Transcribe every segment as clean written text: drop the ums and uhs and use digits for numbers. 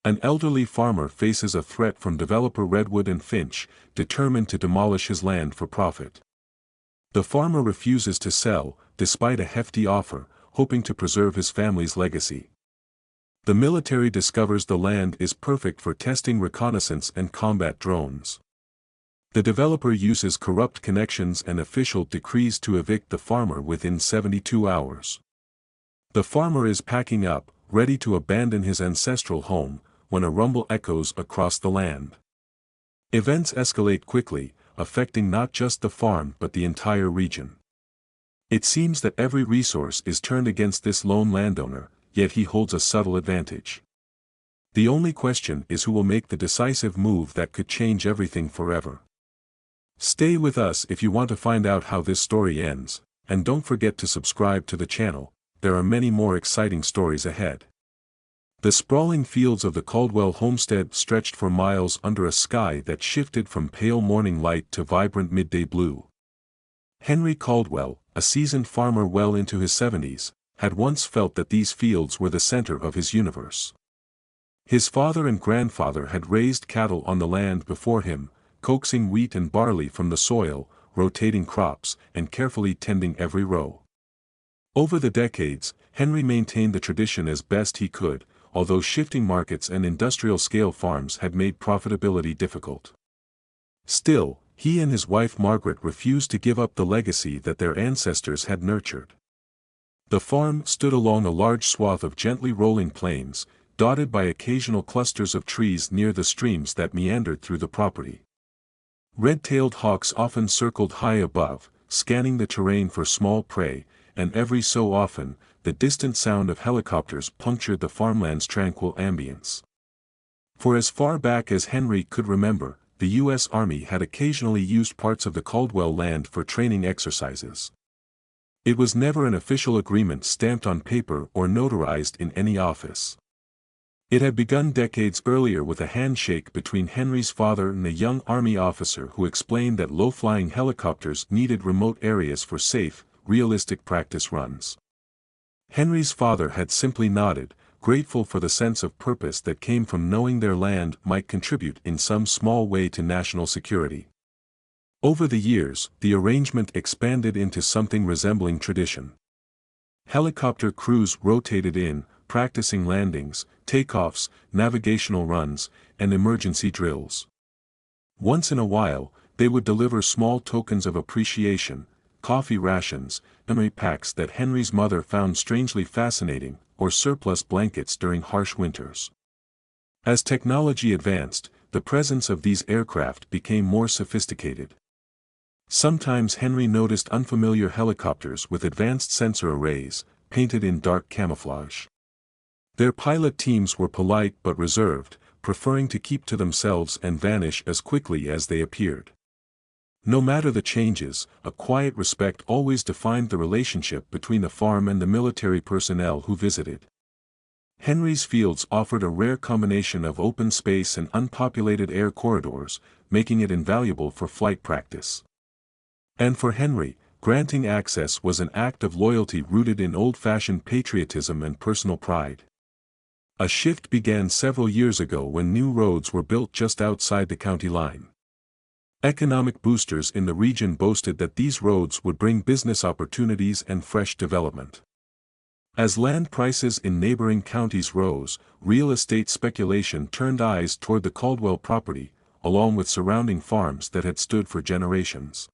An elderly farmer faces a threat from developer Redwood and Finch, determined to demolish his land for profit. The farmer refuses to sell, despite a hefty offer, hoping to preserve his family's legacy. The military discovers the land is perfect for testing reconnaissance and combat drones. The developer uses corrupt connections and official decrees to evict the farmer within 72 hours. The farmer is packing up, ready to abandon his ancestral home, when a rumble echoes across the land. Events escalate quickly, affecting not just the farm but the entire region. It seems that every resource is turned against this lone landowner, yet he holds a subtle advantage. The only question is who will make the decisive move that could change everything forever. Stay with us if you want to find out how this story ends, and don't forget to subscribe to the channel. There are many more exciting stories ahead. The sprawling fields of the Caldwell homestead stretched for miles under a sky that shifted from pale morning light to vibrant midday blue. Henry Caldwell, a seasoned farmer well into his 70s, had once felt that these fields were the center of his universe. His father and grandfather had raised cattle on the land before him, coaxing wheat and barley from the soil, rotating crops, and carefully tending every row. Over the decades, Henry maintained the tradition as best he could, although shifting markets and industrial-scale farms had made profitability difficult. Still, he and his wife Margaret refused to give up the legacy that their ancestors had nurtured. The farm stood along a large swath of gently rolling plains, dotted by occasional clusters of trees near the streams that meandered through the property. Red-tailed hawks often circled high above, scanning the terrain for small prey, and every so often, the distant sound of helicopters punctured the farmland's tranquil ambience. For as far back as Henry could remember, the U.S. Army had occasionally used parts of the Caldwell land for training exercises. It was never an official agreement stamped on paper or notarized in any office. It had begun decades earlier with a handshake between Henry's father and a young Army officer who explained that low-flying helicopters needed remote areas for safe, realistic practice runs. Henry's father had simply nodded, grateful for the sense of purpose that came from knowing their land might contribute in some small way to national security. Over the years, the arrangement expanded into something resembling tradition. Helicopter crews rotated in, practicing landings, takeoffs, navigational runs, and emergency drills. Once in a while, they would deliver small tokens of appreciation, coffee rations, memory packs that Henry's mother found strangely fascinating, or surplus blankets during harsh winters. As technology advanced, the presence of these aircraft became more sophisticated. Sometimes Henry noticed unfamiliar helicopters with advanced sensor arrays, painted in dark camouflage. Their pilot teams were polite but reserved, preferring to keep to themselves and vanish as quickly as they appeared. No matter the changes, a quiet respect always defined the relationship between the farm and the military personnel who visited. Henry's fields offered a rare combination of open space and unpopulated air corridors, making it invaluable for flight practice. And for Henry, granting access was an act of loyalty rooted in old-fashioned patriotism and personal pride. A shift began several years ago when new roads were built just outside the county line. Economic boosters in the region boasted that these roads would bring business opportunities and fresh development. As land prices in neighboring counties rose, real estate speculation turned eyes toward the Caldwell property, along with surrounding farms that had stood for generations.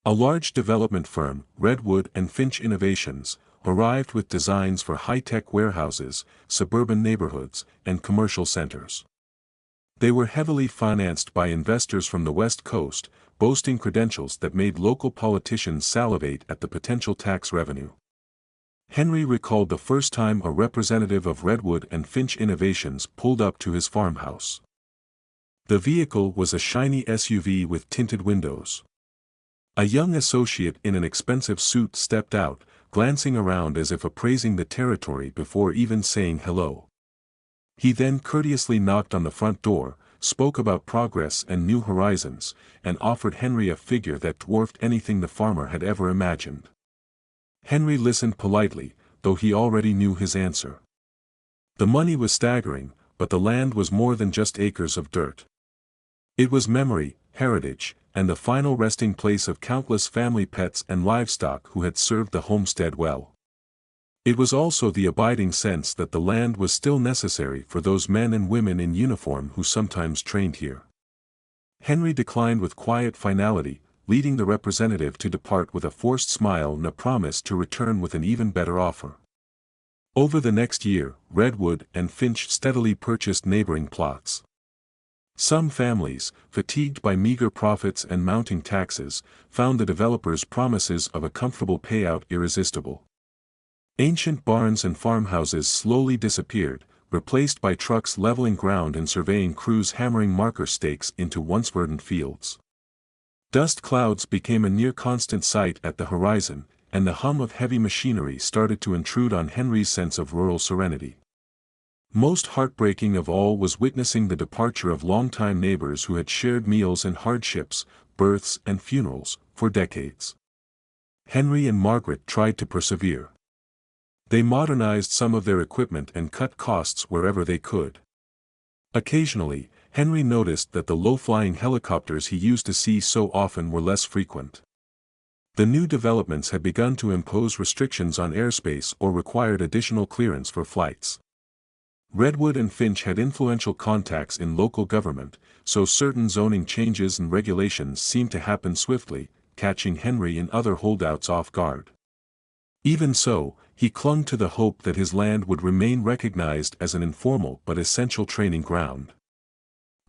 A large development firm, Redwood and Finch Innovations, arrived with designs for high-tech warehouses, suburban neighborhoods, and commercial centers. They were heavily financed by investors from the West Coast, boasting credentials that made local politicians salivate at the potential tax revenue. Henry recalled the first time a representative of Redwood and Finch Innovations pulled up to his farmhouse. The vehicle was a shiny SUV with tinted windows. A young associate in an expensive suit stepped out, glancing around as if appraising the territory before even saying hello. He then courteously knocked on the front door, spoke about progress and new horizons, and offered Henry a figure that dwarfed anything the farmer had ever imagined. Henry listened politely, though he already knew his answer. The money was staggering, but the land was more than just acres of dirt. It was memory, heritage, and the final resting place of countless family pets and livestock who had served the homestead well. It was also the abiding sense that the land was still necessary for those men and women in uniform who sometimes trained here. Henry declined with quiet finality, leading the representative to depart with a forced smile and a promise to return with an even better offer. Over the next year, Redwood and Finch steadily purchased neighboring plots. Some families, fatigued by meager profits and mounting taxes, found the developers' promises of a comfortable payout irresistible. Ancient barns and farmhouses slowly disappeared, replaced by trucks leveling ground and surveying crews hammering marker stakes into once verdant fields. Dust clouds became a near-constant sight at the horizon, and the hum of heavy machinery started to intrude on Henry's sense of rural serenity. Most heartbreaking of all was witnessing the departure of longtime neighbors who had shared meals and hardships, births and funerals, for decades. Henry and Margaret tried to persevere. They modernized some of their equipment and cut costs wherever they could. Occasionally, Henry noticed that the low-flying helicopters he used to see so often were less frequent. The new developments had begun to impose restrictions on airspace or required additional clearance for flights. Redwood and Finch had influential contacts in local government, so certain zoning changes and regulations seemed to happen swiftly, catching Henry and other holdouts off guard. Even so, he clung to the hope that his land would remain recognized as an informal but essential training ground.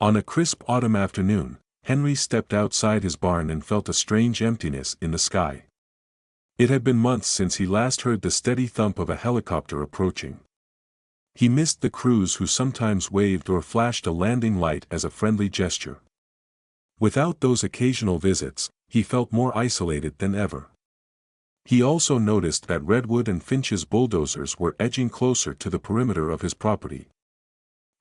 On a crisp autumn afternoon, Henry stepped outside his barn and felt a strange emptiness in the sky. It had been months since he last heard the steady thump of a helicopter approaching. He missed the crews who sometimes waved or flashed a landing light as a friendly gesture. Without those occasional visits, he felt more isolated than ever. He also noticed that Redwood and Finch's bulldozers were edging closer to the perimeter of his property.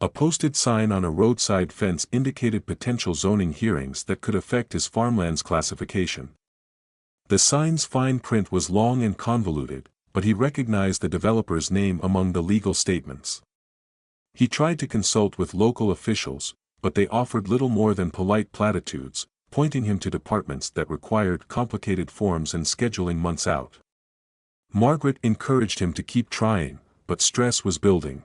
A posted sign on a roadside fence indicated potential zoning hearings that could affect his farmland's classification. The sign's fine print was long and convoluted, but he recognized the developer's name among the legal statements. He tried to consult with local officials, but they offered little more than polite platitudes, pointing him to departments that required complicated forms and scheduling months out. Margaret encouraged him to keep trying, but stress was building.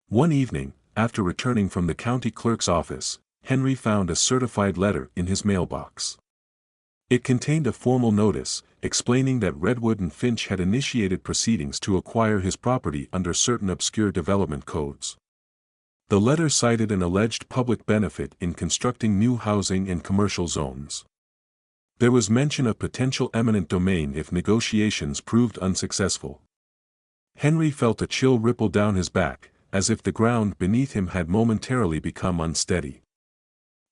One evening, after returning from the county clerk's office, Henry found a certified letter in his mailbox. It contained a formal notice, explaining that Redwood and Finch had initiated proceedings to acquire his property under certain obscure development codes. The letter cited an alleged public benefit in constructing new housing and commercial zones. There was mention of potential eminent domain if negotiations proved unsuccessful. Henry felt a chill ripple down his back, as if the ground beneath him had momentarily become unsteady.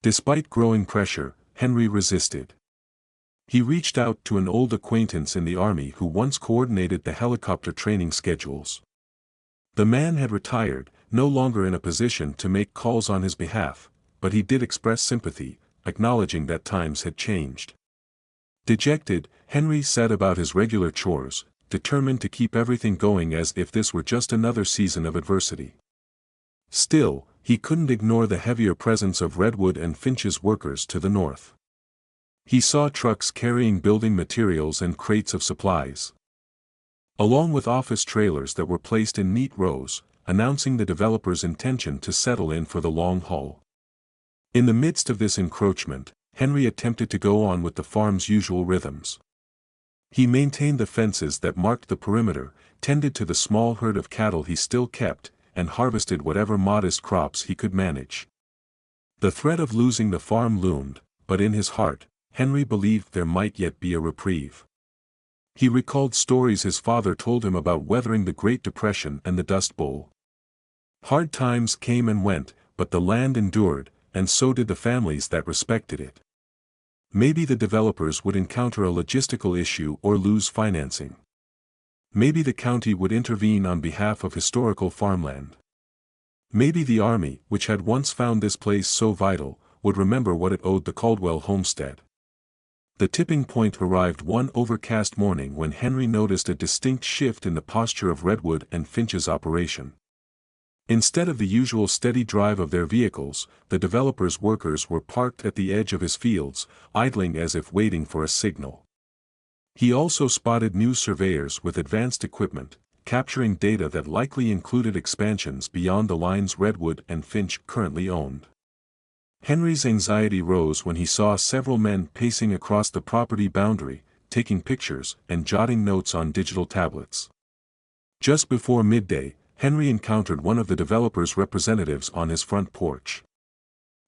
Despite growing pressure, Henry resisted. He reached out to an old acquaintance in the army who once coordinated the helicopter training schedules. The man had retired, no longer in a position to make calls on his behalf, but he did express sympathy, acknowledging that times had changed. Dejected, Henry set about his regular chores, determined to keep everything going as if this were just another season of adversity. Still, he couldn't ignore the heavier presence of Redwood and Finch's workers to the north. He saw trucks carrying building materials and crates of supplies, along with office trailers that were placed in neat rows, announcing the developer's intention to settle in for the long haul. In the midst of this encroachment, Henry attempted to go on with the farm's usual rhythms. He maintained the fences that marked the perimeter, tended to the small herd of cattle he still kept, and harvested whatever modest crops he could manage. The threat of losing the farm loomed, but in his heart, Henry believed there might yet be a reprieve. He recalled stories his father told him about weathering the Great Depression and the Dust Bowl. Hard times came and went, but the land endured, and so did the families that respected it. Maybe the developers would encounter a logistical issue or lose financing. Maybe the county would intervene on behalf of historical farmland. Maybe the army, which had once found this place so vital, would remember what it owed the Caldwell homestead. The tipping point arrived one overcast morning when Henry noticed a distinct shift in the posture of Redwood and Finch's operation. Instead of the usual steady drive of their vehicles, the developer's workers were parked at the edge of his fields, idling as if waiting for a signal. He also spotted new surveyors with advanced equipment, capturing data that likely included expansions beyond the lines Redwood and Finch currently owned. Henry's anxiety rose when he saw several men pacing across the property boundary, taking pictures and jotting notes on digital tablets. Just before midday, Henry encountered one of the developer's representatives on his front porch.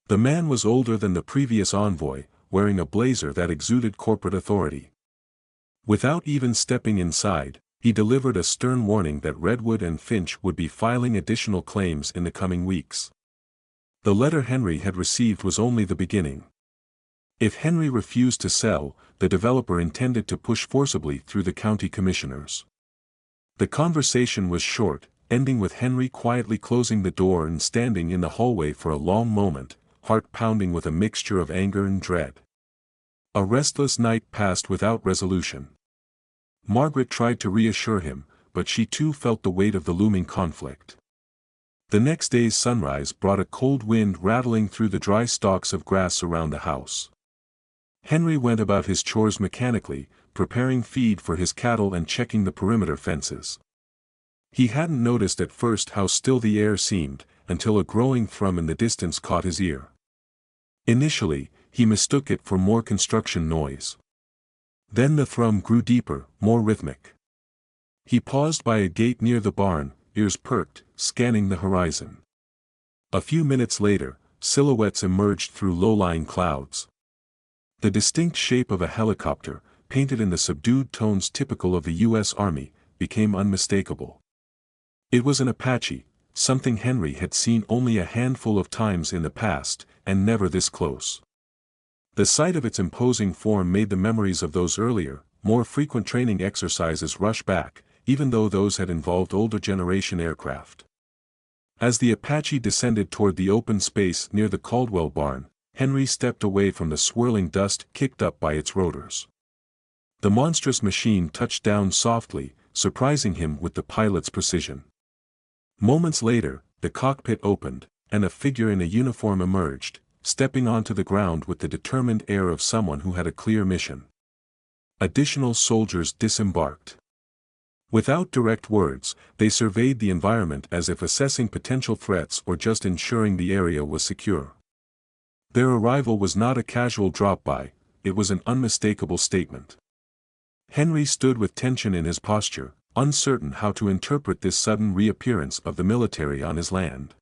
The man was older than the previous envoy, wearing a blazer that exuded corporate authority. Without even stepping inside, he delivered a stern warning that Redwood and Finch would be filing additional claims in the coming weeks. The letter Henry had received was only the beginning. If Henry refused to sell, the developer intended to push forcibly through the county commissioners. The conversation was short, ending with Henry quietly closing the door and standing in the hallway for a long moment, heart pounding with a mixture of anger and dread. A restless night passed without resolution. Margaret tried to reassure him, but she too felt the weight of the looming conflict. The next day's sunrise brought a cold wind rattling through the dry stalks of grass around the house. Henry went about his chores mechanically, preparing feed for his cattle and checking the perimeter fences. He hadn't noticed at first how still the air seemed, until a growing thrum in the distance caught his ear. Initially, he mistook it for more construction noise. Then the thrum grew deeper, more rhythmic. He paused by a gate near the barn, ears perked, scanning the horizon. A few minutes later, silhouettes emerged through low-lying clouds. The distinct shape of a helicopter, painted in the subdued tones typical of the U.S. Army, became unmistakable. It was an Apache, something Henry had seen only a handful of times in the past, and never this close. The sight of its imposing form made the memories of those earlier, more frequent training exercises rush back, even though those had involved older generation aircraft. As the Apache descended toward the open space near the Caldwell barn, Henry stepped away from the swirling dust kicked up by its rotors. The monstrous machine touched down softly, surprising him with the pilot's precision. Moments later, the cockpit opened, and a figure in a uniform emerged, stepping onto the ground with the determined air of someone who had a clear mission. Additional soldiers disembarked. Without direct words, they surveyed the environment as if assessing potential threats or just ensuring the area was secure. Their arrival was not a casual drop-by, it was an unmistakable statement. Henry stood with tension in his posture, uncertain how to interpret this sudden reappearance of the military on his land.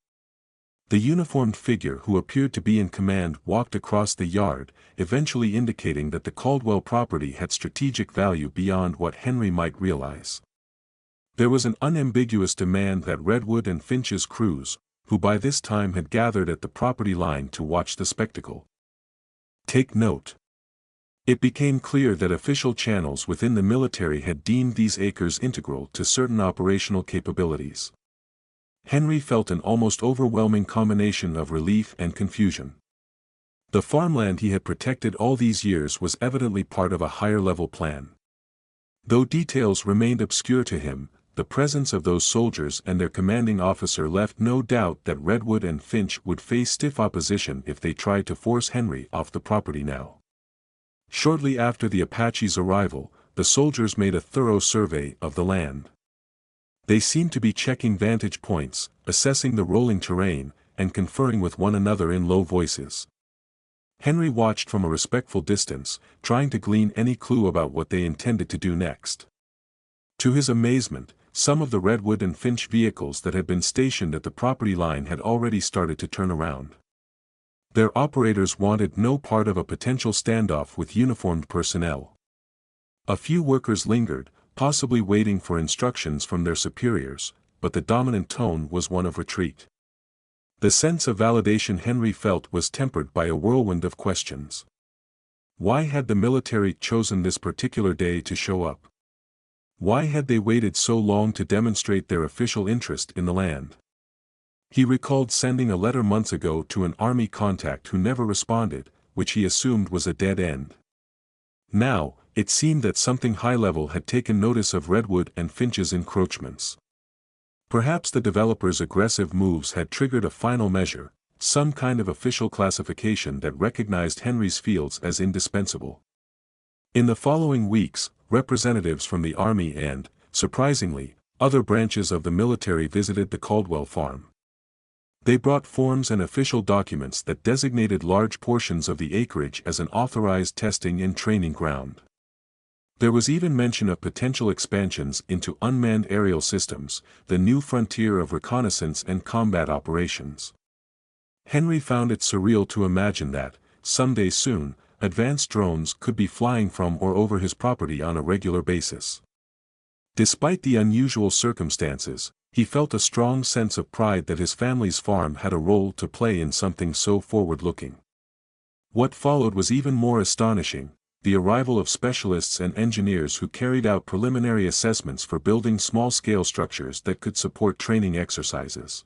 The uniformed figure who appeared to be in command walked across the yard, eventually indicating that the Caldwell property had strategic value beyond what Henry might realize. There was an unambiguous demand that Redwood and Finch's crews, who by this time had gathered at the property line to watch the spectacle, take note. It became clear that official channels within the military had deemed these acres integral to certain operational capabilities. Henry felt an almost overwhelming combination of relief and confusion. The farmland he had protected all these years was evidently part of a higher-level plan. Though details remained obscure to him, the presence of those soldiers and their commanding officer left no doubt that Redwood and Finch would face stiff opposition if they tried to force Henry off the property now. Shortly after the Apache's arrival, the soldiers made a thorough survey of the land. They seemed to be checking vantage points, assessing the rolling terrain, and conferring with one another in low voices. Henry watched from a respectful distance, trying to glean any clue about what they intended to do next. To his amazement, some of the Redwood and Finch vehicles that had been stationed at the property line had already started to turn around. Their operators wanted no part of a potential standoff with uniformed personnel. A few workers lingered, possibly waiting for instructions from their superiors, but the dominant tone was one of retreat. The sense of validation Henry felt was tempered by a whirlwind of questions. Why had the military chosen this particular day to show up? Why had they waited so long to demonstrate their official interest in the land? He recalled sending a letter months ago to an army contact who never responded, which he assumed was a dead end. Now, it seemed that something high-level had taken notice of Redwood and Finch's encroachments. Perhaps the developer's aggressive moves had triggered a final measure, some kind of official classification that recognized Henry's fields as indispensable. In the following weeks, representatives from the Army and, surprisingly, other branches of the military visited the Caldwell farm. They brought forms and official documents that designated large portions of the acreage as an authorized testing and training ground. There was even mention of potential expansions into unmanned aerial systems, the new frontier of reconnaissance and combat operations. Henry found it surreal to imagine that, someday soon, advanced drones could be flying from or over his property on a regular basis. Despite the unusual circumstances, he felt a strong sense of pride that his family's farm had a role to play in something so forward-looking. What followed was even more astonishing: the arrival of specialists and engineers who carried out preliminary assessments for building small-scale structures that could support training exercises.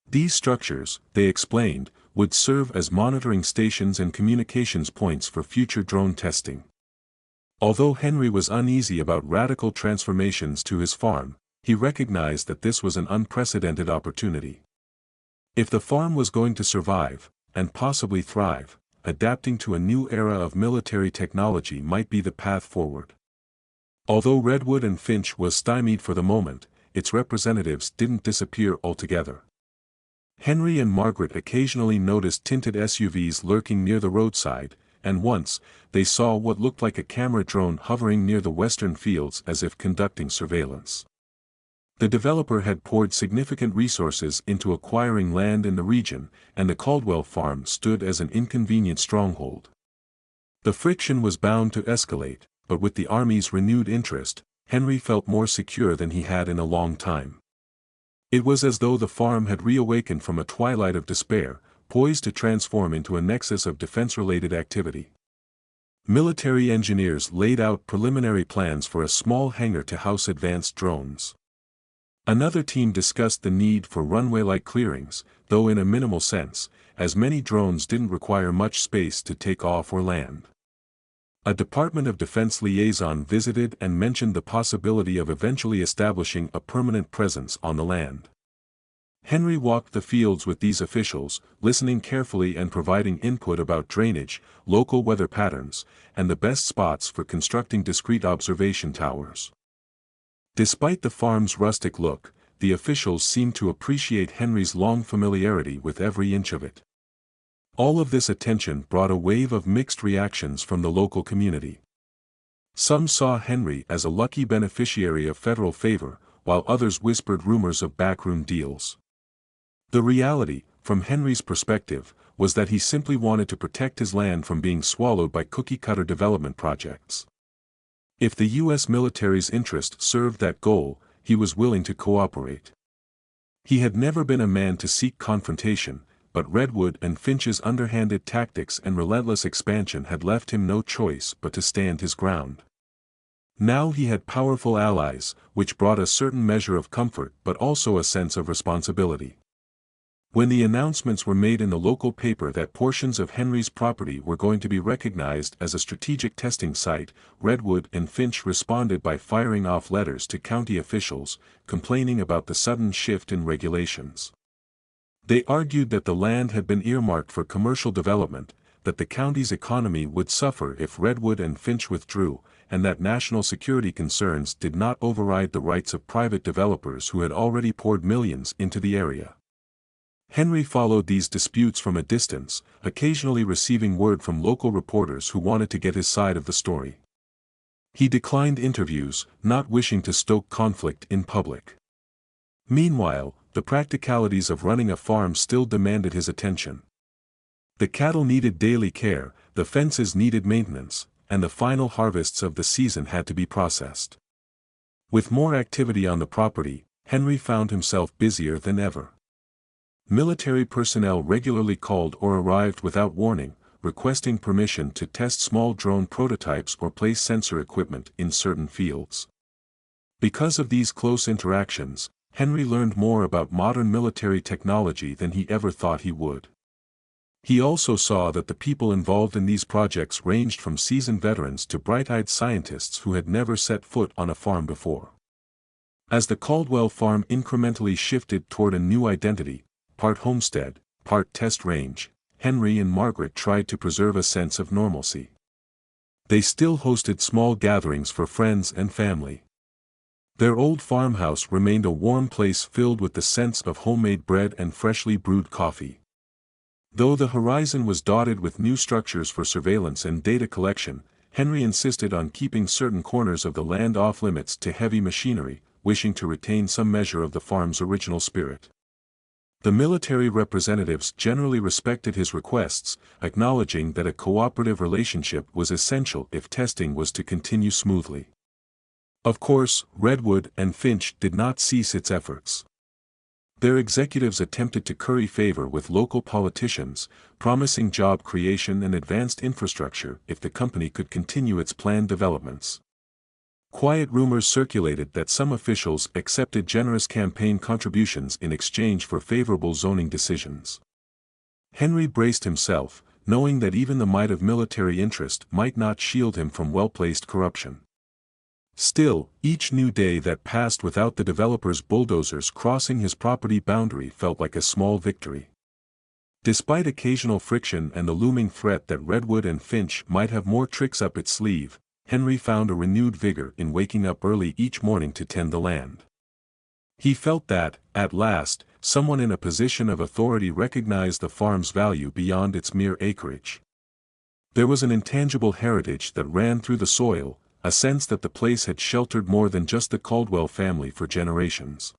These structures, they explained, would serve as monitoring stations and communications points for future drone testing. Although Henry was uneasy about radical transformations to his farm, he recognized that this was an unprecedented opportunity. If the farm was going to survive, and possibly thrive, adapting to a new era of military technology might be the path forward. Although Redwood and Finch was stymied for the moment, its representatives didn't disappear altogether. Henry and Margaret occasionally noticed tinted SUVs lurking near the roadside, and once, they saw what looked like a camera drone hovering near the western fields as if conducting surveillance. The developer had poured significant resources into acquiring land in the region, and the Caldwell farm stood as an inconvenient stronghold. The friction was bound to escalate, but with the Army's renewed interest, Henry felt more secure than he had in a long time. It was as though the farm had reawakened from a twilight of despair, poised to transform into a nexus of defense-related activity. Military engineers laid out preliminary plans for a small hangar to house advanced drones. Another team discussed the need for runway-like clearings, though in a minimal sense, as many drones didn't require much space to take off or land. A Department of Defense liaison visited and mentioned the possibility of eventually establishing a permanent presence on the land. Henry walked the fields with these officials, listening carefully and providing input about drainage, local weather patterns, and the best spots for constructing discrete observation towers. Despite the farm's rustic look, the officials seemed to appreciate Henry's long familiarity with every inch of it. All of this attention brought a wave of mixed reactions from the local community. Some saw Henry as a lucky beneficiary of federal favor, while others whispered rumors of backroom deals. The reality, from Henry's perspective, was that he simply wanted to protect his land from being swallowed by cookie-cutter development projects. If the U.S. military's interest served that goal, he was willing to cooperate. He had never been a man to seek confrontation, but Redwood and Finch's underhanded tactics and relentless expansion had left him no choice but to stand his ground. Now he had powerful allies, which brought a certain measure of comfort but also a sense of responsibility. When the announcements were made in the local paper that portions of Henry's property were going to be recognized as a strategic testing site, Redwood and Finch responded by firing off letters to county officials, complaining about the sudden shift in regulations. They argued that the land had been earmarked for commercial development, that the county's economy would suffer if Redwood and Finch withdrew, and that national security concerns did not override the rights of private developers who had already poured millions into the area. Henry followed these disputes from a distance, occasionally receiving word from local reporters who wanted to get his side of the story. He declined interviews, not wishing to stoke conflict in public. Meanwhile, the practicalities of running a farm still demanded his attention. The cattle needed daily care, the fences needed maintenance, and the final harvests of the season had to be processed. With more activity on the property, Henry found himself busier than ever. Military personnel regularly called or arrived without warning, requesting permission to test small drone prototypes or place sensor equipment in certain fields. Because of these close interactions, Henry learned more about modern military technology than he ever thought he would. He also saw that the people involved in these projects ranged from seasoned veterans to bright-eyed scientists who had never set foot on a farm before. As the Caldwell farm incrementally shifted toward a new identity, part homestead, part test range, Henry and Margaret tried to preserve a sense of normalcy. They still hosted small gatherings for friends and family. Their old farmhouse remained a warm place filled with the scents of homemade bread and freshly brewed coffee. Though the horizon was dotted with new structures for surveillance and data collection, Henry insisted on keeping certain corners of the land off-limits to heavy machinery, wishing to retain some measure of the farm's original spirit. The military representatives generally respected his requests, acknowledging that a cooperative relationship was essential if testing was to continue smoothly. Of course, Redwood and Finch did not cease its efforts. Their executives attempted to curry favor with local politicians, promising job creation and advanced infrastructure if the company could continue its planned developments. Quiet rumors circulated that some officials accepted generous campaign contributions in exchange for favorable zoning decisions. Henry braced himself, knowing that even the might of military interest might not shield him from well-placed corruption. Still, each new day that passed without the developer's bulldozers crossing his property boundary felt like a small victory. Despite occasional friction and the looming threat that Redwood and Finch might have more tricks up its sleeve, Henry found a renewed vigor in waking up early each morning to tend the land. He felt that, at last, someone in a position of authority recognized the farm's value beyond its mere acreage. There was an intangible heritage that ran through the soil, a sense that the place had sheltered more than just the Caldwell family for generations.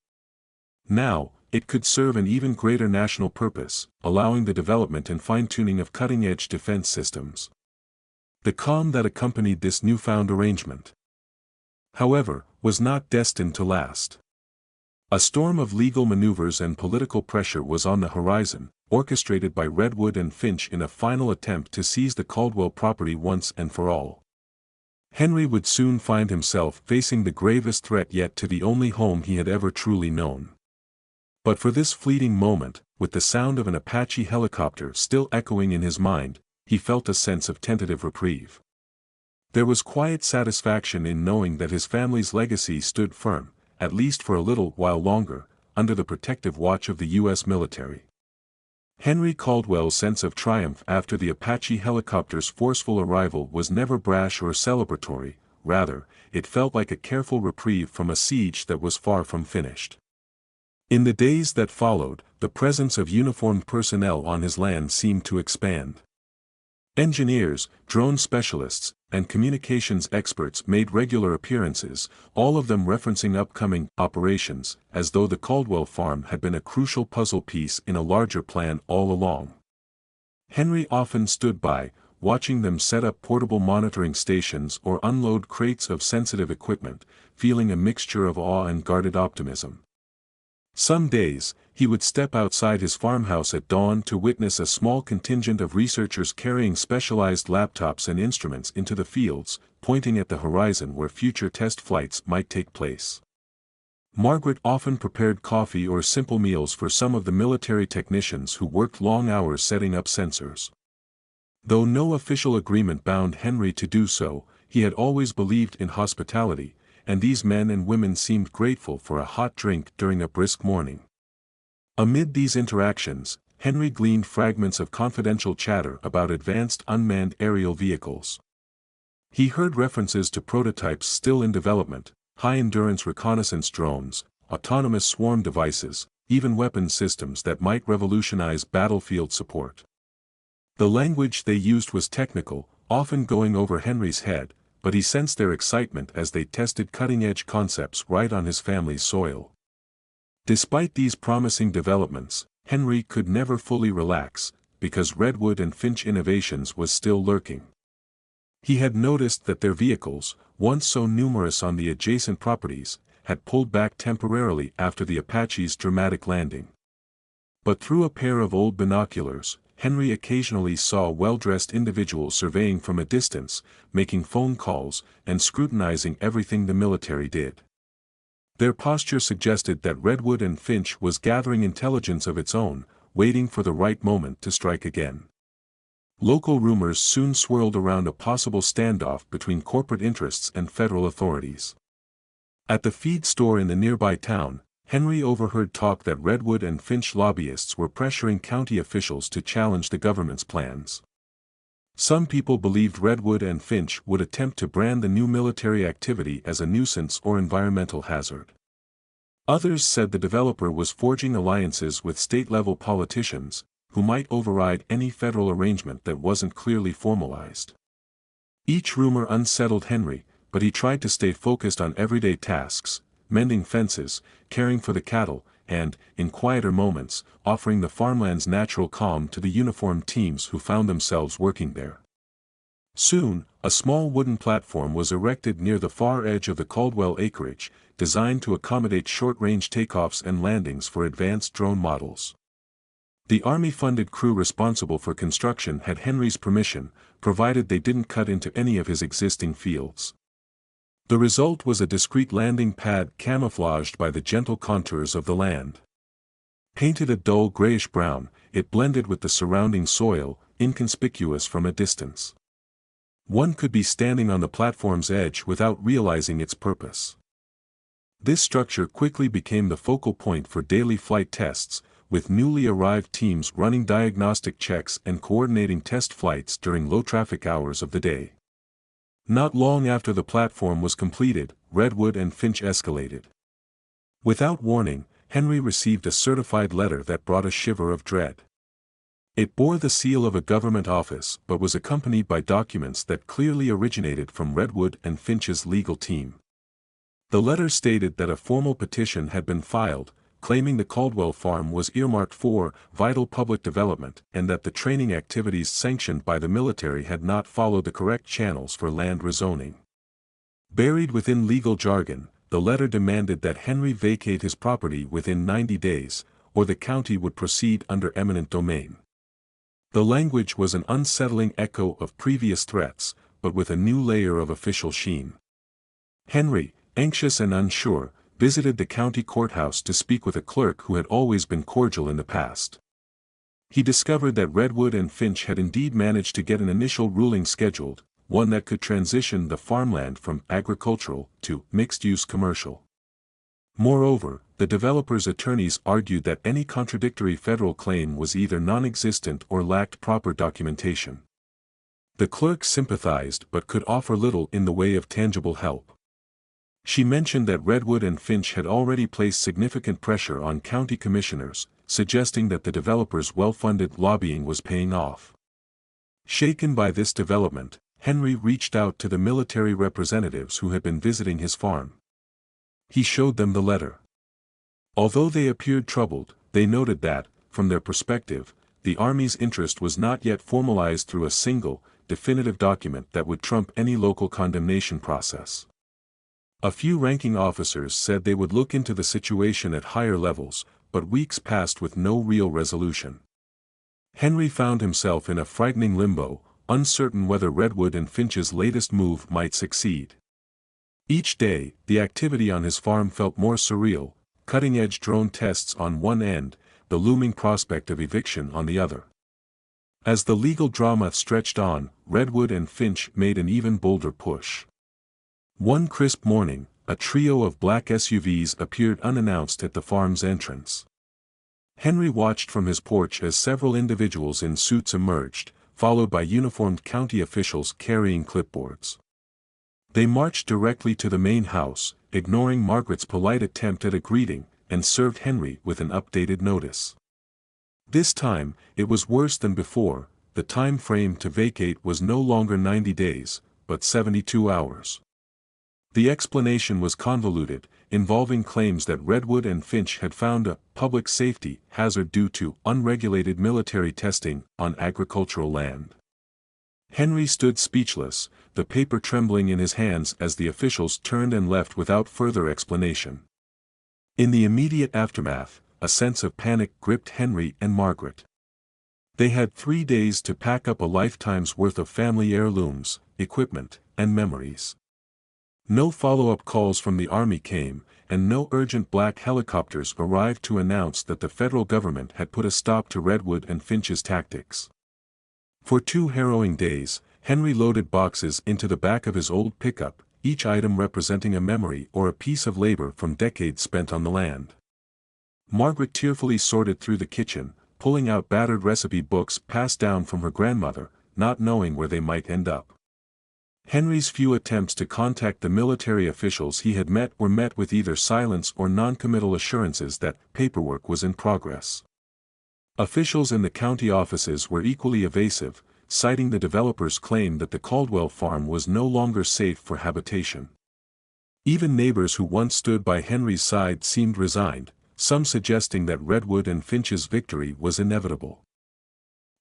Now, it could serve an even greater national purpose, allowing the development and fine-tuning of cutting-edge defense systems. The calm that accompanied this newfound arrangement, however, was not destined to last. A storm of legal maneuvers and political pressure was on the horizon, orchestrated by Redwood and Finch in a final attempt to seize the Caldwell property once and for all. Henry would soon find himself facing the gravest threat yet to the only home he had ever truly known. But for this fleeting moment, with the sound of an Apache helicopter still echoing in his mind, he felt a sense of tentative reprieve. There was quiet satisfaction in knowing that his family's legacy stood firm, at least for a little while longer, under the protective watch of the U.S. military. Henry Caldwell's sense of triumph after the Apache helicopter's forceful arrival was never brash or celebratory, rather, it felt like a careful reprieve from a siege that was far from finished. In the days that followed, the presence of uniformed personnel on his land seemed to expand. Engineers, drone specialists, and communications experts made regular appearances, all of them referencing upcoming operations, as though the Caldwell farm had been a crucial puzzle piece in a larger plan all along. Henry often stood by, watching them set up portable monitoring stations or unload crates of sensitive equipment, feeling a mixture of awe and guarded optimism. Some days, he would step outside his farmhouse at dawn to witness a small contingent of researchers carrying specialized laptops and instruments into the fields, pointing at the horizon where future test flights might take place. Margaret often prepared coffee or simple meals for some of the military technicians who worked long hours setting up sensors. Though no official agreement bound Henry to do so, he had always believed in hospitality, and these men and women seemed grateful for a hot drink during a brisk morning. Amid these interactions, Henry gleaned fragments of confidential chatter about advanced unmanned aerial vehicles. He heard references to prototypes still in development, high-endurance reconnaissance drones, autonomous swarm devices, even weapons systems that might revolutionize battlefield support. The language they used was technical, often going over Henry's head, but he sensed their excitement as they tested cutting-edge concepts right on his family's soil. Despite these promising developments, Henry could never fully relax, because Redwood and Finch Innovations was still lurking. He had noticed that their vehicles, once so numerous on the adjacent properties, had pulled back temporarily after the Apache's dramatic landing. But through a pair of old binoculars, Henry occasionally saw well-dressed individuals surveying from a distance, making phone calls, and scrutinizing everything the military did. Their posture suggested that Redwood and Finch was gathering intelligence of its own, waiting for the right moment to strike again. Local rumors soon swirled around a possible standoff between corporate interests and federal authorities. At the feed store in the nearby town, Henry overheard talk that Redwood and Finch lobbyists were pressuring county officials to challenge the government's plans. Some people believed Redwood and Finch would attempt to brand the new military activity as a nuisance or environmental hazard. Others said the developer was forging alliances with state-level politicians, who might override any federal arrangement that wasn't clearly formalized. Each rumor unsettled Henry, but he tried to stay focused on everyday tasks, mending fences, caring for the cattle, and, in quieter moments, offering the farmland's natural calm to the uniformed teams who found themselves working there. Soon, a small wooden platform was erected near the far edge of the Caldwell acreage, designed to accommodate short-range takeoffs and landings for advanced drone models. The Army-funded crew responsible for construction had Henry's permission, provided they didn't cut into any of his existing fields. The result was a discreet landing pad camouflaged by the gentle contours of the land. Painted a dull grayish-brown, it blended with the surrounding soil, inconspicuous from a distance. One could be standing on the platform's edge without realizing its purpose. This structure quickly became the focal point for daily flight tests, with newly arrived teams running diagnostic checks and coordinating test flights during low-traffic hours of the day. Not long after the platform was completed, Redwood and Finch escalated. Without warning, Henry received a certified letter that brought a shiver of dread. It bore the seal of a government office but was accompanied by documents that clearly originated from Redwood and Finch's legal team. The letter stated that a formal petition had been filed, claiming the Caldwell farm was earmarked for vital public development and that the training activities sanctioned by the military had not followed the correct channels for land rezoning. Buried within legal jargon, the letter demanded that Henry vacate his property within 90 days, or the county would proceed under eminent domain. The language was an unsettling echo of previous threats, but with a new layer of official sheen. Henry, anxious and unsure, visited the county courthouse to speak with a clerk who had always been cordial in the past. He discovered that Redwood and Finch had indeed managed to get an initial ruling scheduled, one that could transition the farmland from agricultural to mixed-use commercial. Moreover, the developer's attorneys argued that any contradictory federal claim was either non-existent or lacked proper documentation. The clerk sympathized but could offer little in the way of tangible help. She mentioned that Redwood and Finch had already placed significant pressure on county commissioners, suggesting that the developer's well-funded lobbying was paying off. Shaken by this development, Henry reached out to the military representatives who had been visiting his farm. He showed them the letter. Although they appeared troubled, they noted that, from their perspective, the Army's interest was not yet formalized through a single, definitive document that would trump any local condemnation process. A few ranking officers said they would look into the situation at higher levels, but weeks passed with no real resolution. Henry found himself in a frightening limbo, uncertain whether Redwood and Finch's latest move might succeed. Each day, the activity on his farm felt more surreal, cutting-edge drone tests on one end, the looming prospect of eviction on the other. As the legal drama stretched on, Redwood and Finch made an even bolder push. One crisp morning, a trio of black SUVs appeared unannounced at the farm's entrance. Henry watched from his porch as several individuals in suits emerged, followed by uniformed county officials carrying clipboards. They marched directly to the main house, ignoring Margaret's polite attempt at a greeting, and served Henry with an updated notice. This time, it was worse than before. The time frame to vacate was no longer 90 days, but 72 hours. The explanation was convoluted, involving claims that Redwood and Finch had found a public safety hazard due to unregulated military testing on agricultural land. Henry stood speechless, the paper trembling in his hands as the officials turned and left without further explanation. In the immediate aftermath, a sense of panic gripped Henry and Margaret. They had 3 days to pack up a lifetime's worth of family heirlooms, equipment, and memories. No follow-up calls from the Army came, and no urgent black helicopters arrived to announce that the federal government had put a stop to Redwood and Finch's tactics. For 2 harrowing days, Henry loaded boxes into the back of his old pickup, each item representing a memory or a piece of labor from decades spent on the land. Margaret tearfully sorted through the kitchen, pulling out battered recipe books passed down from her grandmother, not knowing where they might end up. Henry's few attempts to contact the military officials he had met were met with either silence or non-committal assurances that paperwork was in progress. Officials in the county offices were equally evasive, citing the developer's claim that the Caldwell farm was no longer safe for habitation. Even neighbors who once stood by Henry's side seemed resigned, some suggesting that Redwood and Finch's victory was inevitable.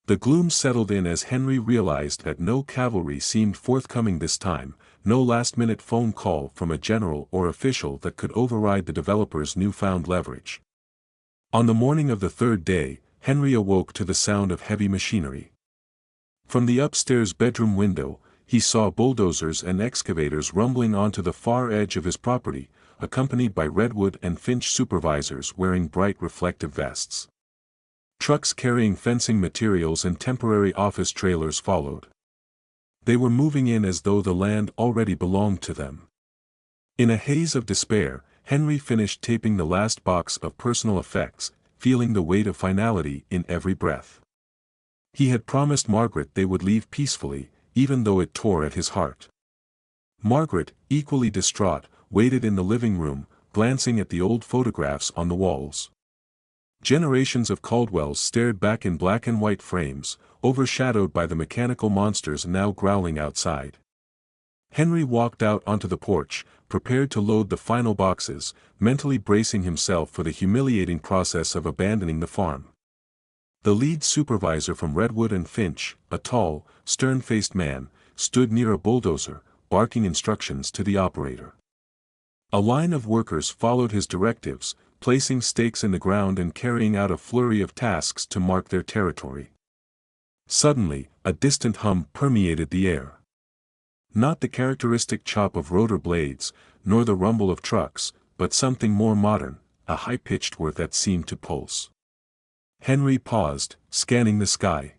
The gloom settled in as Henry realized that no cavalry seemed forthcoming this time, no last-minute phone call from a general or official that could override the developer's newfound leverage. On the morning of the third day, Henry awoke to the sound of heavy machinery. From the upstairs bedroom window, he saw bulldozers and excavators rumbling onto the far edge of his property, accompanied by Redwood and Finch supervisors wearing bright reflective vests. Trucks carrying fencing materials and temporary office trailers followed. They were moving in as though the land already belonged to them. In a haze of despair, Henry finished taping the last box of personal effects, feeling the weight of finality in every breath. He had promised Margaret they would leave peacefully, even though it tore at his heart. Margaret, equally distraught, waited in the living room, glancing at the old photographs on the walls. Generations of Caldwells stared back in black and white frames, overshadowed by the mechanical monsters now growling outside. Henry walked out onto the porch, prepared to load the final boxes, mentally bracing himself for the humiliating process of abandoning the farm. The lead supervisor from Redwood and Finch, a tall, stern-faced man, stood near a bulldozer, barking instructions to the operator. A line of workers followed his directives, placing stakes in the ground and carrying out a flurry of tasks to mark their territory. Suddenly, a distant hum permeated the air. Not the characteristic chop of rotor blades, nor the rumble of trucks, but something more modern, a high-pitched whir that seemed to pulse. Henry paused, scanning the sky.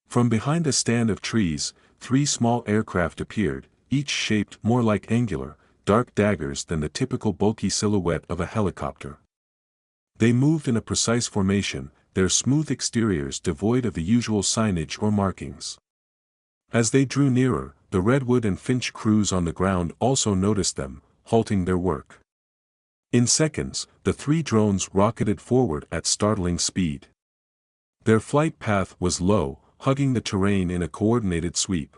From behind a stand of trees, 3 small aircraft appeared, each shaped more like angular, dark daggers than the typical bulky silhouette of a helicopter. They moved in a precise formation, their smooth exteriors devoid of the usual signage or markings. As they drew nearer, the Redwood and Finch crews on the ground also noticed them, halting their work. In seconds, the 3 drones rocketed forward at startling speed. Their flight path was low, hugging the terrain in a coordinated sweep.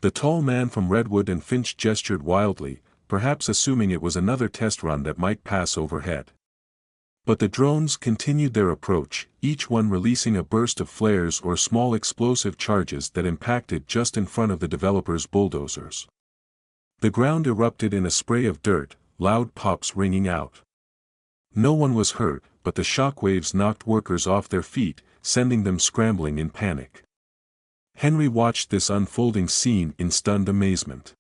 The tall man from Redwood and Finch gestured wildly, perhaps assuming it was another test run that might pass overhead. But the drones continued their approach, each one releasing a burst of flares or small explosive charges that impacted just in front of the developer's bulldozers. The ground erupted in a spray of dirt, loud pops ringing out. No one was hurt, but the shockwaves knocked workers off their feet, sending them scrambling in panic. Henry watched this unfolding scene in stunned amazement.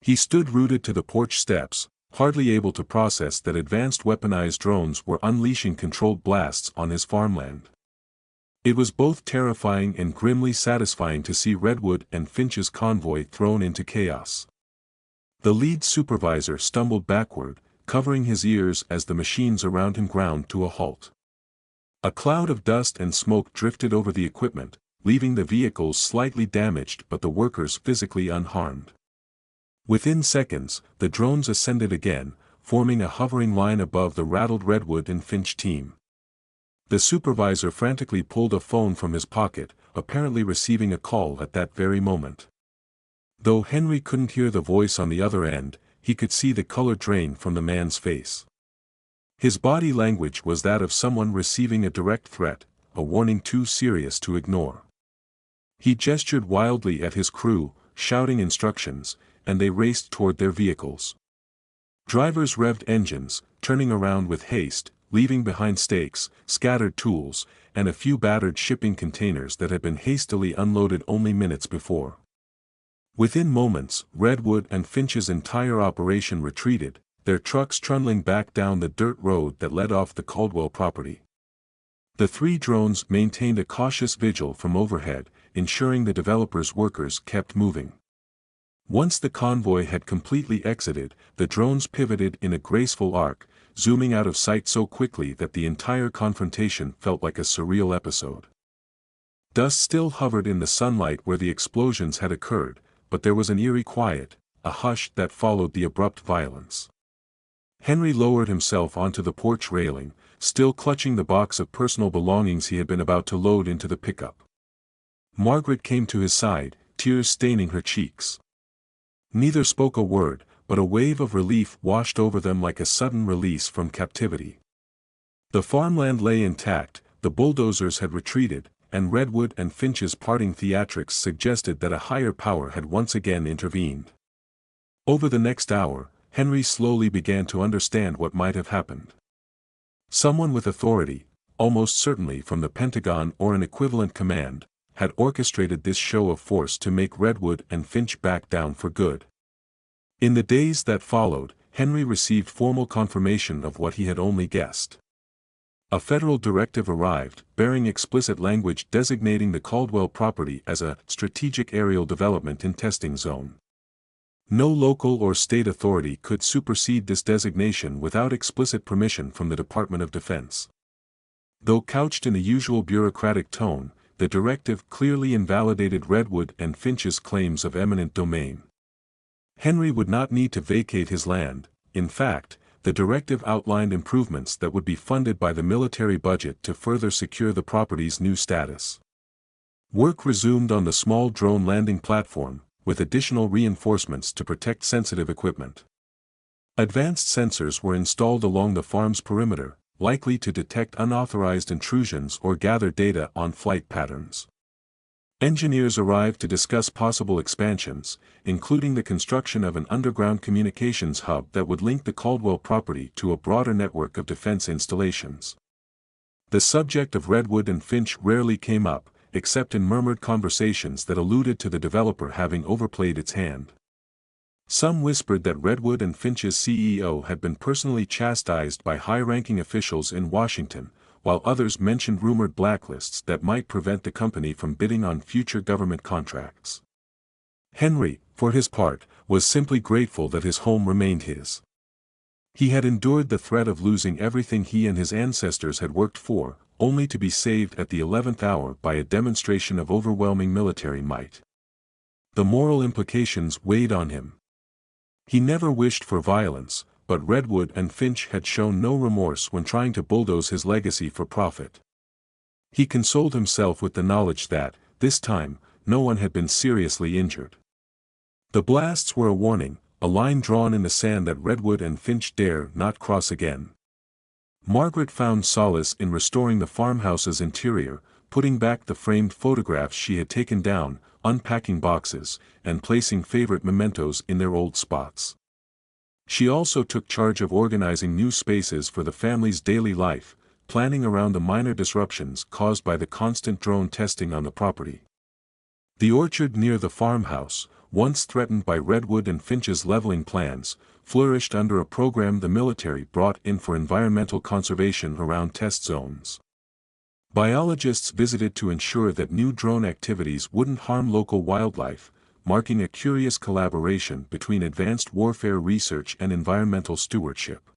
He stood rooted to the porch steps, hardly able to process that advanced weaponized drones were unleashing controlled blasts on his farmland. It was both terrifying and grimly satisfying to see Redwood and Finch's convoy thrown into chaos. The lead supervisor stumbled backward, covering his ears as the machines around him ground to a halt. A cloud of dust and smoke drifted over the equipment, leaving the vehicles slightly damaged but the workers physically unharmed. Within seconds, the drones ascended again, forming a hovering line above the rattled Redwood and Finch team. The supervisor frantically pulled a phone from his pocket, apparently receiving a call at that very moment. Though Henry couldn't hear the voice on the other end, he could see the color drain from the man's face. His body language was that of someone receiving a direct threat, a warning too serious to ignore. He gestured wildly at his crew, shouting instructions, and they raced toward their vehicles. Drivers revved engines, turning around with haste, leaving behind stakes, scattered tools, and a few battered shipping containers that had been hastily unloaded only minutes before. Within moments, Redwood and Finch's entire operation retreated, their trucks trundling back down the dirt road that led off the Caldwell property. The 3 drones maintained a cautious vigil from overhead, ensuring the developer's workers kept moving. Once the convoy had completely exited, the drones pivoted in a graceful arc, zooming out of sight so quickly that the entire confrontation felt like a surreal episode. Dust still hovered in the sunlight where the explosions had occurred, but there was an eerie quiet, a hush that followed the abrupt violence. Henry lowered himself onto the porch railing, still clutching the box of personal belongings he had been about to load into the pickup. Margaret came to his side, tears staining her cheeks. Neither spoke a word, but a wave of relief washed over them like a sudden release from captivity. The farmland lay intact, the bulldozers had retreated, and Redwood and Finch's parting theatrics suggested that a higher power had once again intervened. Over the next hour, Henry slowly began to understand what might have happened. Someone with authority, almost certainly from the Pentagon or an equivalent command, had orchestrated this show of force to make Redwood and Finch back down for good. In the days that followed, Henry received formal confirmation of what he had only guessed. A federal directive arrived, bearing explicit language designating the Caldwell property as a strategic aerial development and testing zone. No local or state authority could supersede this designation without explicit permission from the Department of Defense. Though couched in the usual bureaucratic tone, the directive clearly invalidated Redwood and Finch's claims of eminent domain. Henry would not need to vacate his land. In fact, the directive outlined improvements that would be funded by the military budget to further secure the property's new status. Work resumed on the small drone landing platform, with additional reinforcements to protect sensitive equipment. Advanced sensors were installed along the farm's perimeter, likely to detect unauthorized intrusions or gather data on flight patterns. Engineers arrived to discuss possible expansions, including the construction of an underground communications hub that would link the Caldwell property to a broader network of defense installations. The subject of Redwood and Finch rarely came up, except in murmured conversations that alluded to the developer having overplayed its hand. Some whispered that Redwood and Finch's CEO had been personally chastised by high-ranking officials in Washington, while others mentioned rumored blacklists that might prevent the company from bidding on future government contracts. Henry, for his part, was simply grateful that his home remained his. He had endured the threat of losing everything he and his ancestors had worked for, only to be saved at the 11th hour by a demonstration of overwhelming military might. The moral implications weighed on him. He never wished for violence, but Redwood and Finch had shown no remorse when trying to bulldoze his legacy for profit. He consoled himself with the knowledge that, this time, no one had been seriously injured. The blasts were a warning, a line drawn in the sand that Redwood and Finch dare not cross again. Margaret found solace in restoring the farmhouse's interior, putting back the framed photographs she had taken down, unpacking boxes, and placing favorite mementos in their old spots. She also took charge of organizing new spaces for the family's daily life, planning around the minor disruptions caused by the constant drone testing on the property. The orchard near the farmhouse, once threatened by Redwood and Finch's leveling plans, flourished under a program the military brought in for environmental conservation around test zones. Biologists visited to ensure that new drone activities wouldn't harm local wildlife, marking a curious collaboration between advanced warfare research and environmental stewardship.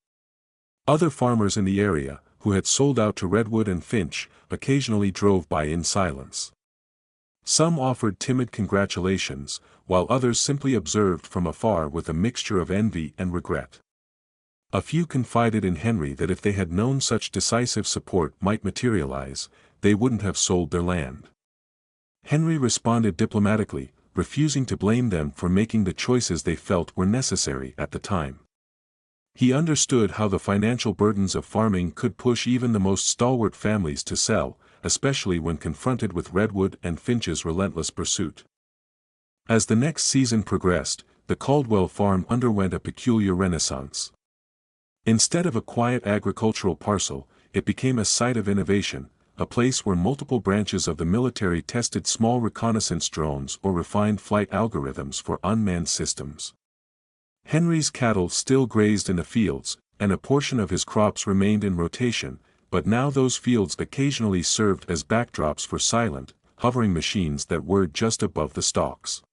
Other farmers in the area, who had sold out to Redwood and Finch, occasionally drove by in silence. Some offered timid congratulations, while others simply observed from afar with a mixture of envy and regret. A few confided in Henry that if they had known such decisive support might materialize, they wouldn't have sold their land. Henry responded diplomatically, refusing to blame them for making the choices they felt were necessary at the time. He understood how the financial burdens of farming could push even the most stalwart families to sell, especially when confronted with Redwood and Finch's relentless pursuit. As the next season progressed, the Caldwell farm underwent a peculiar renaissance. Instead of a quiet agricultural parcel, it became a site of innovation, a place where multiple branches of the military tested small reconnaissance drones or refined flight algorithms for unmanned systems. Henry's cattle still grazed in the fields, and a portion of his crops remained in rotation, but now those fields occasionally served as backdrops for silent, hovering machines that whirred just above the stalks.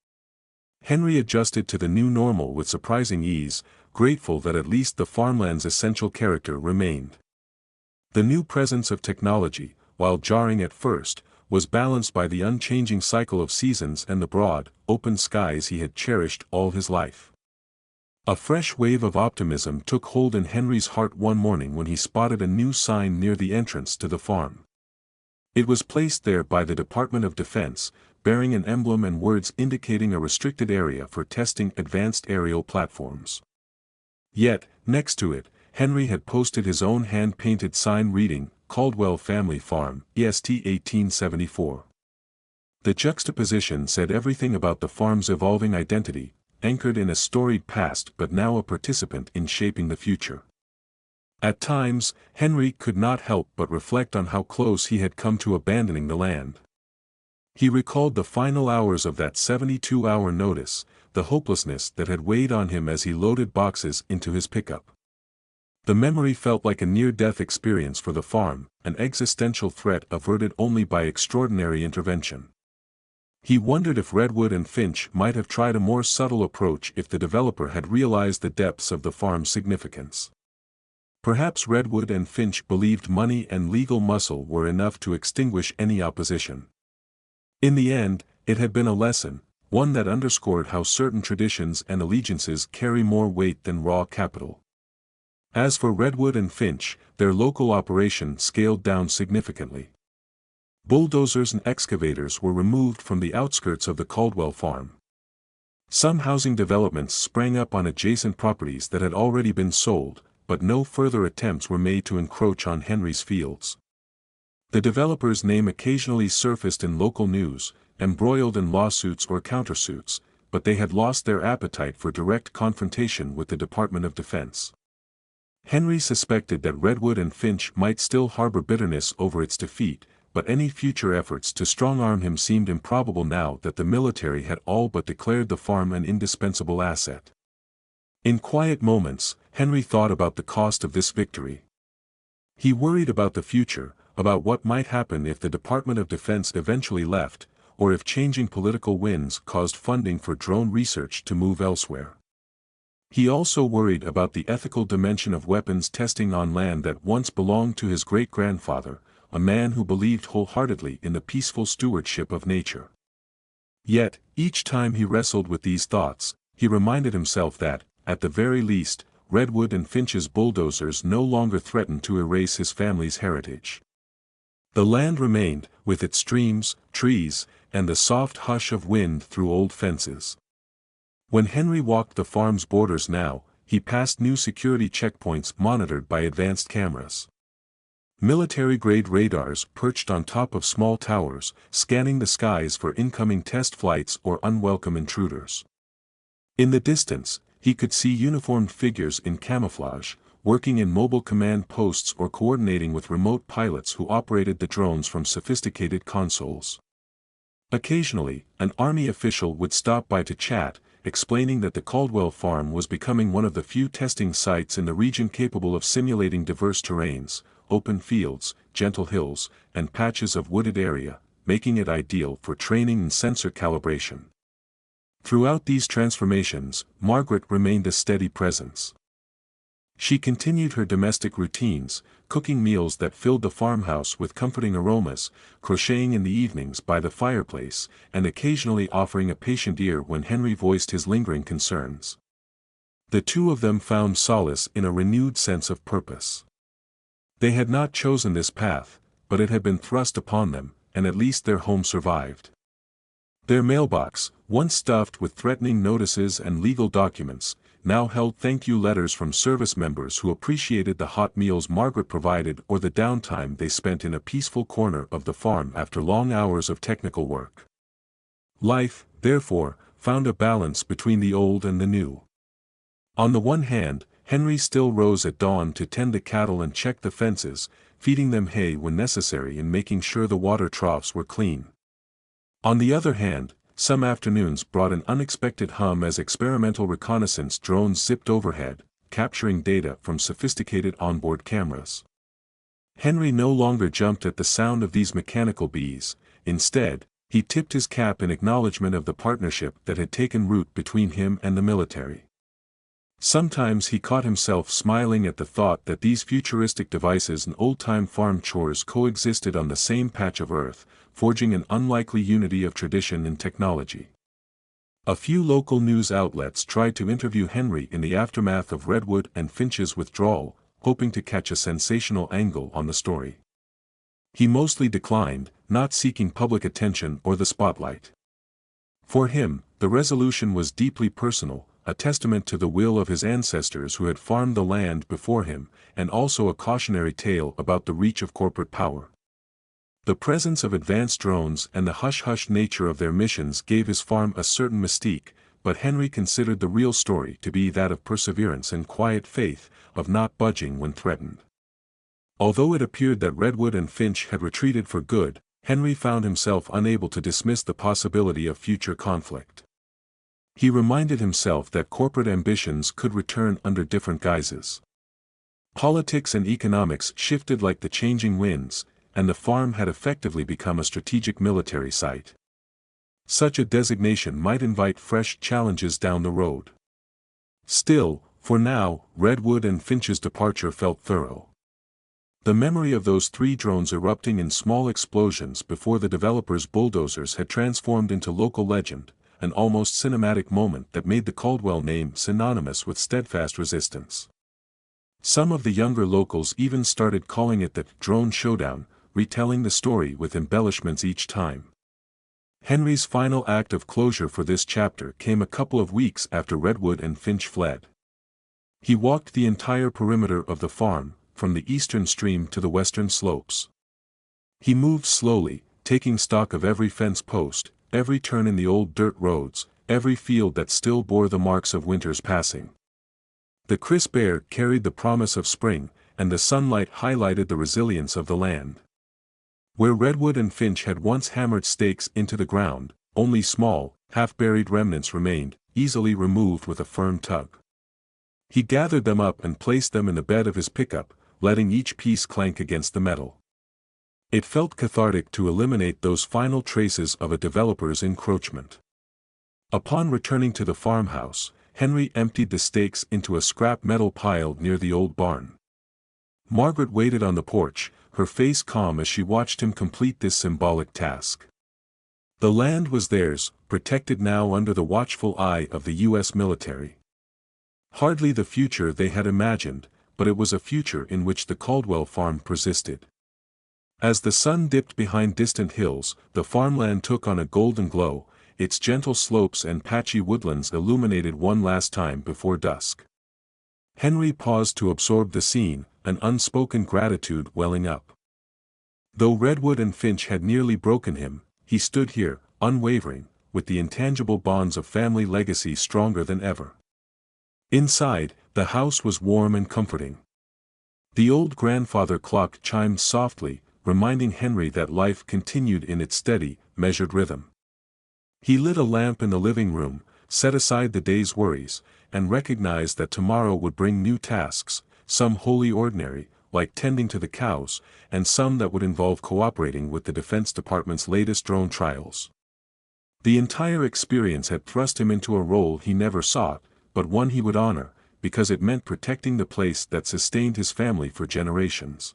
Henry adjusted to the new normal with surprising ease, grateful that at least the farmland's essential character remained. The new presence of technology, while jarring at first, was balanced by the unchanging cycle of seasons and the broad, open skies he had cherished all his life. A fresh wave of optimism took hold in Henry's heart one morning when he spotted a new sign near the entrance to the farm. It was placed there by the Department of Defense, bearing an emblem and words indicating a restricted area for testing advanced aerial platforms. Yet, next to it, Henry had posted his own hand-painted sign reading, Caldwell Family Farm, EST 1874. The juxtaposition said everything about the farm's evolving identity, anchored in a storied past but now a participant in shaping the future. At times, Henry could not help but reflect on how close he had come to abandoning the land. He recalled the final hours of that 72-hour notice, the hopelessness that had weighed on him as he loaded boxes into his pickup. The memory felt like a near-death experience for the farm, an existential threat averted only by extraordinary intervention. He wondered if Redwood and Finch might have tried a more subtle approach if the developer had realized the depths of the farm's significance. Perhaps Redwood and Finch believed money and legal muscle were enough to extinguish any opposition. In the end, it had been a lesson, one that underscored how certain traditions and allegiances carry more weight than raw capital. As for Redwood and Finch, their local operation scaled down significantly. Bulldozers and excavators were removed from the outskirts of the Caldwell farm. Some housing developments sprang up on adjacent properties that had already been sold, but no further attempts were made to encroach on Henry's fields. The developer's name occasionally surfaced in local news, embroiled in lawsuits or countersuits, but they had lost their appetite for direct confrontation with the Department of Defense. Henry suspected that Redwood and Finch might still harbor bitterness over its defeat, but any future efforts to strong-arm him seemed improbable now that the military had all but declared the farm an indispensable asset. In quiet moments, Henry thought about the cost of this victory. He worried about the future, about what might happen if the Department of Defense eventually left, or if changing political winds caused funding for drone research to move elsewhere. He also worried about the ethical dimension of weapons testing on land that once belonged to his great-grandfather, a man who believed wholeheartedly in the peaceful stewardship of nature. Yet, each time he wrestled with these thoughts, he reminded himself that, at the very least, Redwood and Finch's bulldozers no longer threatened to erase his family's heritage. The land remained, with its streams, trees, and the soft hush of wind through old fences. When Henry walked the farm's borders now, he passed new security checkpoints monitored by advanced cameras. Military-grade radars perched on top of small towers, scanning the skies for incoming test flights or unwelcome intruders. In the distance, he could see uniformed figures in camouflage, working in mobile command posts or coordinating with remote pilots who operated the drones from sophisticated consoles. Occasionally, an army official would stop by to chat, explaining that the Caldwell farm was becoming one of the few testing sites in the region capable of simulating diverse terrains, open fields, gentle hills, and patches of wooded area, making it ideal for training and sensor calibration. Throughout these transformations, Margaret remained a steady presence. She continued her domestic routines, cooking meals that filled the farmhouse with comforting aromas, crocheting in the evenings by the fireplace, and occasionally offering a patient ear when Henry voiced his lingering concerns. The two of them found solace in a renewed sense of purpose. They had not chosen this path, but it had been thrust upon them, and at least their home survived. Their mailbox, once stuffed with threatening notices and legal documents, now held thank-you letters from service members who appreciated the hot meals Margaret provided or the downtime they spent in a peaceful corner of the farm after long hours of technical work. Life, therefore, found a balance between the old and the new. On the one hand, Henry still rose at dawn to tend the cattle and check the fences, feeding them hay when necessary and making sure the water troughs were clean. On the other hand, some afternoons brought an unexpected hum as experimental reconnaissance drones zipped overhead, capturing data from sophisticated onboard cameras. Henry no longer jumped at the sound of these mechanical bees. Instead, He tipped his cap in acknowledgement of the partnership that had taken root between him and the military. Sometimes he caught himself smiling at the thought that these futuristic devices and old-time farm chores coexisted on the same patch of earth, forging an unlikely unity of tradition and technology. A few local news outlets tried to interview Henry in the aftermath of Redwood and Finch's withdrawal, hoping to catch a sensational angle on the story. He mostly declined, not seeking public attention or the spotlight. For him, the resolution was deeply personal, a testament to the will of his ancestors who had farmed the land before him, and also a cautionary tale about the reach of corporate power. The presence of advanced drones and the hush-hush nature of their missions gave his farm a certain mystique, but Henry considered the real story to be that of perseverance and quiet faith, of not budging when threatened. Although it appeared that Redwood and Finch had retreated for good, Henry found himself unable to dismiss the possibility of future conflict. He reminded himself that corporate ambitions could return under different guises. Politics and economics shifted like the changing winds, and the farm had effectively become a strategic military site. Such a designation might invite fresh challenges down the road. Still, for now, Redwood and Finch's departure felt thorough. The memory of those 3 drones erupting in small explosions before the developers' bulldozers had transformed into local legend, an almost cinematic moment that made the Caldwell name synonymous with steadfast resistance. Some of the younger locals even started calling it the Drone Showdown, retelling the story with embellishments each time. Henry's final act of closure for this chapter came a couple of weeks after Redwood and Finch fled. He walked the entire perimeter of the farm, from the eastern stream to the western slopes. He moved slowly, taking stock of every fence post, every turn in the old dirt roads, every field that still bore the marks of winter's passing. The crisp air carried the promise of spring, and the sunlight highlighted the resilience of the land. Where Redwood and Finch had once hammered stakes into the ground, only small, half-buried remnants remained, easily removed with a firm tug. He gathered them up and placed them in the bed of his pickup, letting each piece clank against the metal. It felt cathartic to eliminate those final traces of a developer's encroachment. Upon returning to the farmhouse, Henry emptied the stakes into a scrap metal pile near the old barn. Margaret waited on the porch, her face calm as she watched him complete this symbolic task. The land was theirs, protected now under the watchful eye of the U.S. military. Hardly the future they had imagined, but it was a future in which the Caldwell farm persisted. As the sun dipped behind distant hills, the farmland took on a golden glow, its gentle slopes and patchy woodlands illuminated one last time before dusk. Henry paused to absorb the scene, an unspoken gratitude welling up. Though Redwood and Finch had nearly broken him, he stood here, unwavering, with the intangible bonds of family legacy stronger than ever. Inside, the house was warm and comforting. The old grandfather clock chimed softly, reminding Henry that life continued in its steady, measured rhythm. He lit a lamp in the living room, set aside the day's worries, and recognized that tomorrow would bring new tasks, some wholly ordinary, like tending to the cows, and some that would involve cooperating with the Defense Department's latest drone trials. The entire experience had thrust him into a role he never sought, but one he would honor, because it meant protecting the place that sustained his family for generations.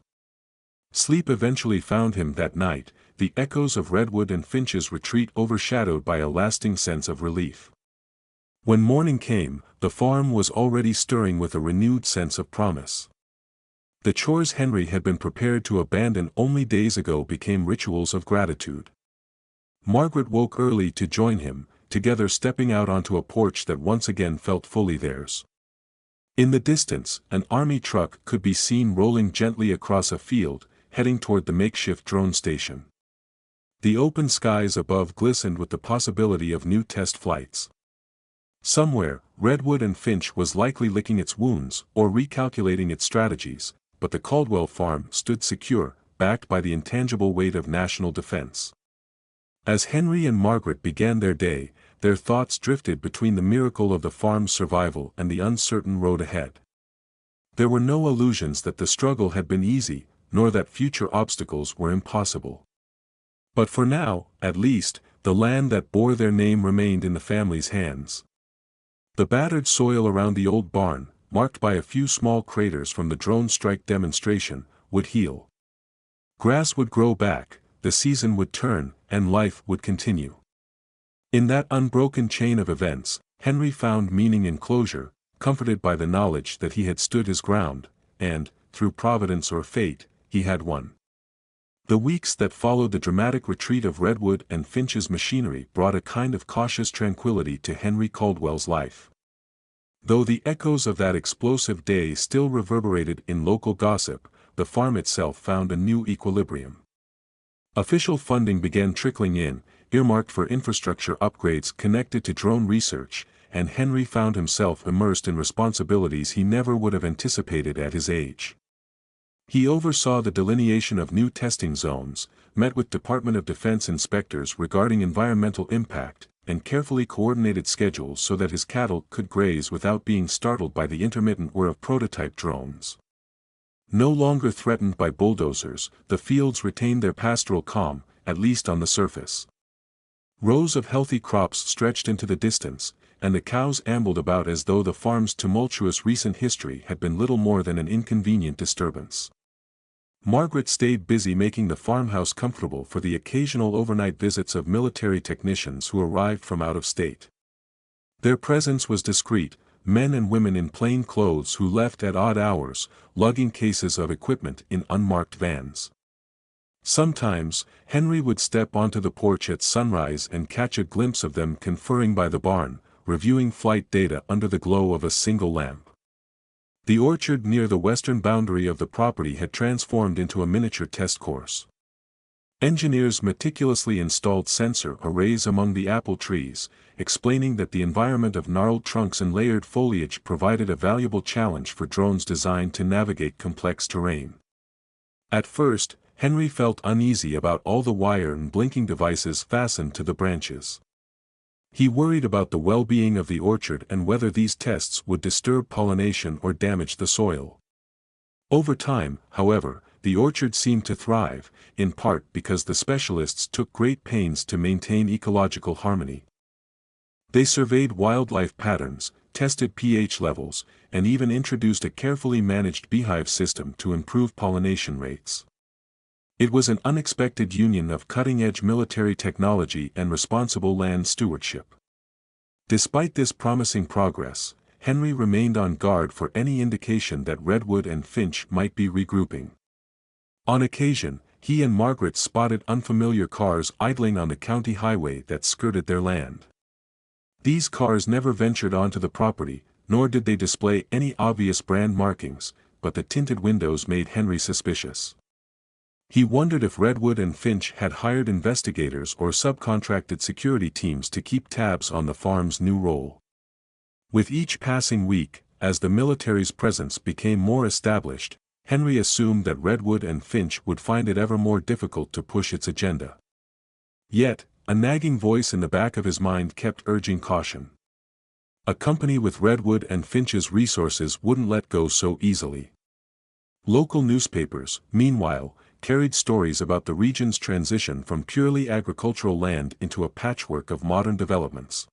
Sleep eventually found him that night, the echoes of Redwood and Finch's retreat overshadowed by a lasting sense of relief. When morning came, the farm was already stirring with a renewed sense of promise. The chores Henry had been prepared to abandon only days ago became rituals of gratitude. Margaret woke early to join him, together stepping out onto a porch that once again felt fully theirs. In the distance, an army truck could be seen rolling gently across a field, heading toward the makeshift drone station. The open skies above glistened with the possibility of new test flights. Somewhere, Redwood and Finch was likely licking its wounds or recalculating its strategies, but the Caldwell farm stood secure, backed by the intangible weight of national defense. As Henry and Margaret began their day, their thoughts drifted between the miracle of the farm's survival and the uncertain road ahead. There were no illusions that the struggle had been easy, nor that future obstacles were impossible. But for now, at least, the land that bore their name remained in the family's hands. The battered soil around the old barn, marked by a few small craters from the drone strike demonstration, would heal. Grass would grow back, the season would turn, and life would continue. In that unbroken chain of events, Henry found meaning in closure, comforted by the knowledge that he had stood his ground, and, through providence or fate, he had won. The weeks that followed the dramatic retreat of Redwood and Finch's machinery brought a kind of cautious tranquility to Henry Caldwell's life. Though the echoes of that explosive day still reverberated in local gossip, the farm itself found a new equilibrium. Official funding began trickling in, earmarked for infrastructure upgrades connected to drone research, and Henry found himself immersed in responsibilities he never would have anticipated at his age. He oversaw the delineation of new testing zones, met with Department of Defense inspectors regarding environmental impact, and carefully coordinated schedules so that his cattle could graze without being startled by the intermittent whir of prototype drones. No longer threatened by bulldozers, the fields retained their pastoral calm, at least on the surface. Rows of healthy crops stretched into the distance, and the cows ambled about as though the farm's tumultuous recent history had been little more than an inconvenient disturbance. Margaret stayed busy making the farmhouse comfortable for the occasional overnight visits of military technicians who arrived from out of state. Their presence was discreet, men and women in plain clothes who left at odd hours, lugging cases of equipment in unmarked vans. Sometimes, Henry would step onto the porch at sunrise and catch a glimpse of them conferring by the barn, reviewing flight data under the glow of a single lamp. The orchard near the western boundary of the property had transformed into a miniature test course. Engineers meticulously installed sensor arrays among the apple trees, explaining that the environment of gnarled trunks and layered foliage provided a valuable challenge for drones designed to navigate complex terrain. At first, Henry felt uneasy about all the wire and blinking devices fastened to the branches. He worried about the well-being of the orchard and whether these tests would disturb pollination or damage the soil. Over time, however, the orchard seemed to thrive, in part because the specialists took great pains to maintain ecological harmony. They surveyed wildlife patterns, tested pH levels, and even introduced a carefully managed beehive system to improve pollination rates. It was an unexpected union of cutting-edge military technology and responsible land stewardship. Despite this promising progress, Henry remained on guard for any indication that Redwood and Finch might be regrouping. On occasion, he and Margaret spotted unfamiliar cars idling on the county highway that skirted their land. These cars never ventured onto the property, nor did they display any obvious brand markings, but the tinted windows made Henry suspicious. He wondered if Redwood and Finch had hired investigators or subcontracted security teams to keep tabs on the farm's new role. With each passing week, as the military's presence became more established, Henry assumed that Redwood and Finch would find it ever more difficult to push its agenda. Yet, a nagging voice in the back of his mind kept urging caution. A company with Redwood and Finch's resources wouldn't let go so easily. Local newspapers, meanwhile, carried stories about the region's transition from purely agricultural land into a patchwork of modern developments.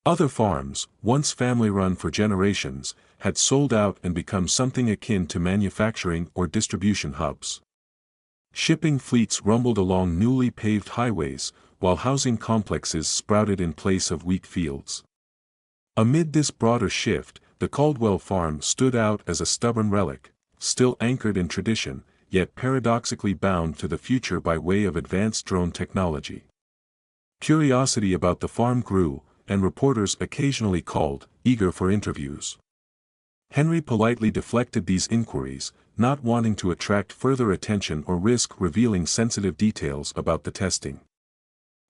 Other farms, once family-run for generations, had sold out and become something akin to manufacturing or distribution hubs. Shipping fleets rumbled along newly paved highways, while housing complexes sprouted in place of wheat fields. Amid this broader shift, the Caldwell farm stood out as a stubborn relic, still anchored in tradition, yet paradoxically bound to the future by way of advanced drone technology. Curiosity about the farm grew, and reporters occasionally called, eager for interviews. Henry politely deflected these inquiries, not wanting to attract further attention or risk revealing sensitive details about the testing.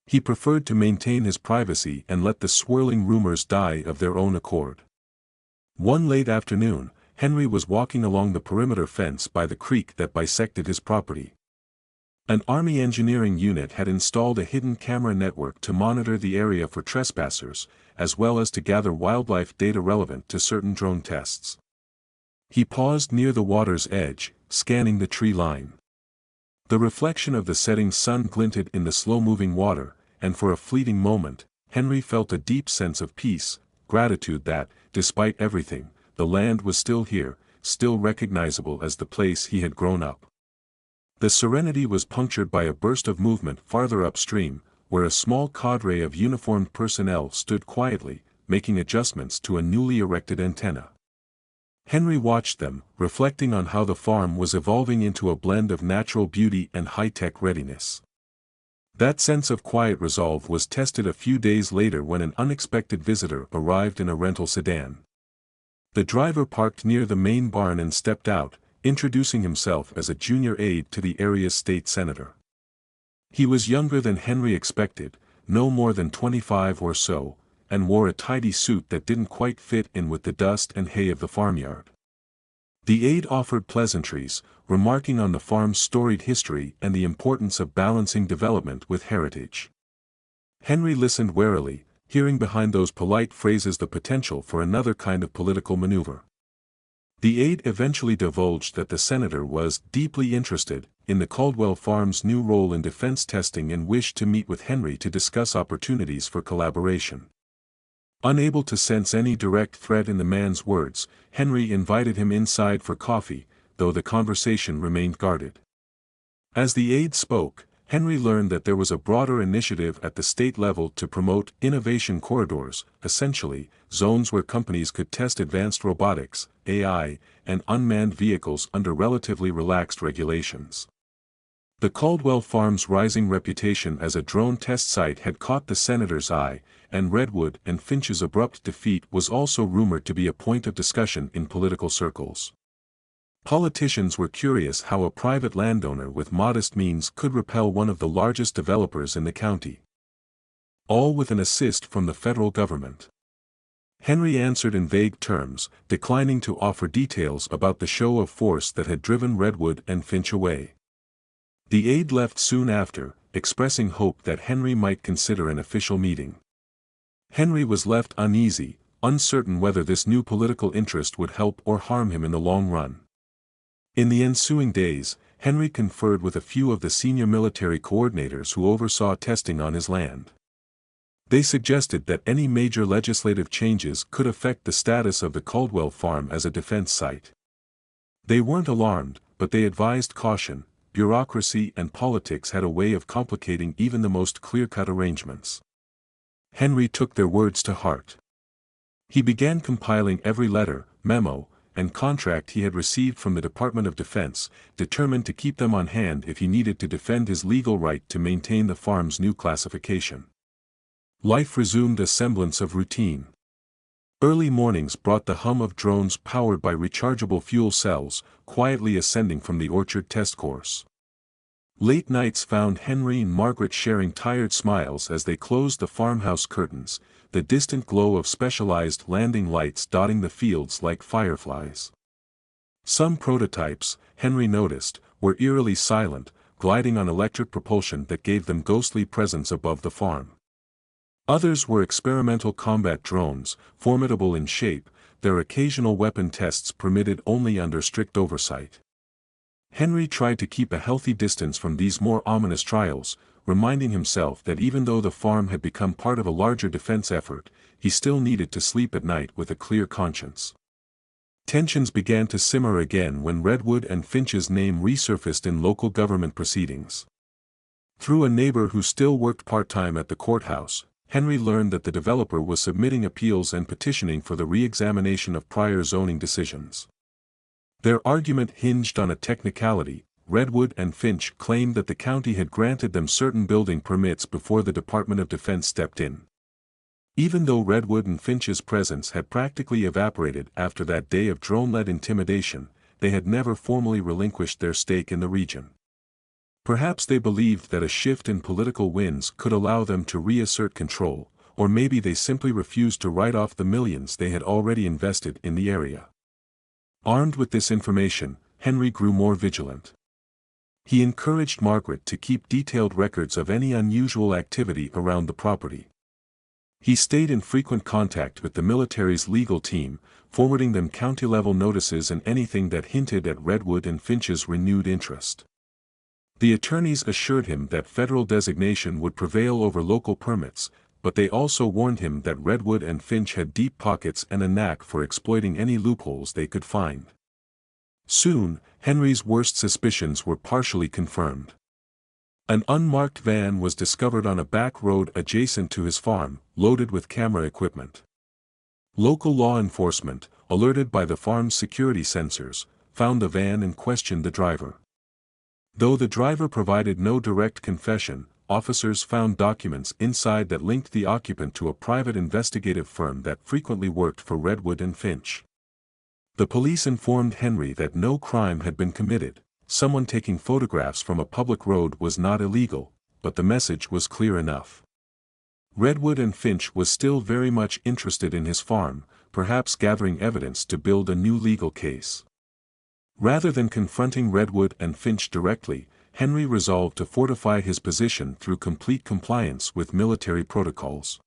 He preferred to maintain his privacy and let the swirling rumors die of their own accord. One late afternoon, Henry was walking along the perimeter fence by the creek that bisected his property. An Army engineering unit had installed a hidden camera network to monitor the area for trespassers, as well as to gather wildlife data relevant to certain drone tests. He paused near the water's edge, scanning the tree line. The reflection of the setting sun glinted in the slow-moving water, and for a fleeting moment, Henry felt a deep sense of peace, gratitude that, despite everything, the land was still here, still recognizable as the place he had grown up. The serenity was punctured by a burst of movement farther upstream, where a small cadre of uniformed personnel stood quietly, making adjustments to a newly erected antenna. Henry watched them, reflecting on how the farm was evolving into a blend of natural beauty and high-tech readiness. That sense of quiet resolve was tested a few days later when an unexpected visitor arrived in a rental sedan. The driver parked near the main barn and stepped out, introducing himself as a junior aide to the area's state senator. He was younger than Henry expected, no more than 25 or so, and wore a tidy suit that didn't quite fit in with the dust and hay of the farmyard. The aide offered pleasantries, remarking on the farm's storied history and the importance of balancing development with heritage. Henry listened warily, hearing behind those polite phrases the potential for another kind of political maneuver. The aide eventually divulged that the senator was deeply interested in the Caldwell Farm's new role in defense testing and wished to meet with Henry to discuss opportunities for collaboration. Unable to sense any direct threat in the man's words, Henry invited him inside for coffee, though the conversation remained guarded. As the aide spoke, Henry learned that there was a broader initiative at the state level to promote innovation corridors, essentially, zones where companies could test advanced robotics, AI, and unmanned vehicles under relatively relaxed regulations. The Caldwell Farm's rising reputation as a drone test site had caught the senator's eye, and Redwood and Finch's abrupt defeat was also rumored to be a point of discussion in political circles. Politicians were curious how a private landowner with modest means could repel one of the largest developers in the county. All with an assist from the federal government. Henry answered in vague terms, declining to offer details about the show of force that had driven Redwood and Finch away. The aide left soon after, expressing hope that Henry might consider an official meeting. Henry was left uneasy, uncertain whether this new political interest would help or harm him in the long run. In the ensuing days, Henry conferred with a few of the senior military coordinators who oversaw testing on his land. They suggested that any major legislative changes could affect the status of the Caldwell Farm as a defense site. They weren't alarmed, but they advised caution. Bureaucracy and politics had a way of complicating even the most clear-cut arrangements. Henry took their words to heart. He began compiling every letter, memo, and contract he had received from the Department of Defense, determined to keep them on hand if he needed to defend his legal right to maintain the farm's new classification. Life resumed a semblance of routine. Early mornings brought the hum of drones powered by rechargeable fuel cells, quietly ascending from the orchard test course. Late nights found Henry and Margaret sharing tired smiles as they closed the farmhouse curtains, the distant glow of specialized landing lights dotting the fields like fireflies. Some prototypes, Henry noticed, were eerily silent, gliding on electric propulsion that gave them ghostly presence above the farm. Others were experimental combat drones, formidable in shape, their occasional weapon tests permitted only under strict oversight. Henry tried to keep a healthy distance from these more ominous trials, reminding himself that even though the farm had become part of a larger defense effort, he still needed to sleep at night with a clear conscience. Tensions began to simmer again when Redwood and Finch's name resurfaced in local government proceedings. Through a neighbor who still worked part-time at the courthouse, Henry learned that the developer was submitting appeals and petitioning for the re-examination of prior zoning decisions. Their argument hinged on a technicality. Redwood and Finch claimed that the county had granted them certain building permits before the Department of Defense stepped in. Even though Redwood and Finch's presence had practically evaporated after that day of drone-led intimidation, they had never formally relinquished their stake in the region. Perhaps they believed that a shift in political winds could allow them to reassert control, or maybe they simply refused to write off the millions they had already invested in the area. Armed with this information, Henry grew more vigilant. He encouraged Margaret to keep detailed records of any unusual activity around the property. He stayed in frequent contact with the military's legal team, forwarding them county-level notices and anything that hinted at Redwood and Finch's renewed interest. The attorneys assured him that federal designation would prevail over local permits, but they also warned him that Redwood and Finch had deep pockets and a knack for exploiting any loopholes they could find. Soon, Henry's worst suspicions were partially confirmed. An unmarked van was discovered on a back road adjacent to his farm, loaded with camera equipment. Local law enforcement, alerted by the farm's security sensors, found the van and questioned the driver. Though the driver provided no direct confession, officers found documents inside that linked the occupant to a private investigative firm that frequently worked for Redwood and Finch. The police informed Henry that no crime had been committed. Someone taking photographs from a public road was not illegal, but the message was clear enough. Redwood and Finch was still very much interested in his farm, perhaps gathering evidence to build a new legal case. Rather than confronting Redwood and Finch directly, Henry resolved to fortify his position through complete compliance with military protocols.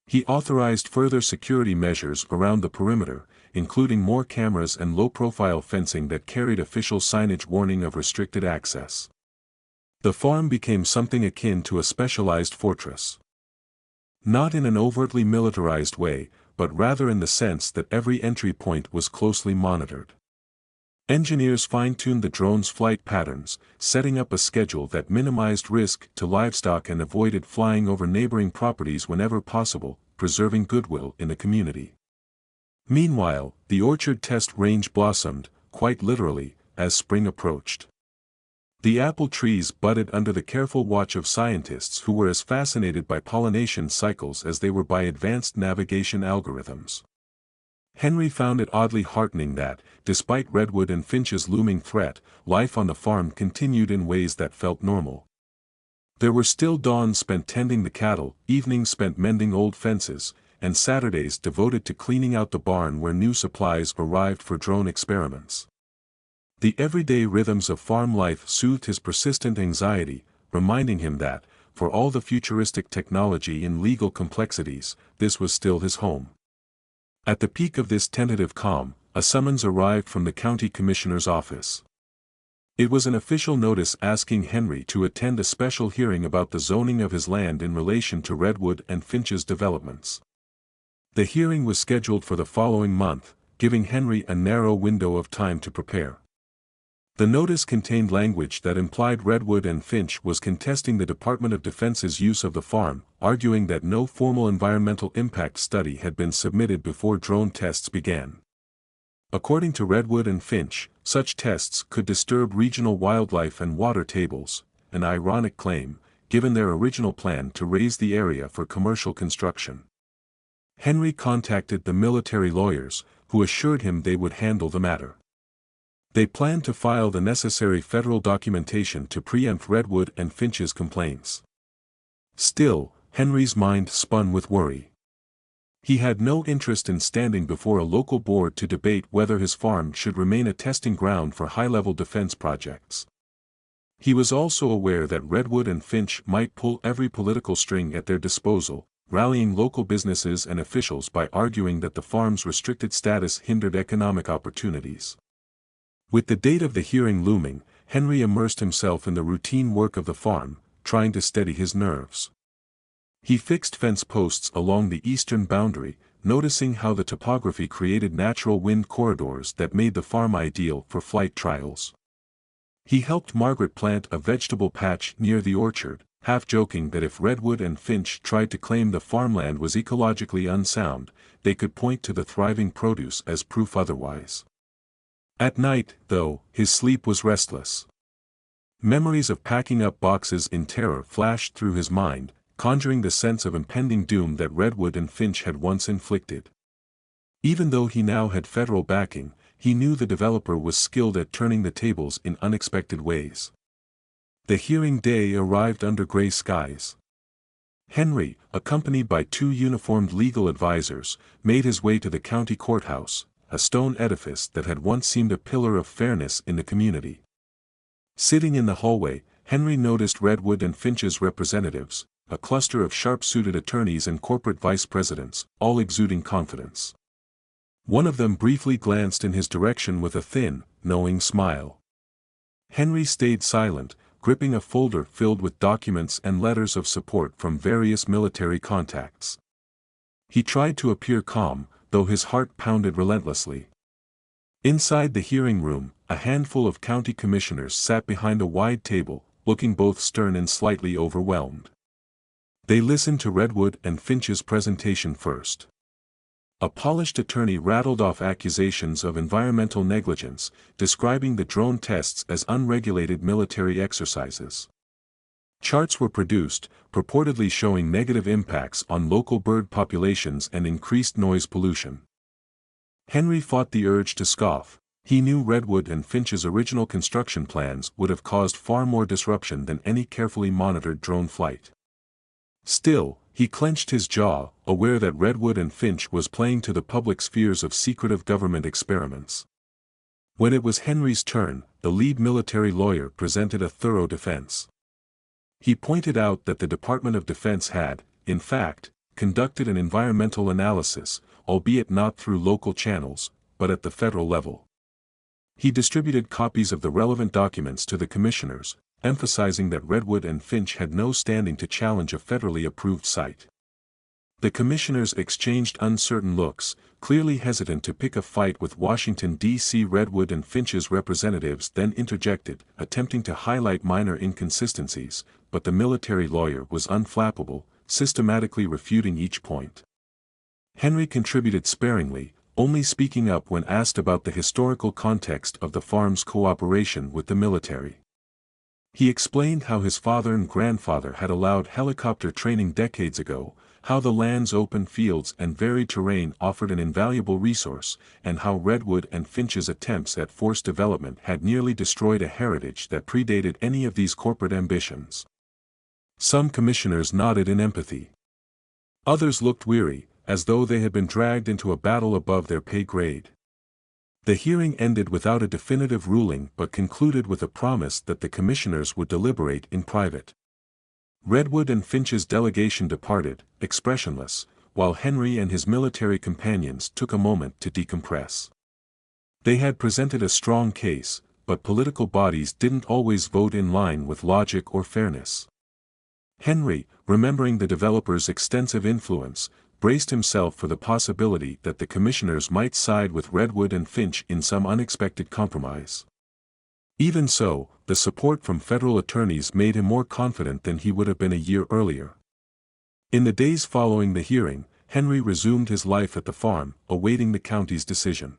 He authorized further security measures around the perimeter, including more cameras and low-profile fencing that carried official signage warning of restricted access. The farm became something akin to a specialized fortress. Not in an overtly militarized way, but rather in the sense that every entry point was closely monitored. Engineers fine-tuned the drone's flight patterns, setting up a schedule that minimized risk to livestock and avoided flying over neighboring properties whenever possible, preserving goodwill in the community. Meanwhile, the orchard test range blossomed, quite literally, as spring approached. The apple trees budded under the careful watch of scientists who were as fascinated by pollination cycles as they were by advanced navigation algorithms. Henry found it oddly heartening that, despite Redwood and Finch's looming threat, life on the farm continued in ways that felt normal. There were still dawns spent tending the cattle, evenings spent mending old fences, and Saturdays devoted to cleaning out the barn where new supplies arrived for drone experiments. The everyday rhythms of farm life soothed his persistent anxiety, reminding him that, for all the futuristic technology and legal complexities, this was still his home. At the peak of this tentative calm, a summons arrived from the county commissioner's office. It was an official notice asking Henry to attend a special hearing about the zoning of his land in relation to Redwood and Finch's developments. The hearing was scheduled for the following month, giving Henry a narrow window of time to prepare. The notice contained language that implied Redwood and Finch was contesting the Department of Defense's use of the farm, arguing that no formal environmental impact study had been submitted before drone tests began. According to Redwood and Finch, such tests could disturb regional wildlife and water tables, an ironic claim, given their original plan to raise the area for commercial construction. Henry contacted the military lawyers, who assured him they would handle the matter. They planned to file the necessary federal documentation to preempt Redwood and Finch's complaints. Still, Henry's mind spun with worry. He had no interest in standing before a local board to debate whether his farm should remain a testing ground for high-level defense projects. He was also aware that Redwood and Finch might pull every political string at their disposal, rallying local businesses and officials by arguing that the farm's restricted status hindered economic opportunities. With the date of the hearing looming, Henry immersed himself in the routine work of the farm, trying to steady his nerves. He fixed fence posts along the eastern boundary, noticing how the topography created natural wind corridors that made the farm ideal for flight trials. He helped Margaret plant a vegetable patch near the orchard, half joking that if Redwood and Finch tried to claim the farmland was ecologically unsound, they could point to the thriving produce as proof otherwise. At night, though, his sleep was restless. Memories of packing up boxes in terror flashed through his mind, conjuring the sense of impending doom that Redwood and Finch had once inflicted. Even though he now had federal backing, he knew the developer was skilled at turning the tables in unexpected ways. The hearing day arrived under gray skies. Henry, accompanied by 2 uniformed legal advisors, made his way to the county courthouse, a stone edifice that had once seemed a pillar of fairness in the community. Sitting in the hallway, Henry noticed Redwood and Finch's representatives, a cluster of sharp-suited attorneys and corporate vice presidents, all exuding confidence. One of them briefly glanced in his direction with a thin, knowing smile. Henry stayed silent, gripping a folder filled with documents and letters of support from various military contacts. He tried to appear calm, though his heart pounded relentlessly. Inside the hearing room, a handful of county commissioners sat behind a wide table, looking both stern and slightly overwhelmed. They listened to Redwood and Finch's presentation first. A polished attorney rattled off accusations of environmental negligence, describing the drone tests as unregulated military exercises. Charts were produced, purportedly showing negative impacts on local bird populations and increased noise pollution. Henry fought the urge to scoff. He knew Redwood and Finch's original construction plans would have caused far more disruption than any carefully monitored drone flight. Still, he clenched his jaw, aware that Redwood and Finch was playing to the public's fears of secretive government experiments. When it was Henry's turn, the lead military lawyer presented a thorough defense. He pointed out that the Department of Defense had, in fact, conducted an environmental analysis, albeit not through local channels, but at the federal level. He distributed copies of the relevant documents to the commissioners, emphasizing that Redwood and Finch had no standing to challenge a federally approved site. The commissioners exchanged uncertain looks, clearly hesitant to pick a fight with Washington, D.C. Redwood and Finch's representatives then interjected, attempting to highlight minor inconsistencies, but the military lawyer was unflappable, systematically refuting each point. Henry contributed sparingly, only speaking up when asked about the historical context of the farm's cooperation with the military. He explained how his father and grandfather had allowed helicopter training decades ago, how the land's open fields and varied terrain offered an invaluable resource, and how Redwood and Finch's attempts at forced development had nearly destroyed a heritage that predated any of these corporate ambitions. Some commissioners nodded in empathy. Others looked weary, as though they had been dragged into a battle above their pay grade. The hearing ended without a definitive ruling but concluded with a promise that the commissioners would deliberate in private. Redwood and Finch's delegation departed, expressionless, while Henry and his military companions took a moment to decompress. They had presented a strong case, but political bodies didn't always vote in line with logic or fairness. Henry, remembering the developer's extensive influence, braced himself for the possibility that the commissioners might side with Redwood and Finch in some unexpected compromise. Even so, the support from federal attorneys made him more confident than he would have been a year earlier. In the days following the hearing, Henry resumed his life at the farm, awaiting the county's decision.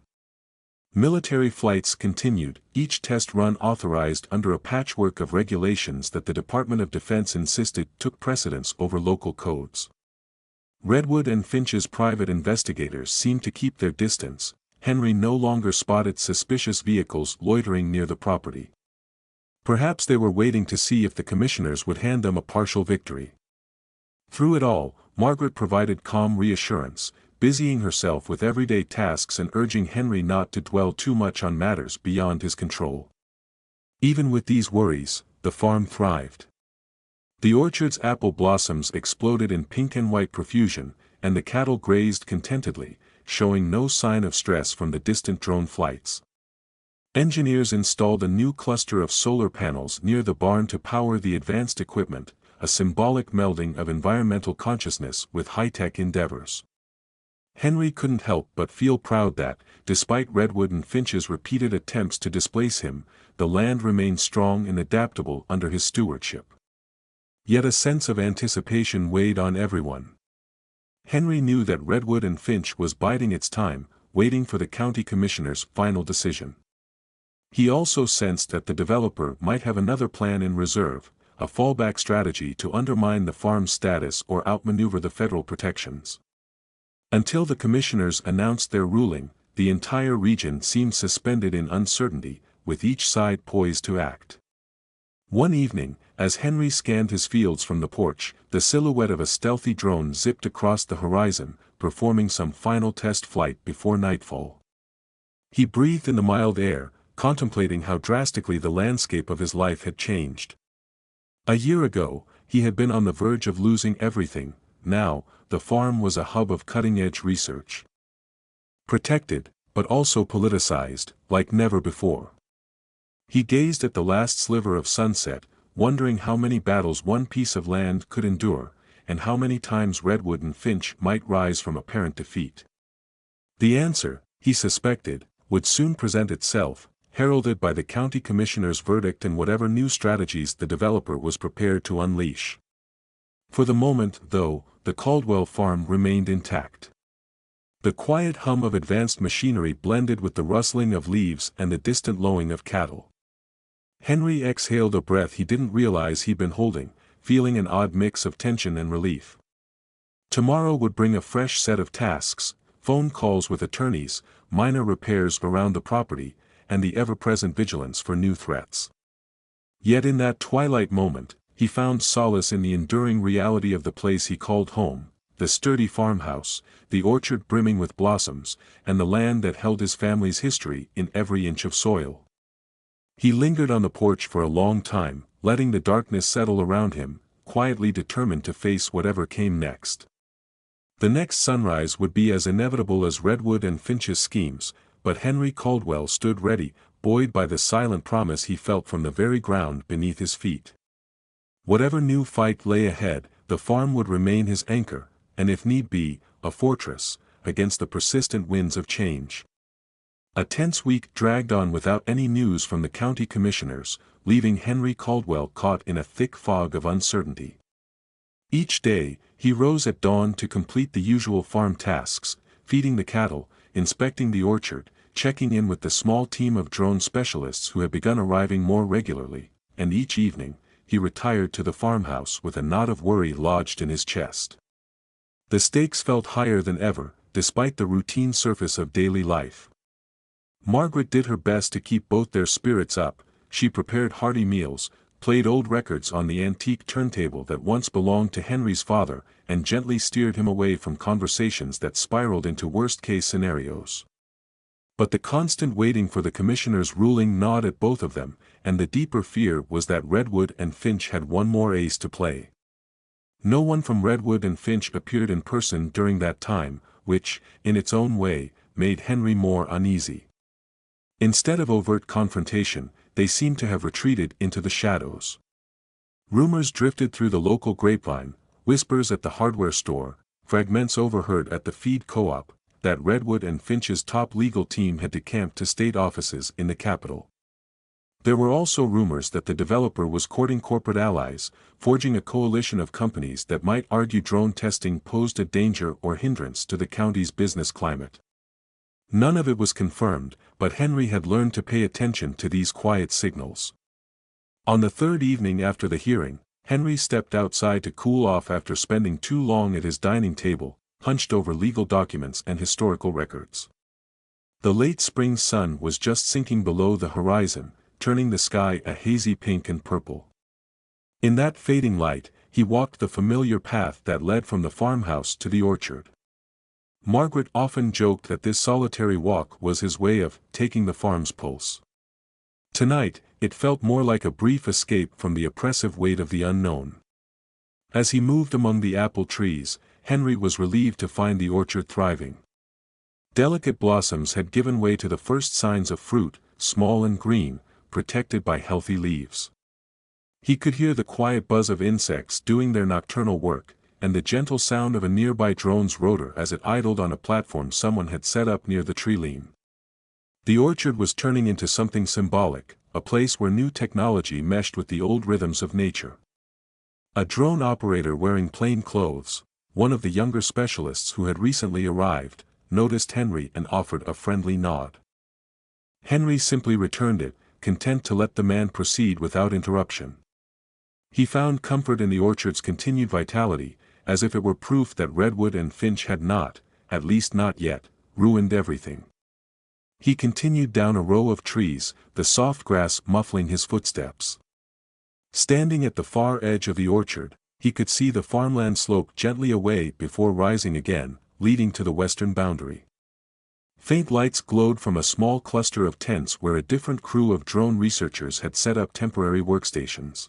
Military flights continued, each test run authorized under a patchwork of regulations that the Department of Defense insisted took precedence over local codes. Redwood and Finch's private investigators seemed to keep their distance. Henry no longer spotted suspicious vehicles loitering near the property. Perhaps they were waiting to see if the commissioners would hand them a partial victory. Through it all, Margaret provided calm reassurance, busying herself with everyday tasks and urging Henry not to dwell too much on matters beyond his control. Even with these worries, the farm thrived. The orchard's apple blossoms exploded in pink and white profusion, and the cattle grazed contentedly, showing no sign of stress from the distant drone flights. Engineers installed a new cluster of solar panels near the barn to power the advanced equipment, a symbolic melding of environmental consciousness with high-tech endeavors. Henry couldn't help but feel proud that, despite Redwood and Finch's repeated attempts to displace him, the land remained strong and adaptable under his stewardship. Yet a sense of anticipation weighed on everyone. Henry knew that Redwood and Finch was biding its time, waiting for the county commissioner's final decision. He also sensed that the developer might have another plan in reserve, a fallback strategy to undermine the farm's status or outmaneuver the federal protections. Until the commissioners announced their ruling, the entire region seemed suspended in uncertainty, with each side poised to act. One evening, as Henry scanned his fields from the porch, the silhouette of a stealthy drone zipped across the horizon, performing some final test flight before nightfall. He breathed in the mild air, contemplating how drastically the landscape of his life had changed. A year ago, he had been on the verge of losing everything. Now, the farm was a hub of cutting-edge research. Protected, but also politicized, like never before. He gazed at the last sliver of sunset, wondering how many battles one piece of land could endure, and how many times Redwood and Finch might rise from apparent defeat. The answer, he suspected, would soon present itself, heralded by the county commissioner's verdict and whatever new strategies the developer was prepared to unleash. For the moment, though, the Caldwell farm remained intact. The quiet hum of advanced machinery blended with the rustling of leaves and the distant lowing of cattle. Henry exhaled a breath he didn't realize he'd been holding, feeling an odd mix of tension and relief. Tomorrow would bring a fresh set of tasks, phone calls with attorneys, minor repairs around the property, and the ever-present vigilance for new threats. Yet in that twilight moment, he found solace in the enduring reality of the place he called home, the sturdy farmhouse, the orchard brimming with blossoms, and the land that held his family's history in every inch of soil. He lingered on the porch for a long time, letting the darkness settle around him, quietly determined to face whatever came next. The next sunrise would be as inevitable as Redwood and Finch's schemes, but Henry Caldwell stood ready, buoyed by the silent promise he felt from the very ground beneath his feet. Whatever new fight lay ahead, the farm would remain his anchor, and if need be, a fortress, against the persistent winds of change. A tense week dragged on without any news from the county commissioners, leaving Henry Caldwell caught in a thick fog of uncertainty. Each day, he rose at dawn to complete the usual farm tasks, feeding the cattle, inspecting the orchard, checking in with the small team of drone specialists who had begun arriving more regularly, and each evening, he retired to the farmhouse with a knot of worry lodged in his chest. The stakes felt higher than ever, despite the routine surface of daily life. Margaret did her best to keep both their spirits up. She prepared hearty meals, played old records on the antique turntable that once belonged to Henry's father, and gently steered him away from conversations that spiraled into worst-case scenarios. But the constant waiting for the commissioner's ruling gnawed at both of them, and the deeper fear was that Redwood and Finch had one more ace to play. No one from Redwood and Finch appeared in person during that time, which, in its own way, made Henry more uneasy. Instead of overt confrontation, they seemed to have retreated into the shadows. Rumors drifted through the local grapevine, whispers at the hardware store, fragments overheard at the feed co-op, that Redwood and Finch's top legal team had decamped to state offices in the capital. There were also rumors that the developer was courting corporate allies, forging a coalition of companies that might argue drone testing posed a danger or hindrance to the county's business climate. None of it was confirmed, but Henry had learned to pay attention to these quiet signals. On the third evening after the hearing, Henry stepped outside to cool off after spending too long at his dining table, hunched over legal documents and historical records. The late spring sun was just sinking below the horizon, turning the sky a hazy pink and purple. In that fading light, he walked the familiar path that led from the farmhouse to the orchard. Margaret often joked that this solitary walk was his way of taking the farm's pulse. Tonight, it felt more like a brief escape from the oppressive weight of the unknown. As he moved among the apple trees, Henry was relieved to find the orchard thriving. Delicate blossoms had given way to the first signs of fruit, small and green, protected by healthy leaves. He could hear the quiet buzz of insects doing their nocturnal work, and the gentle sound of a nearby drone's rotor as it idled on a platform someone had set up near the tree line. The orchard was turning into something symbolic, a place where new technology meshed with the old rhythms of nature. A drone operator wearing plain clothes, one of the younger specialists who had recently arrived, noticed Henry and offered a friendly nod. Henry simply returned it, content to let the man proceed without interruption. He found comfort in the orchard's continued vitality, as if it were proof that Redwood and Finch had not, at least not yet, ruined everything. He continued down a row of trees, the soft grass muffling his footsteps. Standing at the far edge of the orchard, he could see the farmland slope gently away before rising again, leading to the western boundary. Faint lights glowed from a small cluster of tents where a different crew of drone researchers had set up temporary workstations.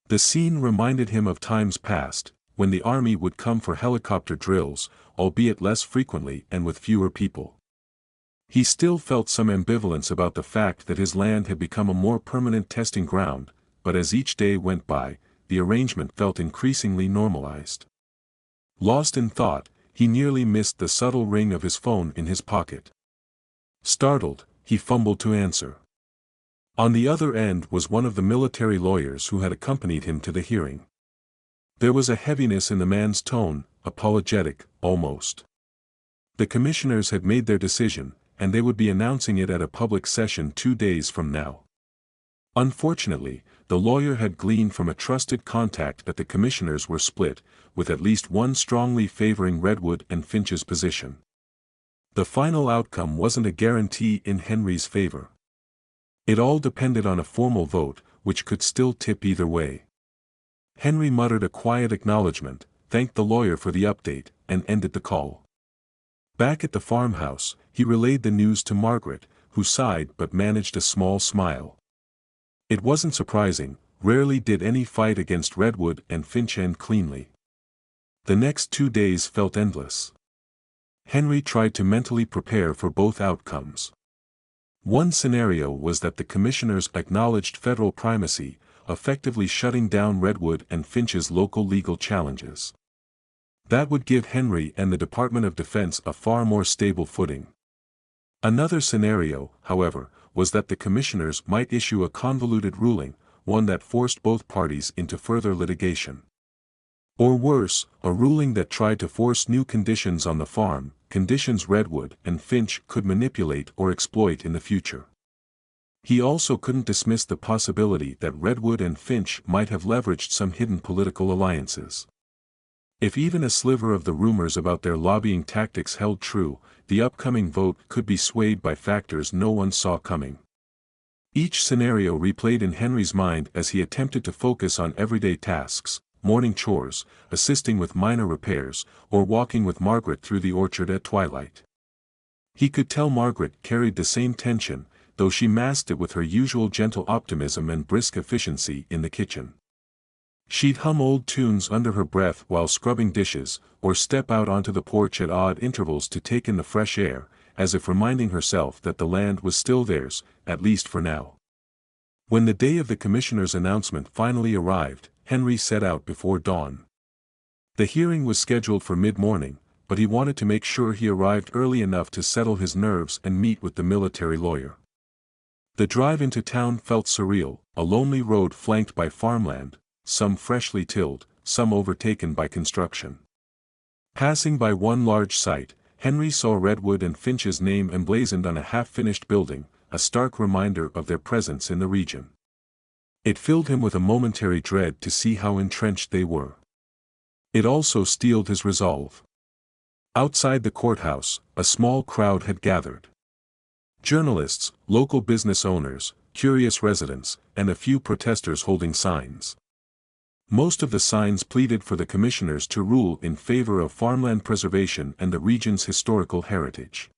The scene reminded him of times past, when the army would come for helicopter drills, albeit less frequently and with fewer people. He still felt some ambivalence about the fact that his land had become a more permanent testing ground, but as each day went by, the arrangement felt increasingly normalized. Lost in thought, he nearly missed the subtle ring of his phone in his pocket. Startled, he fumbled to answer. On the other end was one of the military lawyers who had accompanied him to the hearing. There was a heaviness in the man's tone, apologetic, almost. The commissioners had made their decision, and they would be announcing it at a public session 2 days from now. Unfortunately, the lawyer had gleaned from a trusted contact that the commissioners were split, with at least one strongly favoring Redwood and Finch's position. The final outcome wasn't a guarantee in Henry's favor. It all depended on a formal vote, which could still tip either way. Henry muttered a quiet acknowledgement, thanked the lawyer for the update, and ended the call. Back at the farmhouse, he relayed the news to Margaret, who sighed but managed a small smile. It wasn't surprising, rarely did any fight against Redwood and Finch end cleanly. The next 2 days felt endless. Henry tried to mentally prepare for both outcomes. One scenario was that the commissioners acknowledged federal primacy, effectively shutting down Redwood and Finch's local legal challenges. That would give Henry and the Department of Defense a far more stable footing. Another scenario, however, was that the commissioners might issue a convoluted ruling, one that forced both parties into further litigation. Or worse, a ruling that tried to force new conditions on the farm, conditions Redwood and Finch could manipulate or exploit in the future. He also couldn't dismiss the possibility that Redwood and Finch might have leveraged some hidden political alliances. If even a sliver of the rumors about their lobbying tactics held true, the upcoming vote could be swayed by factors no one saw coming. Each scenario replayed in Henry's mind as he attempted to focus on everyday tasks, morning chores, assisting with minor repairs, or walking with Margaret through the orchard at twilight. He could tell Margaret carried the same tension, though she masked it with her usual gentle optimism and brisk efficiency in the kitchen. She'd hum old tunes under her breath while scrubbing dishes, or step out onto the porch at odd intervals to take in the fresh air, as if reminding herself that the land was still theirs, at least for now. When the day of the commissioner's announcement finally arrived, Henry set out before dawn. The hearing was scheduled for mid-morning, but he wanted to make sure he arrived early enough to settle his nerves and meet with the military lawyer. The drive into town felt surreal, a lonely road flanked by farmland, some freshly tilled, some overtaken by construction. Passing by one large site, Henry saw Redwood and Finch's name emblazoned on a half-finished building, a stark reminder of their presence in the region. It filled him with a momentary dread to see how entrenched they were. It also steeled his resolve. Outside the courthouse, a small crowd had gathered. Journalists, local business owners, curious residents, and a few protesters holding signs. Most of the signs pleaded for the commissioners to rule in favor of farmland preservation and the region's historical heritage.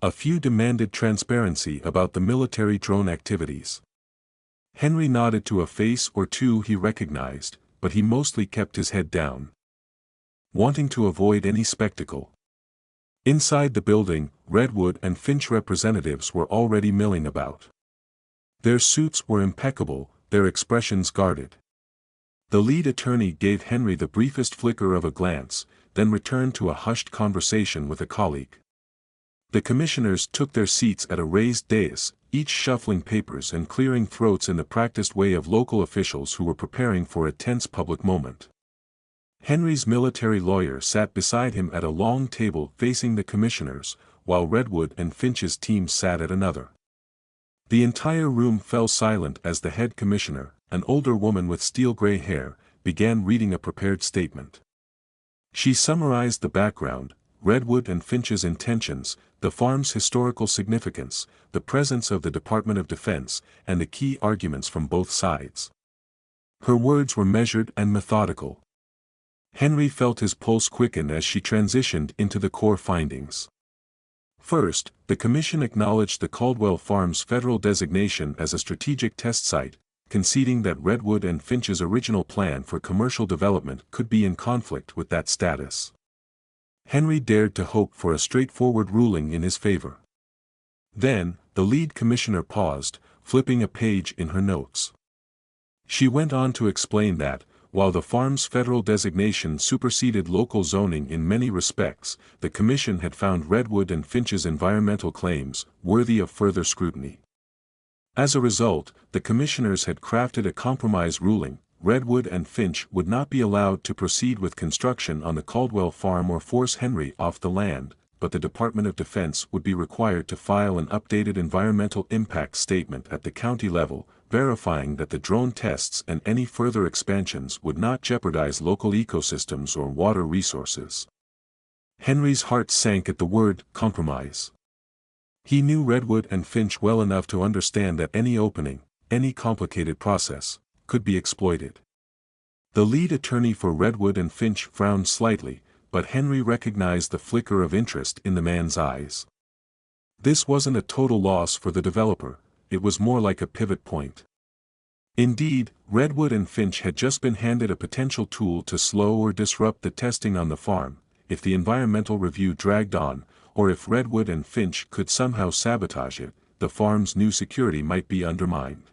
A few demanded transparency about the military drone activities. Henry nodded to a face or two he recognized, but he mostly kept his head down, wanting to avoid any spectacle. Inside the building, Redwood and Finch representatives were already milling about. Their suits were impeccable, their expressions guarded. The lead attorney gave Henry the briefest flicker of a glance, then returned to a hushed conversation with a colleague. The commissioners took their seats at a raised dais, each shuffling papers and clearing throats in the practiced way of local officials who were preparing for a tense public moment. Henry's military lawyer sat beside him at a long table facing the commissioners, while Redwood and Finch's team sat at another. The entire room fell silent as the head commissioner, an older woman with steel-gray hair, began reading a prepared statement. She summarized the background, Redwood and Finch's intentions, the farm's historical significance, the presence of the Department of Defense, and the key arguments from both sides. Her words were measured and methodical. Henry felt his pulse quicken as she transitioned into the core findings. First, the commission acknowledged the Caldwell Farms federal designation as a strategic test site, conceding that Redwood and Finch's original plan for commercial development could be in conflict with that status. Henry dared to hope for a straightforward ruling in his favor. Then, the lead commissioner paused, flipping a page in her notes. She went on to explain that, while the farm's federal designation superseded local zoning in many respects, the Commission had found Redwood and Finch's environmental claims worthy of further scrutiny. As a result, the commissioners had crafted a compromise ruling: Redwood and Finch would not be allowed to proceed with construction on the Caldwell farm or force Henry off the land, but the Department of Defense would be required to file an updated environmental impact statement at the county level, verifying that the drone tests and any further expansions would not jeopardize local ecosystems or water resources. Henry's heart sank at the word compromise. He knew Redwood and Finch well enough to understand that any opening, any complicated process, could be exploited. The lead attorney for Redwood and Finch frowned slightly, but Henry recognized the flicker of interest in the man's eyes. This wasn't a total loss for the developer, it was more like a pivot point. Indeed, Redwood and Finch had just been handed a potential tool to slow or disrupt the testing on the farm, if the environmental review dragged on, or if Redwood and Finch could somehow sabotage it, the farm's new security might be undermined.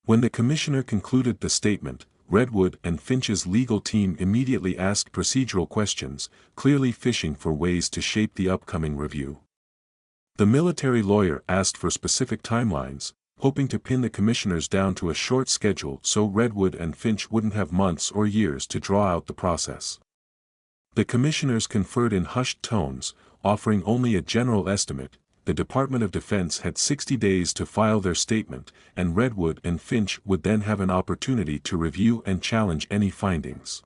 When the commissioner concluded the statement, Redwood and Finch's legal team immediately asked procedural questions, clearly fishing for ways to shape the upcoming review. The military lawyer asked for specific timelines, hoping to pin the commissioners down to a short schedule so Redwood and Finch wouldn't have months or years to draw out the process. The commissioners conferred in hushed tones, offering only a general estimate. The Department of Defense had 60 days to file their statement, and Redwood and Finch would then have an opportunity to review and challenge any findings.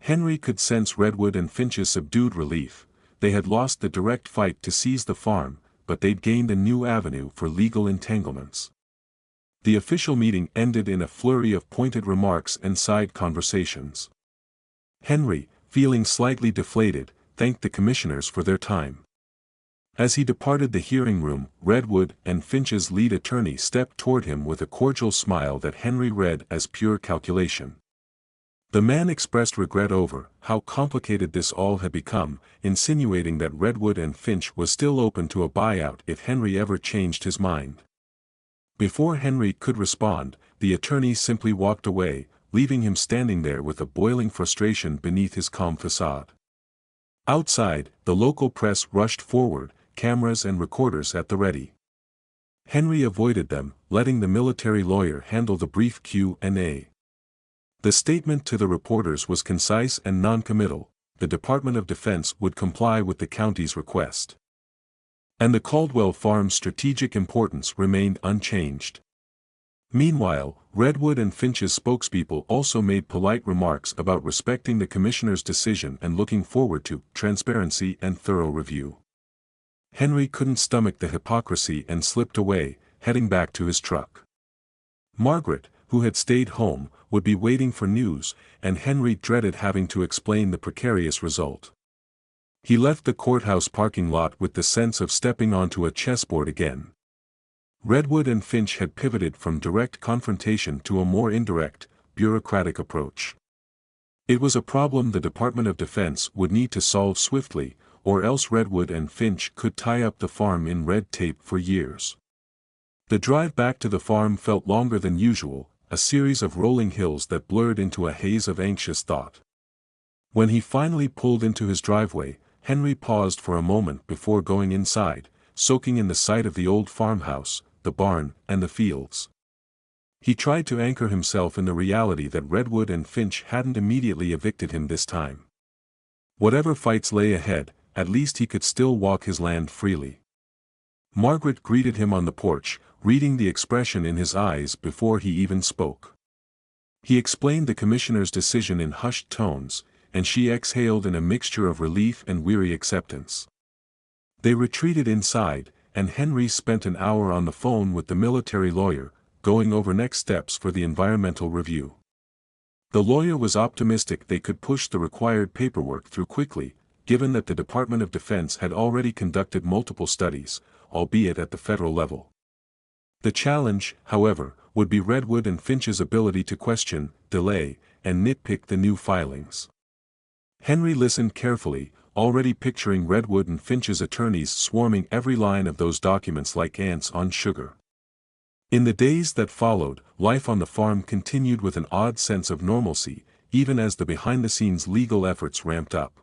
Henry could sense Redwood and Finch's subdued relief. They had lost the direct fight to seize the farm, but they'd gained a new avenue for legal entanglements. The official meeting ended in a flurry of pointed remarks and side conversations. Henry, feeling slightly deflated, thanked the commissioners for their time. As he departed the hearing room, Redwood and Finch's lead attorney stepped toward him with a cordial smile that Henry read as pure calculation. The man expressed regret over how complicated this all had become, insinuating that Redwood and Finch was still open to a buyout if Henry ever changed his mind. Before Henry could respond, the attorney simply walked away, leaving him standing there with a boiling frustration beneath his calm facade. Outside, the local press rushed forward, cameras and recorders at the ready. Henry avoided them, letting the military lawyer handle the brief Q&A. The statement to the reporters was concise and non-committal: the Department of Defense would comply with the county's request. And the Caldwell farm's strategic importance remained unchanged. Meanwhile, Redwood and Finch's spokespeople also made polite remarks about respecting the commissioner's decision and looking forward to transparency and thorough review. Henry couldn't stomach the hypocrisy and slipped away, heading back to his truck. Margaret, who had stayed home, would be waiting for news, and Henry dreaded having to explain the precarious result. He left the courthouse parking lot with the sense of stepping onto a chessboard again. Redwood and Finch had pivoted from direct confrontation to a more indirect, bureaucratic approach. It was a problem the Department of Defense would need to solve swiftly, or else Redwood and Finch could tie up the farm in red tape for years. The drive back to the farm felt longer than usual, a series of rolling hills that blurred into a haze of anxious thought. When he finally pulled into his driveway, Henry paused for a moment before going inside, soaking in the sight of the old farmhouse, the barn, and the fields. He tried to anchor himself in the reality that Redwood and Finch hadn't immediately evicted him this time. Whatever fights lay ahead, at least he could still walk his land freely. Margaret greeted him on the porch, reading the expression in his eyes before he even spoke. He explained the commissioner's decision in hushed tones, and she exhaled in a mixture of relief and weary acceptance. They retreated inside, and Henry spent an hour on the phone with the military lawyer, going over next steps for the environmental review. The lawyer was optimistic they could push the required paperwork through quickly, given that the Department of Defense had already conducted multiple studies, albeit at the federal level. The challenge, however, would be Redwood and Finch's ability to question, delay, and nitpick the new filings. Henry listened carefully, already picturing Redwood and Finch's attorneys swarming every line of those documents like ants on sugar. In the days that followed, life on the farm continued with an odd sense of normalcy, even as the behind-the-scenes legal efforts ramped up.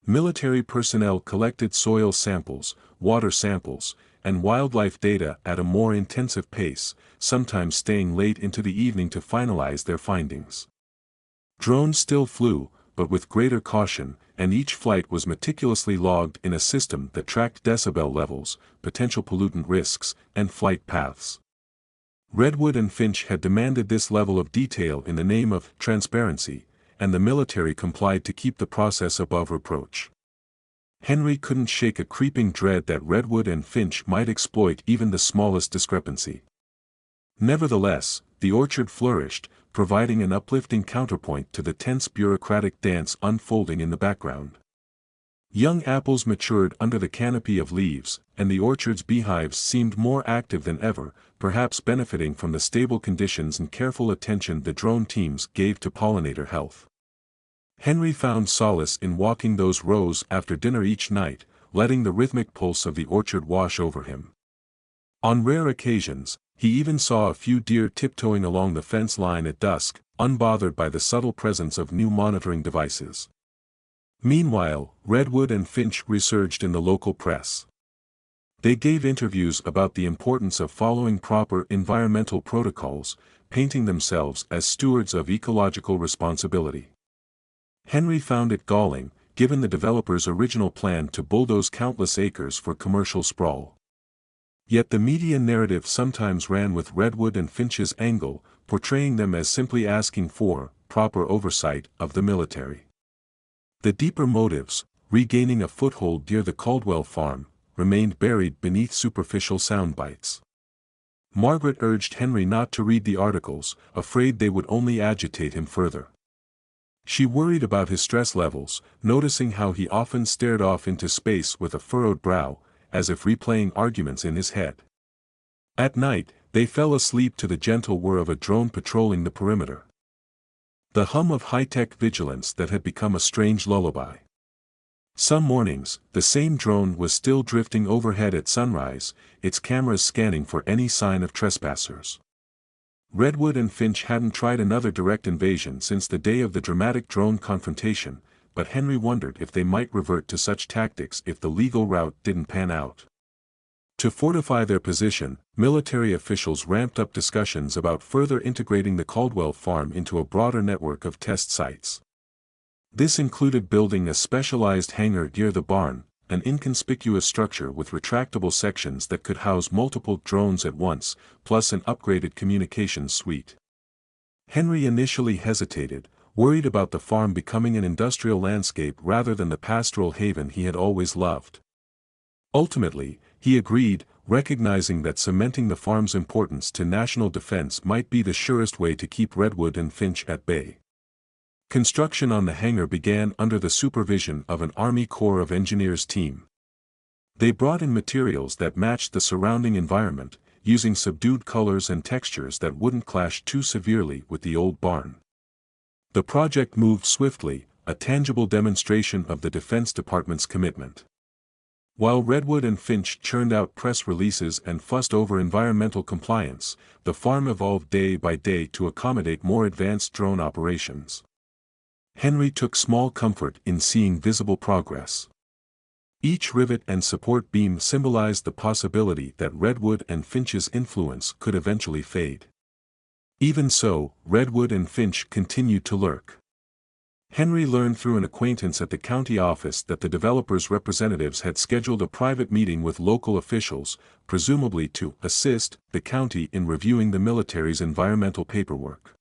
Military personnel collected soil samples, water samples, and wildlife data at a more intensive pace, sometimes staying late into the evening to finalize their findings. Drones still flew, but with greater caution, and each flight was meticulously logged in a system that tracked decibel levels, potential pollutant risks, and flight paths. Redwood and Finch had demanded this level of detail in the name of transparency, and the military complied to keep the process above reproach. Henry couldn't shake a creeping dread that Redwood and Finch might exploit even the smallest discrepancy. Nevertheless, the orchard flourished, providing an uplifting counterpoint to the tense bureaucratic dance unfolding in the background. Young apples matured under the canopy of leaves, and the orchard's beehives seemed more active than ever, perhaps benefiting from the stable conditions and careful attention the drone teams gave to pollinator health. Henry found solace in walking those rows after dinner each night, letting the rhythmic pulse of the orchard wash over him. On rare occasions, he even saw a few deer tiptoeing along the fence line at dusk, unbothered by the subtle presence of new monitoring devices. Meanwhile, Redwood and Finch resurged in the local press. They gave interviews about the importance of following proper environmental protocols, painting themselves as stewards of ecological responsibility. Henry found it galling, given the developers' original plan to bulldoze countless acres for commercial sprawl. Yet the media narrative sometimes ran with Redwood and Finch's angle, portraying them as simply asking for proper oversight of the military. The deeper motives, regaining a foothold near the Caldwell farm, remained buried beneath superficial soundbites. Margaret urged Henry not to read the articles, afraid they would only agitate him further. She worried about his stress levels, noticing how he often stared off into space with a furrowed brow, as if replaying arguments in his head. At night, they fell asleep to the gentle whir of a drone patrolling the perimeter. The hum of high-tech vigilance that had become a strange lullaby. Some mornings, the same drone was still drifting overhead at sunrise, its cameras scanning for any sign of trespassers. Redwood and Finch hadn't tried another direct invasion since the day of the dramatic drone confrontation, but Henry wondered if they might revert to such tactics if the legal route didn't pan out. To fortify their position, military officials ramped up discussions about further integrating the Caldwell farm into a broader network of test sites. This included building a specialized hangar near the barn, an inconspicuous structure with retractable sections that could house multiple drones at once, plus an upgraded communications suite. Henry initially hesitated, worried about the farm becoming an industrial landscape rather than the pastoral haven he had always loved. Ultimately, he agreed, recognizing that cementing the farm's importance to national defense might be the surest way to keep Redwood and Finch at bay. Construction on the hangar began under the supervision of an Army Corps of Engineers team. They brought in materials that matched the surrounding environment, using subdued colors and textures that wouldn't clash too severely with the old barn. The project moved swiftly, a tangible demonstration of the Defense Department's commitment. While Redwood and Finch churned out press releases and fussed over environmental compliance, the farm evolved day by day to accommodate more advanced drone operations. Henry took small comfort in seeing visible progress. Each rivet and support beam symbolized the possibility that Redwood and Finch's influence could eventually fade. Even so, Redwood and Finch continued to lurk. Henry learned through an acquaintance at the county office that the developers' representatives had scheduled a private meeting with local officials, presumably to assist the county in reviewing the military's environmental paperwork.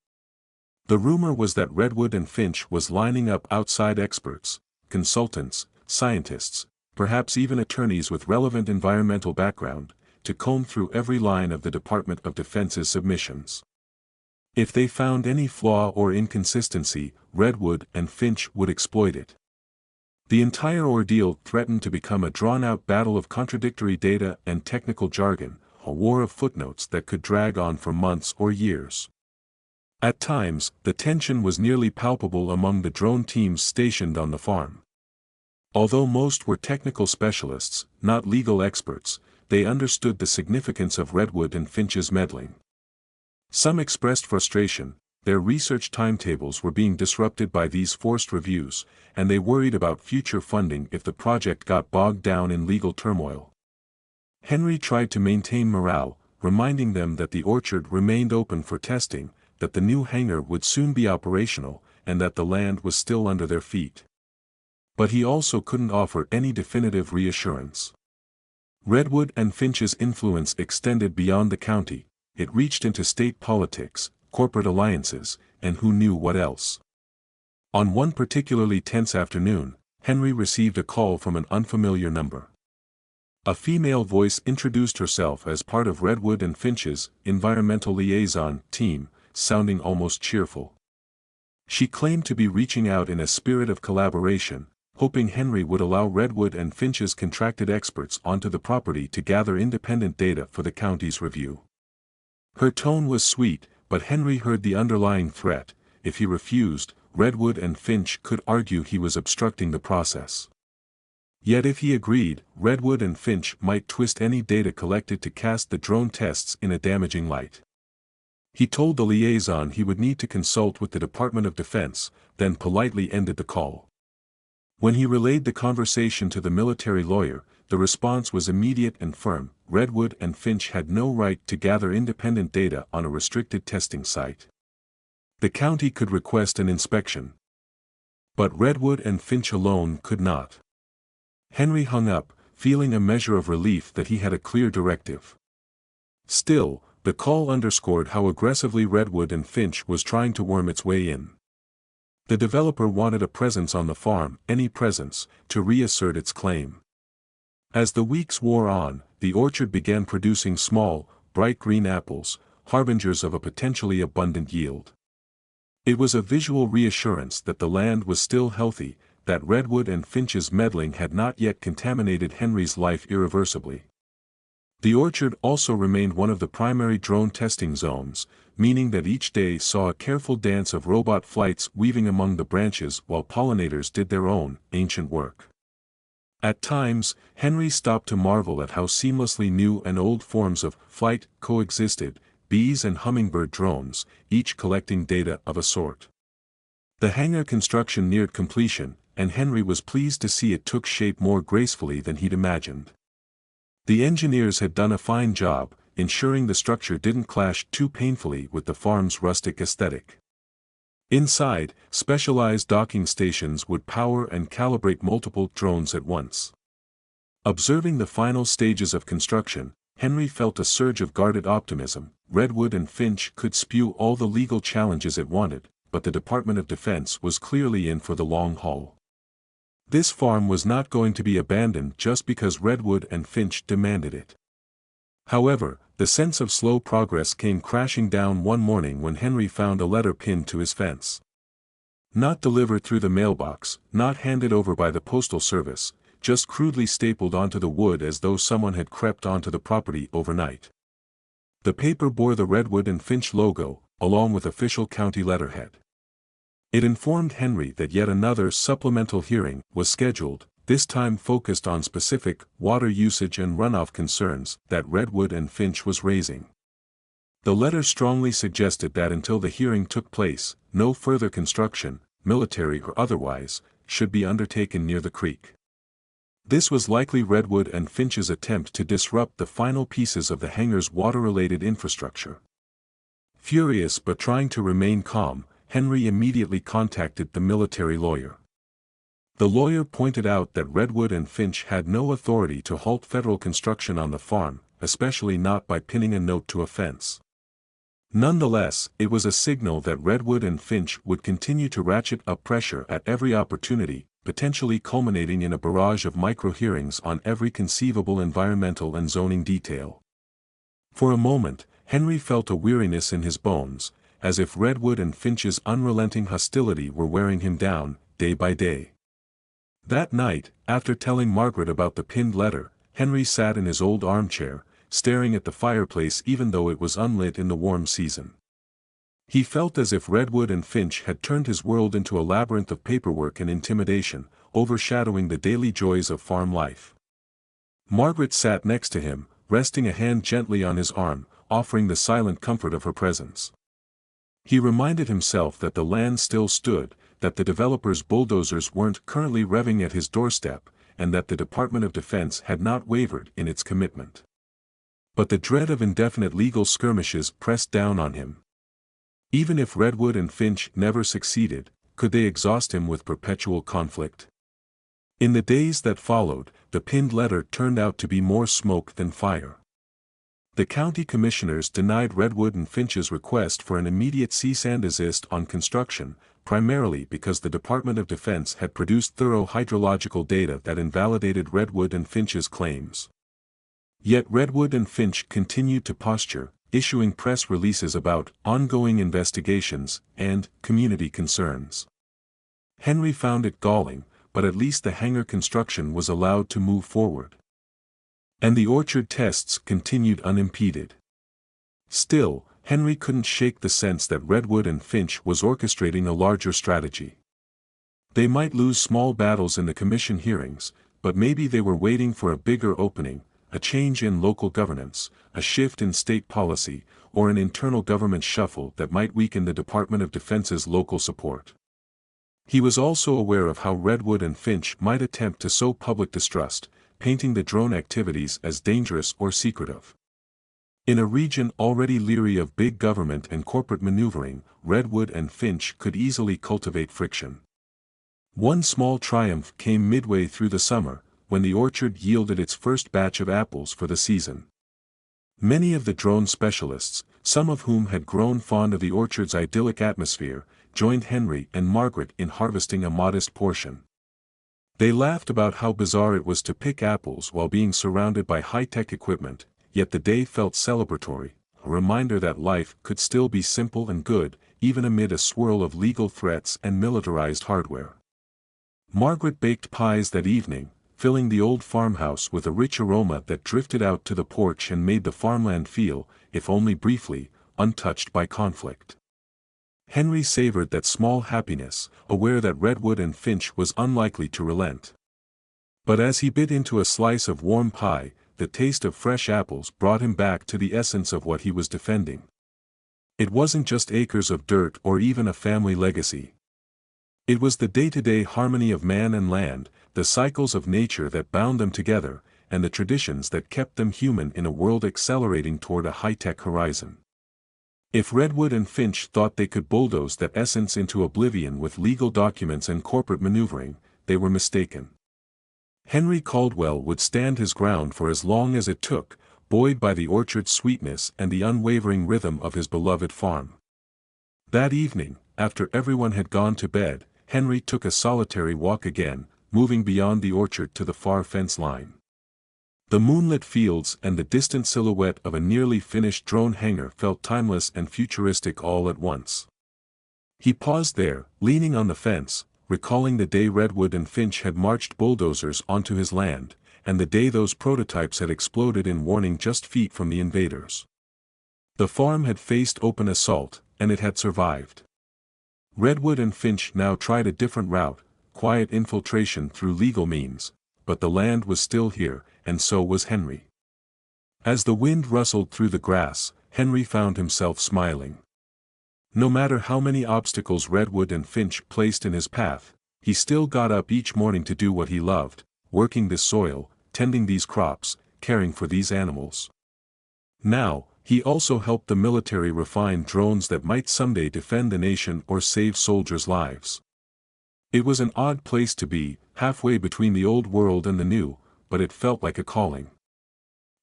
The rumor was that Redwood and Finch was lining up outside experts, consultants, scientists, perhaps even attorneys with relevant environmental background, to comb through every line of the Department of Defense's submissions. If they found any flaw or inconsistency, Redwood and Finch would exploit it. The entire ordeal threatened to become a drawn-out battle of contradictory data and technical jargon, a war of footnotes that could drag on for months or years. At times, the tension was nearly palpable among the drone teams stationed on the farm. Although most were technical specialists, not legal experts, they understood the significance of Redwood and Finch's meddling. Some expressed frustration. Their research timetables were being disrupted by these forced reviews, and they worried about future funding if the project got bogged down in legal turmoil. Henry tried to maintain morale, reminding them that the orchard remained open for testing, that the new hangar would soon be operational, and that the land was still under their feet. But he also couldn't offer any definitive reassurance. Redwood and Finch's influence extended beyond the county. It reached into state politics, corporate alliances, and who knew what else. On one particularly tense afternoon, Henry received a call from an unfamiliar number. A female voice introduced herself as part of Redwood and Finch's environmental liaison team, sounding almost cheerful. She claimed to be reaching out in a spirit of collaboration, hoping Henry would allow Redwood and Finch's contracted experts onto the property to gather independent data for the county's review. Her tone was sweet, but Henry heard the underlying threat. If he refused, Redwood and Finch could argue he was obstructing the process. Yet if he agreed, Redwood and Finch might twist any data collected to cast the drone tests in a damaging light. He told the liaison he would need to consult with the Department of Defense, then politely ended the call. When he relayed the conversation to the military lawyer, the response was immediate and firm. Redwood and Finch had no right to gather independent data on a restricted testing site. The county could request an inspection, but Redwood and Finch alone could not. Henry hung up, feeling a measure of relief that he had a clear directive. Still, the call underscored how aggressively Redwood and Finch was trying to worm its way in. The developer wanted a presence on the farm, any presence, to reassert its claim. As the weeks wore on, the orchard began producing small, bright green apples, harbingers of a potentially abundant yield. It was a visual reassurance that the land was still healthy, that Redwood and Finch's meddling had not yet contaminated Henry's life irreversibly. The orchard also remained one of the primary drone testing zones, meaning that each day saw a careful dance of robot flights weaving among the branches while pollinators did their own, ancient work. At times, Henry stopped to marvel at how seamlessly new and old forms of flight coexisted, bees and hummingbird drones, each collecting data of a sort. The hangar construction neared completion, and Henry was pleased to see it took shape more gracefully than he'd imagined. The engineers had done a fine job, ensuring the structure didn't clash too painfully with the farm's rustic aesthetic. Inside, specialized docking stations would power and calibrate multiple drones at once. Observing the final stages of construction, Henry felt a surge of guarded optimism. Redwood and Finch could spew all the legal challenges it wanted, but the Department of Defense was clearly in for the long haul. This farm was not going to be abandoned just because Redwood and Finch demanded it. However, the sense of slow progress came crashing down one morning when Henry found a letter pinned to his fence. Not delivered through the mailbox, not handed over by the postal service, just crudely stapled onto the wood as though someone had crept onto the property overnight. The paper bore the Redwood and Finch logo, along with official county letterhead. It informed Henry that yet another supplemental hearing was scheduled, this time focused on specific water usage and runoff concerns that Redwood and Finch was raising. The letter strongly suggested that until the hearing took place, no further construction, military or otherwise, should be undertaken near the creek. This was likely Redwood and Finch's attempt to disrupt the final pieces of the hangar's water-related infrastructure. Furious but trying to remain calm, Henry immediately contacted the military lawyer. The lawyer pointed out that Redwood and Finch had no authority to halt federal construction on the farm, especially not by pinning a note to a fence. Nonetheless, it was a signal that Redwood and Finch would continue to ratchet up pressure at every opportunity, potentially culminating in a barrage of micro-hearings on every conceivable environmental and zoning detail. For a moment, Henry felt a weariness in his bones, as if Redwood and Finch's unrelenting hostility were wearing him down, day by day. That night, after telling Margaret about the pinned letter, Henry sat in his old armchair, staring at the fireplace even though it was unlit in the warm season. He felt as if Redwood and Finch had turned his world into a labyrinth of paperwork and intimidation, overshadowing the daily joys of farm life. Margaret sat next to him, resting a hand gently on his arm, offering the silent comfort of her presence. He reminded himself that the land still stood, that the developers' bulldozers weren't currently revving at his doorstep, and that the Department of Defense had not wavered in its commitment. But the dread of indefinite legal skirmishes pressed down on him. Even if Redwood and Finch never succeeded, could they exhaust him with perpetual conflict? In the days that followed, the pinned letter turned out to be more smoke than fire. The county commissioners denied Redwood and Finch's request for an immediate cease and desist on construction, primarily because the Department of Defense had produced thorough hydrological data that invalidated Redwood and Finch's claims. Yet Redwood and Finch continued to posture, issuing press releases about ongoing investigations and community concerns. Henry found it galling, but at least the hangar construction was allowed to move forward. And the orchard tests continued unimpeded. Still, Henry couldn't shake the sense that Redwood and Finch was orchestrating a larger strategy. They might lose small battles in the commission hearings, but maybe they were waiting for a bigger opening, a change in local governance, a shift in state policy, or an internal government shuffle that might weaken the Department of Defense's local support. He was also aware of how Redwood and Finch might attempt to sow public distrust, painting the drone activities as dangerous or secretive. In a region already leery of big government and corporate maneuvering, Redwood and Finch could easily cultivate friction. One small triumph came midway through the summer, when the orchard yielded its first batch of apples for the season. Many of the drone specialists, some of whom had grown fond of the orchard's idyllic atmosphere, joined Henry and Margaret in harvesting a modest portion. They laughed about how bizarre it was to pick apples while being surrounded by high-tech equipment, yet the day felt celebratory, a reminder that life could still be simple and good, even amid a swirl of legal threats and militarized hardware. Margaret baked pies that evening, filling the old farmhouse with a rich aroma that drifted out to the porch and made the farmland feel, if only briefly, untouched by conflict. Henry savored that small happiness, aware that Redwood and Finch was unlikely to relent. But as he bit into a slice of warm pie, the taste of fresh apples brought him back to the essence of what he was defending. It wasn't just acres of dirt or even a family legacy. It was the day-to-day harmony of man and land, the cycles of nature that bound them together, and the traditions that kept them human in a world accelerating toward a high-tech horizon. If Redwood and Finch thought they could bulldoze that essence into oblivion with legal documents and corporate maneuvering, they were mistaken. Henry Caldwell would stand his ground for as long as it took, buoyed by the orchard's sweetness and the unwavering rhythm of his beloved farm. That evening, after everyone had gone to bed, Henry took a solitary walk again, moving beyond the orchard to the far fence line. The moonlit fields and the distant silhouette of a nearly finished drone hangar felt timeless and futuristic all at once. He paused there, leaning on the fence, recalling the day Redwood and Finch had marched bulldozers onto his land, and the day those prototypes had exploded in warning just feet from the invaders. The farm had faced open assault, and it had survived. Redwood and Finch now tried a different route, quiet infiltration through legal means, but the land was still here, and so was Henry. As the wind rustled through the grass, Henry found himself smiling. No matter how many obstacles Redwood and Finch placed in his path, he still got up each morning to do what he loved, working this soil, tending these crops, caring for these animals. Now, he also helped the military refine drones that might someday defend the nation or save soldiers' lives. It was an odd place to be, halfway between the old world and the new, but it felt like a calling.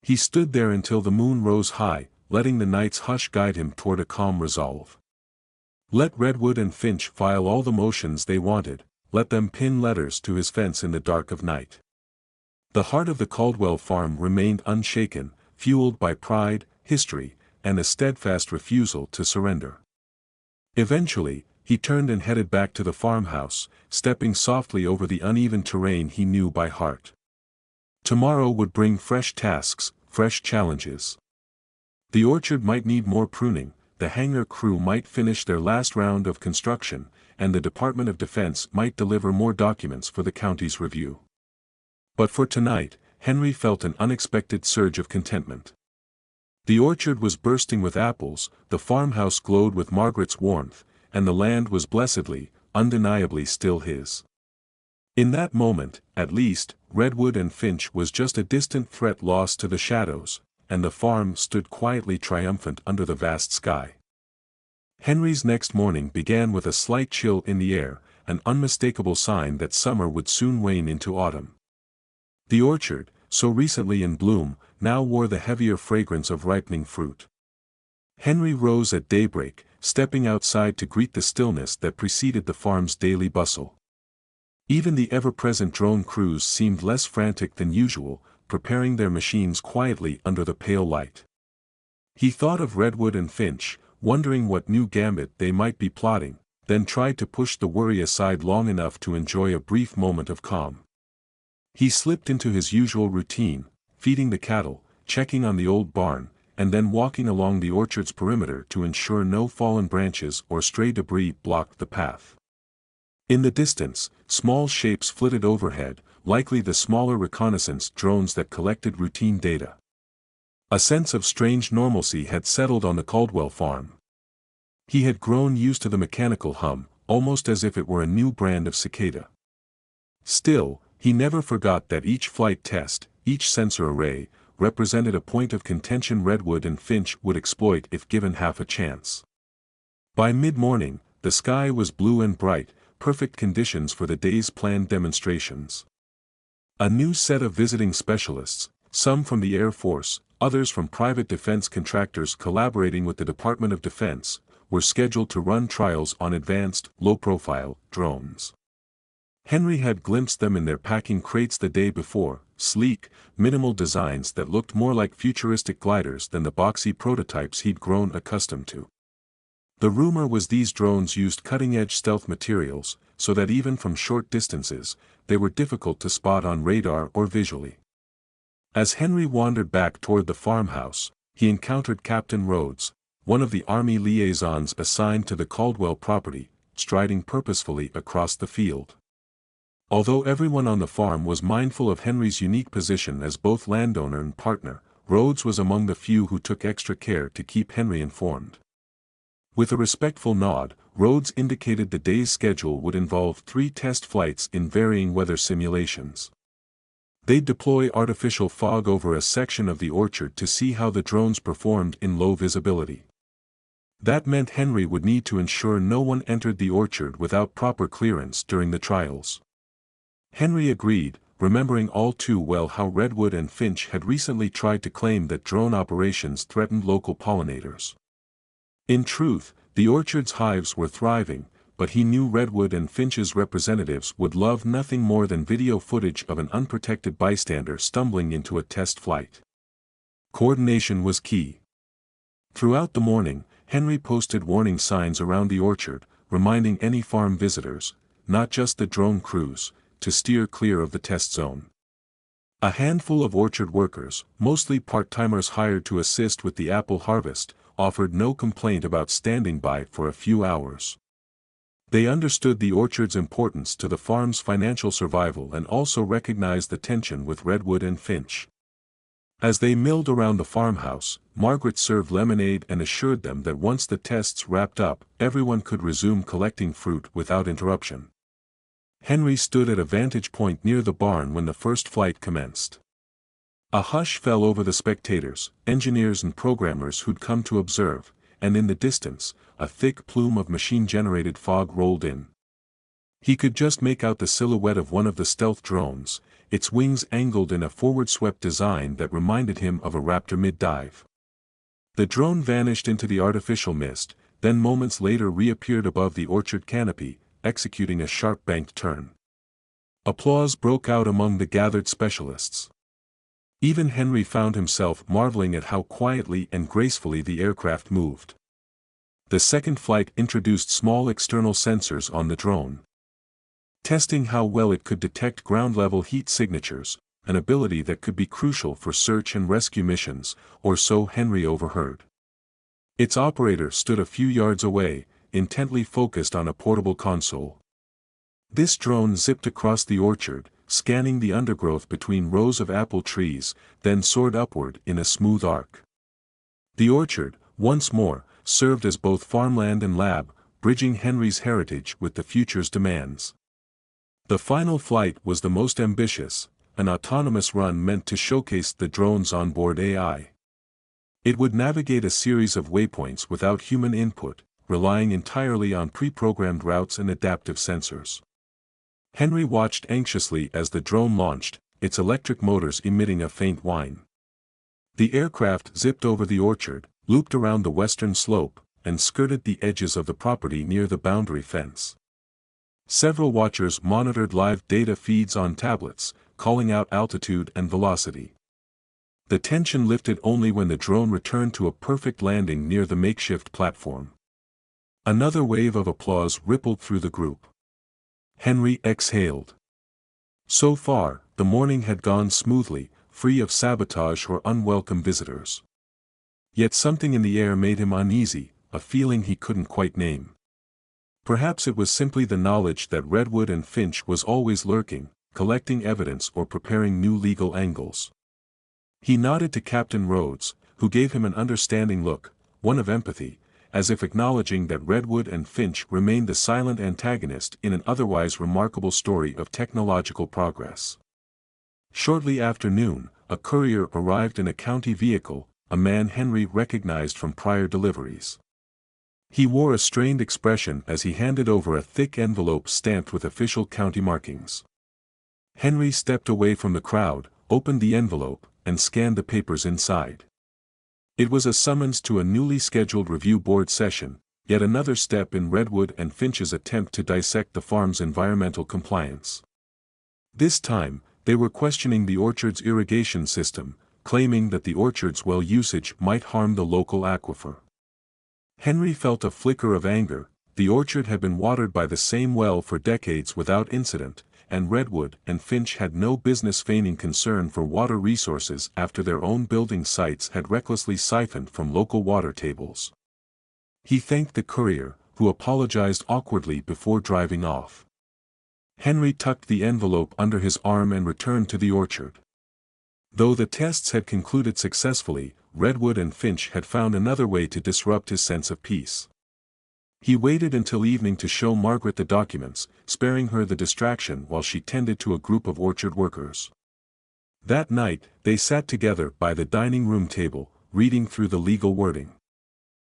He stood there until the moon rose high, letting the night's hush guide him toward a calm resolve. Let Redwood and Finch file all the motions they wanted, let them pin letters to his fence in the dark of night. The heart of the Caldwell farm remained unshaken, fueled by pride, history, and a steadfast refusal to surrender. Eventually, he turned and headed back to the farmhouse, stepping softly over the uneven terrain he knew by heart. Tomorrow would bring fresh tasks, fresh challenges. The orchard might need more pruning, the hangar crew might finish their last round of construction, and the Department of Defense might deliver more documents for the county's review. But for tonight, Henry felt an unexpected surge of contentment. The orchard was bursting with apples, the farmhouse glowed with Margaret's warmth, and the land was blessedly, undeniably still his. In that moment, at least, Redwood and Finch was just a distant threat lost to the shadows, and the farm stood quietly triumphant under the vast sky. Henry's next morning began with a slight chill in the air, an unmistakable sign that summer would soon wane into autumn. The orchard, so recently in bloom, now wore the heavier fragrance of ripening fruit. Henry rose at daybreak, stepping outside to greet the stillness that preceded the farm's daily bustle. Even the ever-present drone crews seemed less frantic than usual, preparing their machines quietly under the pale light. He thought of Redwood and Finch, wondering what new gambit they might be plotting, then tried to push the worry aside long enough to enjoy a brief moment of calm. He slipped into his usual routine, feeding the cattle, checking on the old barn, and then walking along the orchard's perimeter to ensure no fallen branches or stray debris blocked the path. In the distance, small shapes flitted overhead, likely the smaller reconnaissance drones that collected routine data. A sense of strange normalcy had settled on the Caldwell farm. He had grown used to the mechanical hum, almost as if it were a new brand of cicada. Still, he never forgot that each flight test, each sensor array, represented a point of contention Redwood and Finch would exploit if given half a chance. By mid-morning, the sky was blue and bright, perfect conditions for the day's planned demonstrations. A new set of visiting specialists, some from the Air Force, others from private defense contractors collaborating with the Department of Defense, were scheduled to run trials on advanced, low-profile, drones. Henry had glimpsed them in their packing crates the day before, sleek, minimal designs that looked more like futuristic gliders than the boxy prototypes he'd grown accustomed to. The rumor was these drones used cutting-edge stealth materials, so that even from short distances, they were difficult to spot on radar or visually. As Henry wandered back toward the farmhouse, he encountered Captain Rhodes, one of the Army liaisons assigned to the Caldwell property, striding purposefully across the field. Although everyone on the farm was mindful of Henry's unique position as both landowner and partner, Rhodes was among the few who took extra care to keep Henry informed. With a respectful nod, Rhodes indicated the day's schedule would involve 3 test flights in varying weather simulations. They'd deploy artificial fog over a section of the orchard to see how the drones performed in low visibility. That meant Henry would need to ensure no one entered the orchard without proper clearance during the trials. Henry agreed, remembering all too well how Redwood and Finch had recently tried to claim that drone operations threatened local pollinators. In truth, the orchard's hives were thriving, but he knew Redwood and Finch's representatives would love nothing more than video footage of an unprotected bystander stumbling into a test flight. Coordination was key. Throughout the morning, Henry posted warning signs around the orchard, reminding any farm visitors, not just the drone crews, to steer clear of the test zone. A handful of orchard workers, mostly part-timers hired to assist with the apple harvest, offered no complaint about standing by for a few hours. They understood the orchard's importance to the farm's financial survival and also recognized the tension with Redwood and Finch. As they milled around the farmhouse, Margaret served lemonade and assured them that once the tests wrapped up, everyone could resume collecting fruit without interruption. Henry stood at a vantage point near the barn when the first flight commenced. A hush fell over the spectators, engineers and programmers who'd come to observe, and in the distance, a thick plume of machine-generated fog rolled in. He could just make out the silhouette of one of the stealth drones, its wings angled in a forward-swept design that reminded him of a raptor mid-dive. The drone vanished into the artificial mist, then moments later reappeared above the orchard canopy, executing a sharp banked turn. Applause broke out among the gathered specialists. Even Henry found himself marveling at how quietly and gracefully the aircraft moved. The second flight introduced small external sensors on the drone, testing how well it could detect ground-level heat signatures, an ability that could be crucial for search and rescue missions, or so Henry overheard. Its operator stood a few yards away, intently focused on a portable console. This drone zipped across the orchard, scanning the undergrowth between rows of apple trees, then soared upward in a smooth arc. The orchard, once more, served as both farmland and lab, bridging Henry's heritage with the future's demands. The final flight was the most ambitious, an autonomous run meant to showcase the drone's onboard AI. It would navigate a series of waypoints without human input, relying entirely on pre-programmed routes and adaptive sensors. Henry watched anxiously as the drone launched, its electric motors emitting a faint whine. The aircraft zipped over the orchard, looped around the western slope, and skirted the edges of the property near the boundary fence. Several watchers monitored live data feeds on tablets, calling out altitude and velocity. The tension lifted only when the drone returned to a perfect landing near the makeshift platform. Another wave of applause rippled through the group. Henry exhaled. So far, the morning had gone smoothly, free of sabotage or unwelcome visitors. Yet something in the air made him uneasy, a feeling he couldn't quite name. Perhaps it was simply the knowledge that Redwood and Finch was always lurking, collecting evidence or preparing new legal angles. He nodded to Captain Rhodes, who gave him an understanding look, one of empathy, as if acknowledging that Redwood and Finch remained the silent antagonist in an otherwise remarkable story of technological progress. Shortly after noon, a courier arrived in a county vehicle, a man Henry recognized from prior deliveries. He wore a strained expression as he handed over a thick envelope stamped with official county markings. Henry stepped away from the crowd, opened the envelope, and scanned the papers inside. It was a summons to a newly scheduled review board session, yet another step in Redwood and Finch's attempt to dissect the farm's environmental compliance. This time, they were questioning the orchard's irrigation system, claiming that the orchard's well usage might harm the local aquifer. Henry felt a flicker of anger. The orchard had been watered by the same well for decades without incident, and Redwood and Finch had no business feigning concern for water resources after their own building sites had recklessly siphoned from local water tables. He thanked the courier, who apologized awkwardly before driving off. Henry tucked the envelope under his arm and returned to the orchard. Though the tests had concluded successfully, Redwood and Finch had found another way to disrupt his sense of peace. He waited until evening to show Margaret the documents, sparing her the distraction while she tended to a group of orchard workers. That night, they sat together by the dining room table, reading through the legal wording.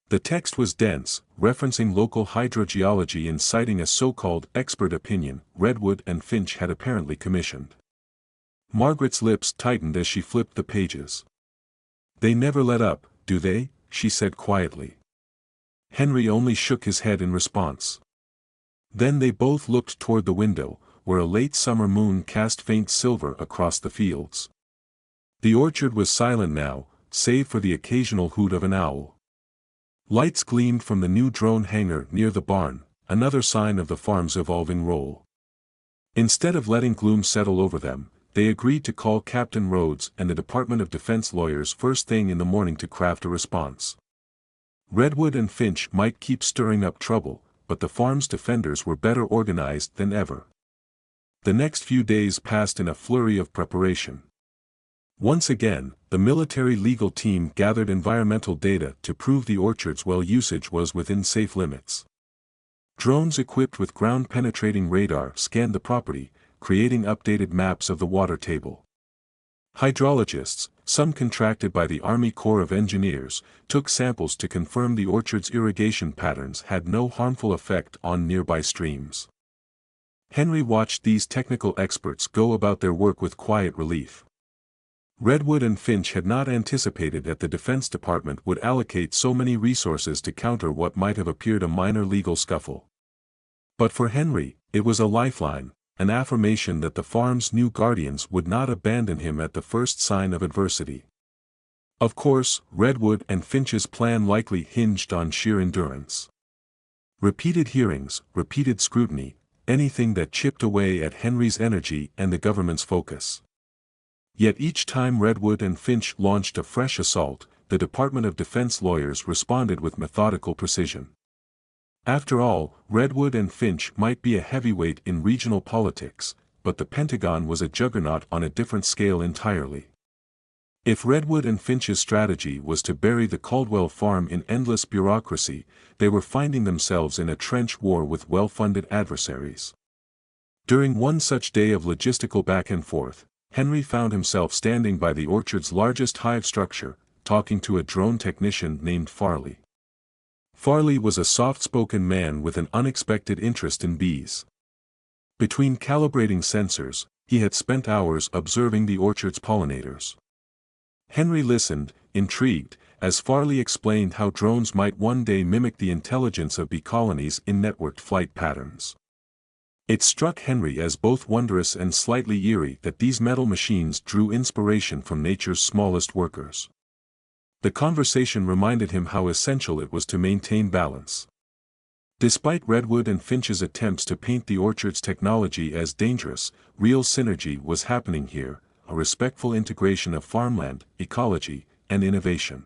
The text was dense, referencing local hydrogeology and citing a so-called expert opinion Redwood and Finch had apparently commissioned. Margaret's lips tightened as she flipped the pages. "They never let up, do they?" she said quietly. Henry only shook his head in response. Then they both looked toward the window, where a late summer moon cast faint silver across the fields. The orchard was silent now, save for the occasional hoot of an owl. Lights gleamed from the new drone hangar near the barn, another sign of the farm's evolving role. Instead of letting gloom settle over them, they agreed to call Captain Rhodes and the Department of Defense lawyers first thing in the morning to craft a response. Redwood and Finch might keep stirring up trouble, but the farm's defenders were better organized than ever. The next few days passed in a flurry of preparation. Once again, the military legal team gathered environmental data to prove the orchard's well usage was within safe limits. Drones equipped with ground-penetrating radar scanned the property, creating updated maps of the water table. Hydrologists, some contracted by the Army Corps of Engineers, took samples to confirm the orchard's irrigation patterns had no harmful effect on nearby streams. Henry watched these technical experts go about their work with quiet relief. Redwood and Finch had not anticipated that the Defense Department would allocate so many resources to counter what might have appeared a minor legal scuffle. But for Henry, it was a lifeline, an affirmation that the farm's new guardians would not abandon him at the first sign of adversity. Of course, Redwood and Finch's plan likely hinged on sheer endurance. Repeated hearings, repeated scrutiny, anything that chipped away at Henry's energy and the government's focus. Yet each time Redwood and Finch launched a fresh assault, the Department of Defense lawyers responded with methodical precision. After all, Redwood and Finch might be a heavyweight in regional politics, but the Pentagon was a juggernaut on a different scale entirely. If Redwood and Finch's strategy was to bury the Caldwell farm in endless bureaucracy, they were finding themselves in a trench war with well-funded adversaries. During one such day of logistical back and forth, Henry found himself standing by the orchard's largest hive structure, talking to a drone technician named Farley. Farley was a soft-spoken man with an unexpected interest in bees. Between calibrating sensors, he had spent hours observing the orchard's pollinators. Henry listened, intrigued, as Farley explained how drones might one day mimic the intelligence of bee colonies in networked flight patterns. It struck Henry as both wondrous and slightly eerie that these metal machines drew inspiration from nature's smallest workers. The conversation reminded him how essential it was to maintain balance. Despite Redwood and Finch's attempts to paint the orchard's technology as dangerous, real synergy was happening here, a respectful integration of farmland, ecology, and innovation.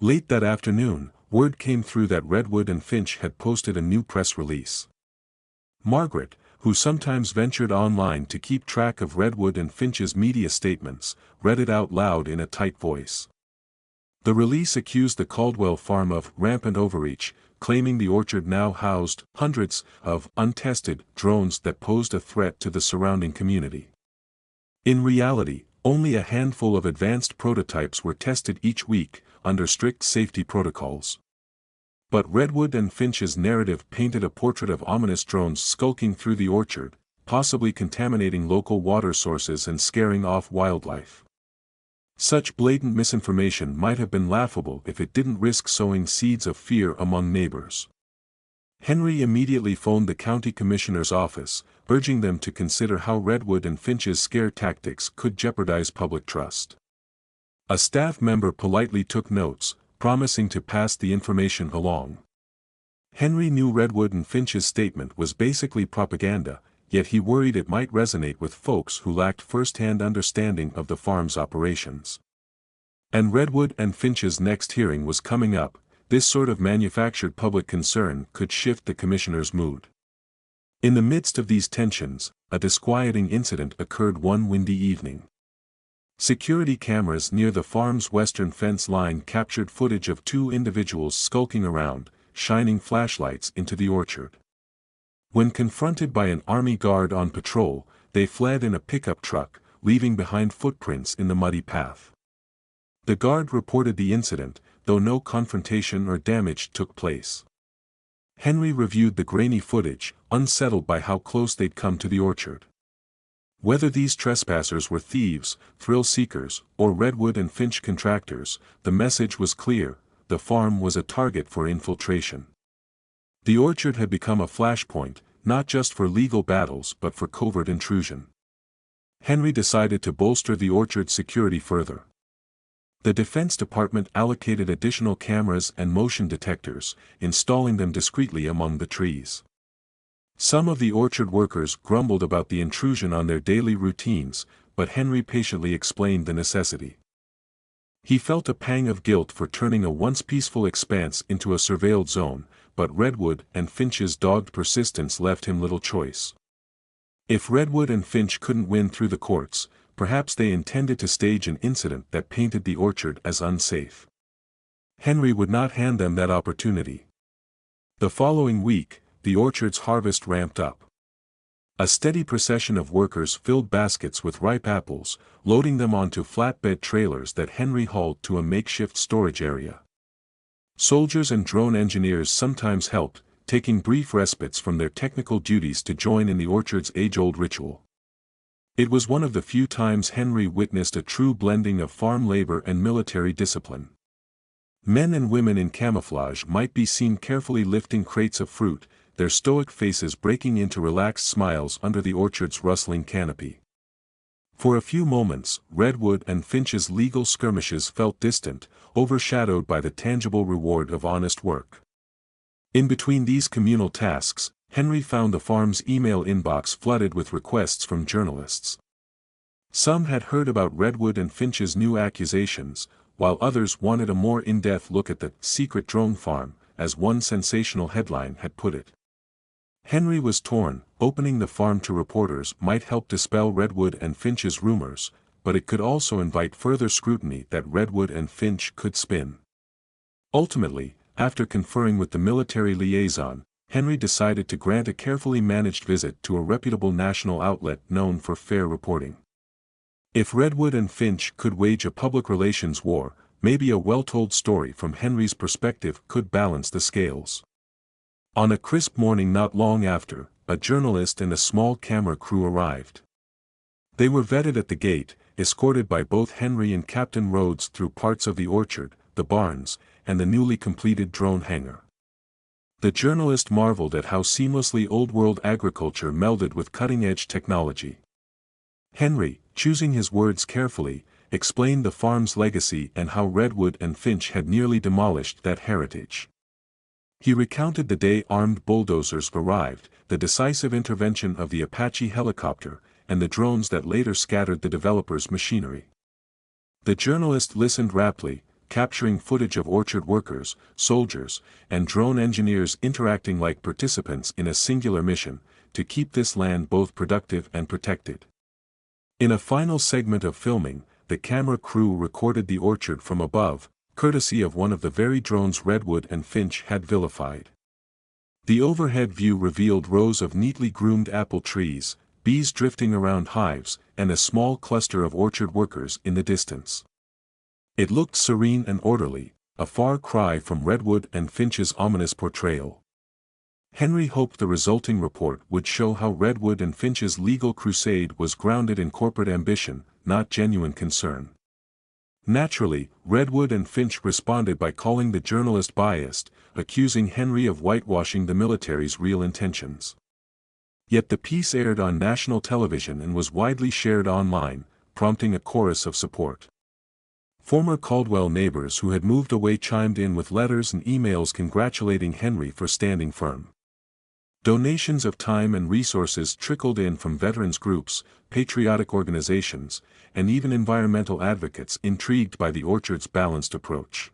Late that afternoon, word came through that Redwood and Finch had posted a new press release. Margaret, who sometimes ventured online to keep track of Redwood and Finch's media statements, read it out loud in a tight voice. The release accused the Caldwell farm of rampant overreach, claiming the orchard now housed hundreds of untested drones that posed a threat to the surrounding community. In reality, only a handful of advanced prototypes were tested each week, under strict safety protocols. But Redwood and Finch's narrative painted a portrait of ominous drones skulking through the orchard, possibly contaminating local water sources and scaring off wildlife. Such blatant misinformation might have been laughable if it didn't risk sowing seeds of fear among neighbors. Henry immediately phoned the county commissioner's office, urging them to consider how Redwood and Finch's scare tactics could jeopardize public trust. A staff member politely took notes, promising to pass the information along. Henry knew Redwood and Finch's statement was basically propaganda, yet he worried it might resonate with folks who lacked first-hand understanding of the farm's operations. And Redwood and Finch's next hearing was coming up. This sort of manufactured public concern could shift the commissioner's mood. In the midst of these tensions, a disquieting incident occurred one windy evening. Security cameras near the farm's western fence line captured footage of two individuals skulking around, shining flashlights into the orchard. When confronted by an army guard on patrol, they fled in a pickup truck, leaving behind footprints in the muddy path. The guard reported the incident, though no confrontation or damage took place. Henry reviewed the grainy footage, unsettled by how close they'd come to the orchard. Whether these trespassers were thieves, thrill-seekers, or Redwood and Finch contractors, the message was clear: the farm was a target for infiltration. The orchard had become a flashpoint, not just for legal battles but for covert intrusion. Henry decided to bolster the orchard's security further. The Defense Department allocated additional cameras and motion detectors, installing them discreetly among the trees. Some of the orchard workers grumbled about the intrusion on their daily routines, but Henry patiently explained the necessity. He felt a pang of guilt for turning a once peaceful expanse into a surveilled zone, but Redwood and Finch's dogged persistence left him little choice. If Redwood and Finch couldn't win through the courts, perhaps they intended to stage an incident that painted the orchard as unsafe. Henry would not hand them that opportunity. The following week, the orchard's harvest ramped up. A steady procession of workers filled baskets with ripe apples, loading them onto flatbed trailers that Henry hauled to a makeshift storage area. Soldiers and drone engineers sometimes helped, taking brief respites from their technical duties to join in the orchard's age-old ritual. It was one of the few times Henry witnessed a true blending of farm labor and military discipline. Men and women in camouflage might be seen carefully lifting crates of fruit, their stoic faces breaking into relaxed smiles under the orchard's rustling canopy. For a few moments, Redwood and Finch's legal skirmishes felt distant, overshadowed by the tangible reward of honest work. In between these communal tasks, Henry found the farm's email inbox flooded with requests from journalists. Some had heard about Redwood and Finch's new accusations, while others wanted a more in-depth look at the secret drone farm, as one sensational headline had put it. Henry was torn. Opening the farm to reporters might help dispel Redwood and Finch's rumors, but it could also invite further scrutiny that Redwood and Finch could spin. Ultimately, after conferring with the military liaison, Henry decided to grant a carefully managed visit to a reputable national outlet known for fair reporting. If Redwood and Finch could wage a public relations war, maybe a well-told story from Henry's perspective could balance the scales. On a crisp morning not long after, a journalist and a small camera crew arrived. They were vetted at the gate, escorted by both Henry and Captain Rhodes through parts of the orchard, the barns, and the newly completed drone hangar. The journalist marveled at how seamlessly old-world agriculture melded with cutting-edge technology. Henry, choosing his words carefully, explained the farm's legacy and how Redwood and Finch had nearly demolished that heritage. He recounted the day armed bulldozers arrived, the decisive intervention of the Apache helicopter, and the drones that later scattered the developers' machinery. The journalist listened raptly, capturing footage of orchard workers, soldiers, and drone engineers interacting like participants in a singular mission, to keep this land both productive and protected. In a final segment of filming, the camera crew recorded the orchard from above, courtesy of one of the very drones Redwood and Finch had vilified. The overhead view revealed rows of neatly groomed apple trees, bees drifting around hives, and a small cluster of orchard workers in the distance. It looked serene and orderly, a far cry from Redwood and Finch's ominous portrayal. Henry hoped the resulting report would show how Redwood and Finch's legal crusade was grounded in corporate ambition, not genuine concern. Naturally, Redwood and Finch responded by calling the journalist biased, accusing Henry of whitewashing the military's real intentions. Yet the piece aired on national television and was widely shared online, prompting a chorus of support. Former Caldwell neighbors who had moved away chimed in with letters and emails congratulating Henry for standing firm. Donations of time and resources trickled in from veterans groups, patriotic organizations, and even environmental advocates intrigued by the orchard's balanced approach.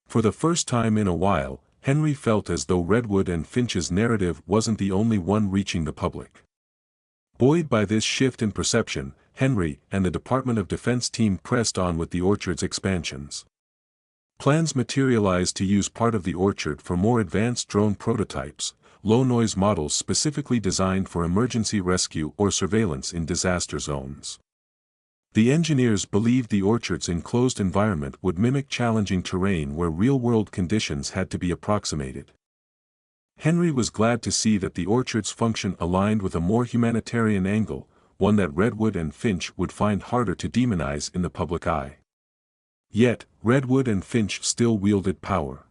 For the first time in a while, Henry felt as though Redwood and Finch's narrative wasn't the only one reaching the public. Buoyed by this shift in perception, Henry and the Department of Defense team pressed on with the orchard's expansions. Plans materialized to use part of the orchard for more advanced drone prototypes, low-noise models specifically designed for emergency rescue or surveillance in disaster zones. The engineers believed the orchard's enclosed environment would mimic challenging terrain where real-world conditions had to be approximated. Henry was glad to see that the orchard's function aligned with a more humanitarian angle, one that Redwood and Finch would find harder to demonize in the public eye. Yet, Redwood and Finch still wielded power.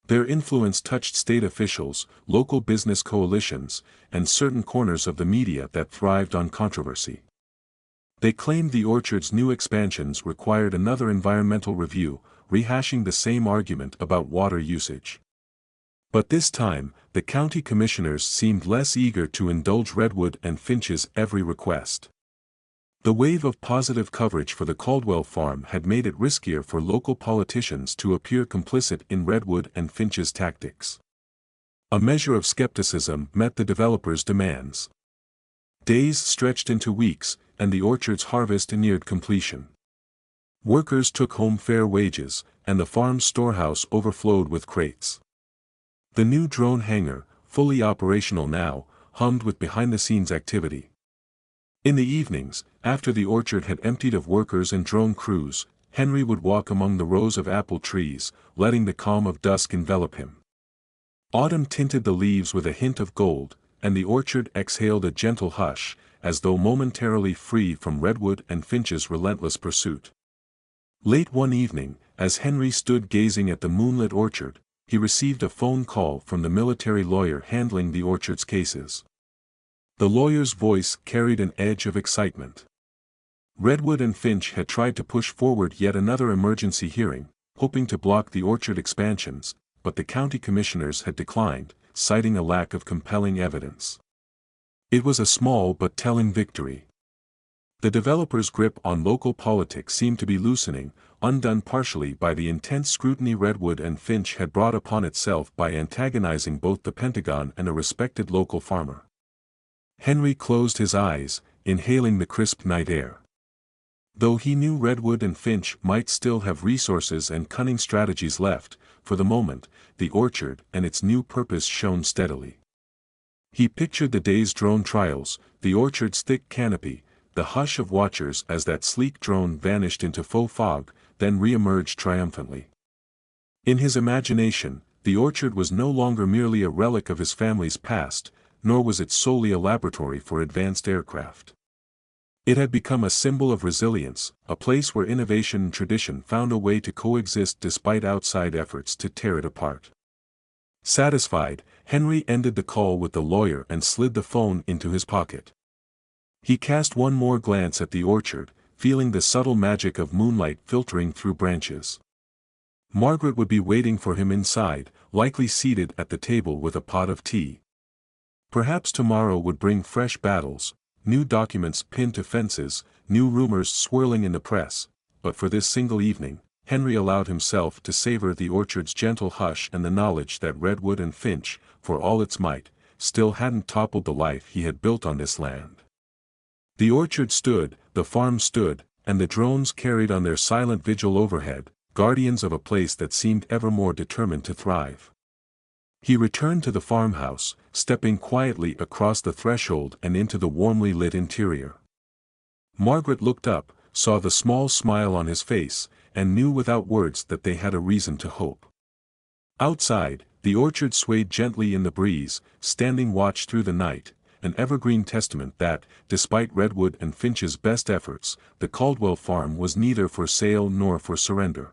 Their influence touched state officials, local business coalitions, and certain corners of the media that thrived on controversy. They claimed the orchard's new expansions required another environmental review, rehashing the same argument about water usage. But this time, the county commissioners seemed less eager to indulge Redwood and Finch's every request. The wave of positive coverage for the Caldwell farm had made it riskier for local politicians to appear complicit in Redwood and Finch's tactics. A measure of skepticism met the developers' demands. Days stretched into weeks, and the orchard's harvest neared completion. Workers took home fair wages, and the farm's storehouse overflowed with crates. The new drone hangar, fully operational now, hummed with behind-the-scenes activity. In the evenings, after the orchard had emptied of workers and drone crews, Henry would walk among the rows of apple trees, letting the calm of dusk envelop him. Autumn tinted the leaves with a hint of gold, and the orchard exhaled a gentle hush, as though momentarily free from Redwood and Finch's relentless pursuit. Late one evening, as Henry stood gazing at the moonlit orchard, he received a phone call from the military lawyer handling the orchard's cases. The lawyer's voice carried an edge of excitement. Redwood and Finch had tried to push forward yet another emergency hearing, hoping to block the orchard expansions, but the county commissioners had declined, citing a lack of compelling evidence. It was a small but telling victory. The developer's grip on local politics seemed to be loosening, undone partially by the intense scrutiny Redwood and Finch had brought upon itself by antagonizing both the Pentagon and a respected local farmer. Henry closed his eyes, inhaling the crisp night air. Though he knew Redwood and Finch might still have resources and cunning strategies left, for the moment, the orchard and its new purpose shone steadily. He pictured the day's drone trials, the orchard's thick canopy, the hush of watchers as that sleek drone vanished into faux fog, then re-emerged triumphantly. In his imagination, the orchard was no longer merely a relic of his family's past, nor was it solely a laboratory for advanced aircraft. It had become a symbol of resilience, a place where innovation and tradition found a way to coexist despite outside efforts to tear it apart. Satisfied, Henry ended the call with the lawyer and slid the phone into his pocket. He cast one more glance at the orchard, feeling the subtle magic of moonlight filtering through branches. Margaret would be waiting for him inside, likely seated at the table with a pot of tea. Perhaps tomorrow would bring fresh battles, new documents pinned to fences, new rumors swirling in the press, but for this single evening, Henry allowed himself to savor the orchard's gentle hush and the knowledge that Redwood and Finch, for all its might, still hadn't toppled the life he had built on this land. The orchard stood, the farm stood, and the drones carried on their silent vigil overhead, guardians of a place that seemed ever more determined to thrive. He returned to the farmhouse, stepping quietly across the threshold and into the warmly lit interior. Margaret looked up, saw the small smile on his face, and knew without words that they had a reason to hope. Outside, the orchard swayed gently in the breeze, standing watch through the night, an evergreen testament that, despite Redwood and Finch's best efforts, the Caldwell farm was neither for sale nor for surrender.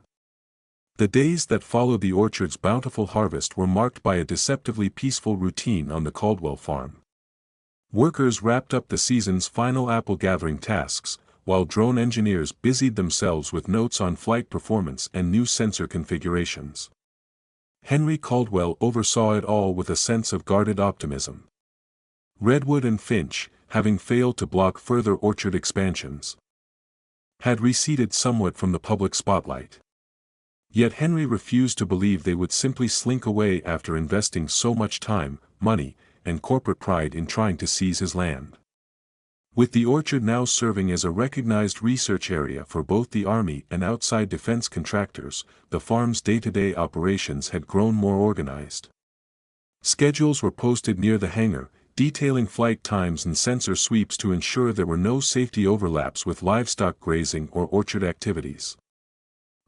The days that followed the orchard's bountiful harvest were marked by a deceptively peaceful routine on the Caldwell farm. Workers wrapped up the season's final apple-gathering tasks, while drone engineers busied themselves with notes on flight performance and new sensor configurations. Henry Caldwell oversaw it all with a sense of guarded optimism. Redwood and Finch, having failed to block further orchard expansions, had receded somewhat from the public spotlight. Yet Henry refused to believe they would simply slink away after investing so much time, money, and corporate pride in trying to seize his land. With the orchard now serving as a recognized research area for both the Army and outside defense contractors, the farm's day-to-day operations had grown more organized. Schedules were posted near the hangar, detailing flight times and sensor sweeps to ensure there were no safety overlaps with livestock grazing or orchard activities.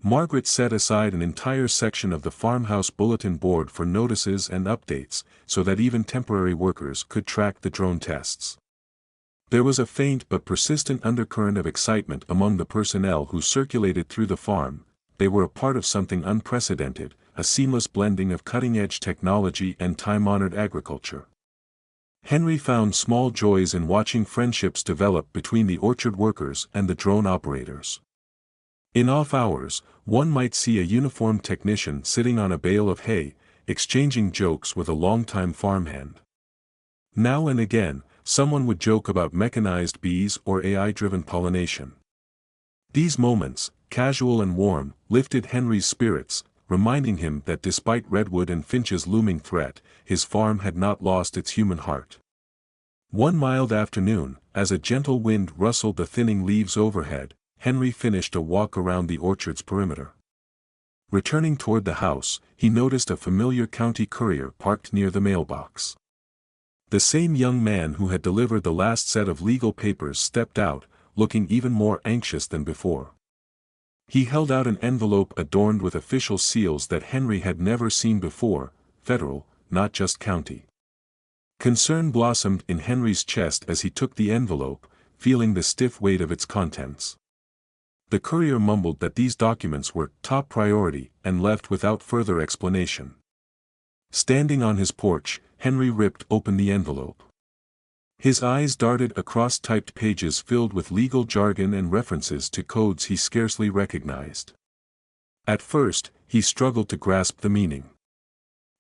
Margaret set aside an entire section of the farmhouse bulletin board for notices and updates, so that even temporary workers could track the drone tests. There was a faint but persistent undercurrent of excitement among the personnel who circulated through the farm. They were a part of something unprecedented, a seamless blending of cutting-edge technology and time-honored agriculture. Henry found small joys in watching friendships develop between the orchard workers and the drone operators. In off hours, one might see a uniformed technician sitting on a bale of hay, exchanging jokes with a longtime farmhand. Now and again, someone would joke about mechanized bees or AI-driven pollination. These moments, casual and warm, lifted Henry's spirits, reminding him that despite Redwood and Finch's looming threat, his farm had not lost its human heart. One mild afternoon, as a gentle wind rustled the thinning leaves overhead, Henry finished a walk around the orchard's perimeter. Returning toward the house, he noticed a familiar county courier parked near the mailbox. The same young man who had delivered the last set of legal papers stepped out, looking even more anxious than before. He held out an envelope adorned with official seals that Henry had never seen before, federal, not just county. Concern blossomed in Henry's chest as he took the envelope, feeling the stiff weight of its contents. The courier mumbled that these documents were top priority and left without further explanation. Standing on his porch, Henry ripped open the envelope. His eyes darted across typed pages filled with legal jargon and references to codes he scarcely recognized. At first, he struggled to grasp the meaning.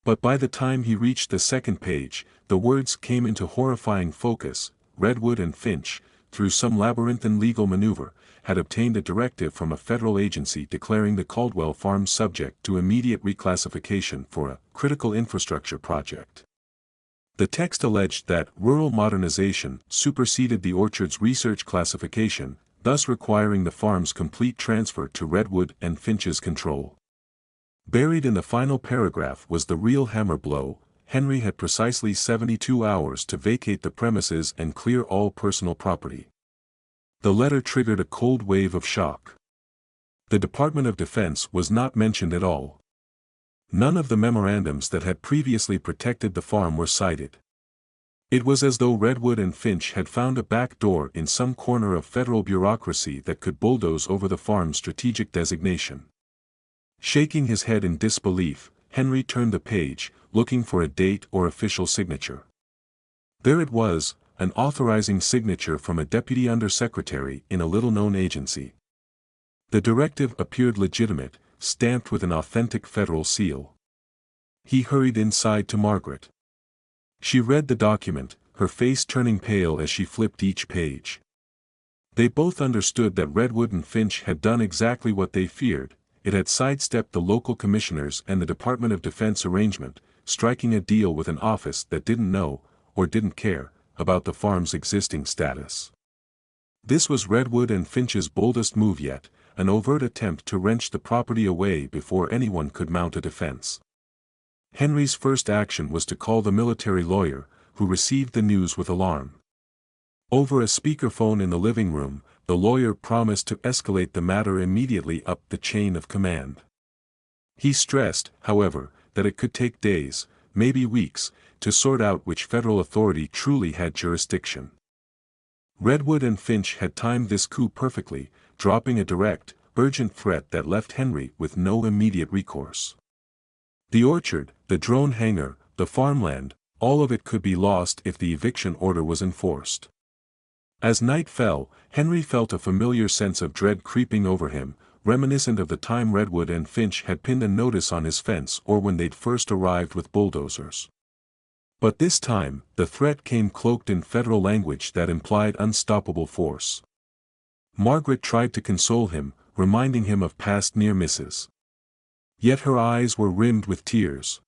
But by the time he reached the second page, the words came into horrifying focus: Redwood and Finch, through some labyrinthine legal maneuver, had obtained a directive from a federal agency declaring the Caldwell Farm subject to immediate reclassification for a critical infrastructure project. The text alleged that rural modernization superseded the orchard's research classification, thus requiring the farm's complete transfer to Redwood and Finch's control. Buried in the final paragraph was the real hammer blow: Henry had precisely 72 hours to vacate the premises and clear all personal property. The letter triggered a cold wave of shock. The Department of Defense was not mentioned at all. None of the memorandums that had previously protected the farm were cited. It was as though Redwood and Finch had found a back door in some corner of federal bureaucracy that could bulldoze over the farm's strategic designation. Shaking his head in disbelief, Henry turned the page, looking for a date or official signature. There it was, an authorizing signature from a deputy undersecretary in a little-known agency. The directive appeared legitimate, stamped with an authentic federal seal. He hurried inside to Margaret. She read the document, her face turning pale as she flipped each page. They both understood that Redwood and Finch had done exactly what they feared. It had sidestepped the local commissioners and the Department of Defense arrangement, striking a deal with an office that didn't know, or didn't care, about the farm's existing status. This was Redwood and Finch's boldest move yet, an overt attempt to wrench the property away before anyone could mount a defense. Henry's first action was to call the military lawyer, who received the news with alarm. Over a speakerphone in the living room, the lawyer promised to escalate the matter immediately up the chain of command. He stressed, however, that it could take days, maybe weeks, to sort out which federal authority truly had jurisdiction. Redwood and Finch had timed this coup perfectly, dropping a direct, urgent threat that left Henry with no immediate recourse. The orchard, the drone hangar, the farmland, all of it could be lost if the eviction order was enforced. As night fell, Henry felt a familiar sense of dread creeping over him, reminiscent of the time Redwood and Finch had pinned a notice on his fence or when they'd first arrived with bulldozers. But this time, the threat came cloaked in federal language that implied unstoppable force. Margaret tried to console him, reminding him of past near misses. Yet her eyes were rimmed with tears.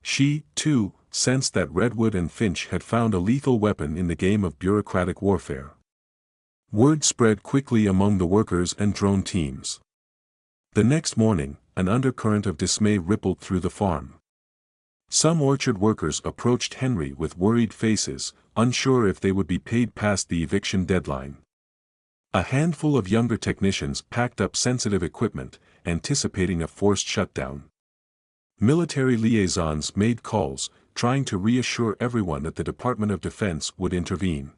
She, too, sensed that Redwood and Finch had found a lethal weapon in the game of bureaucratic warfare. Word spread quickly among the workers and drone teams. The next morning, an undercurrent of dismay rippled through the farm. Some orchard workers approached Henry with worried faces, unsure if they would be paid past the eviction deadline. A handful of younger technicians packed up sensitive equipment, anticipating a forced shutdown. Military liaisons made calls, trying to reassure everyone that the Department of Defense would intervene.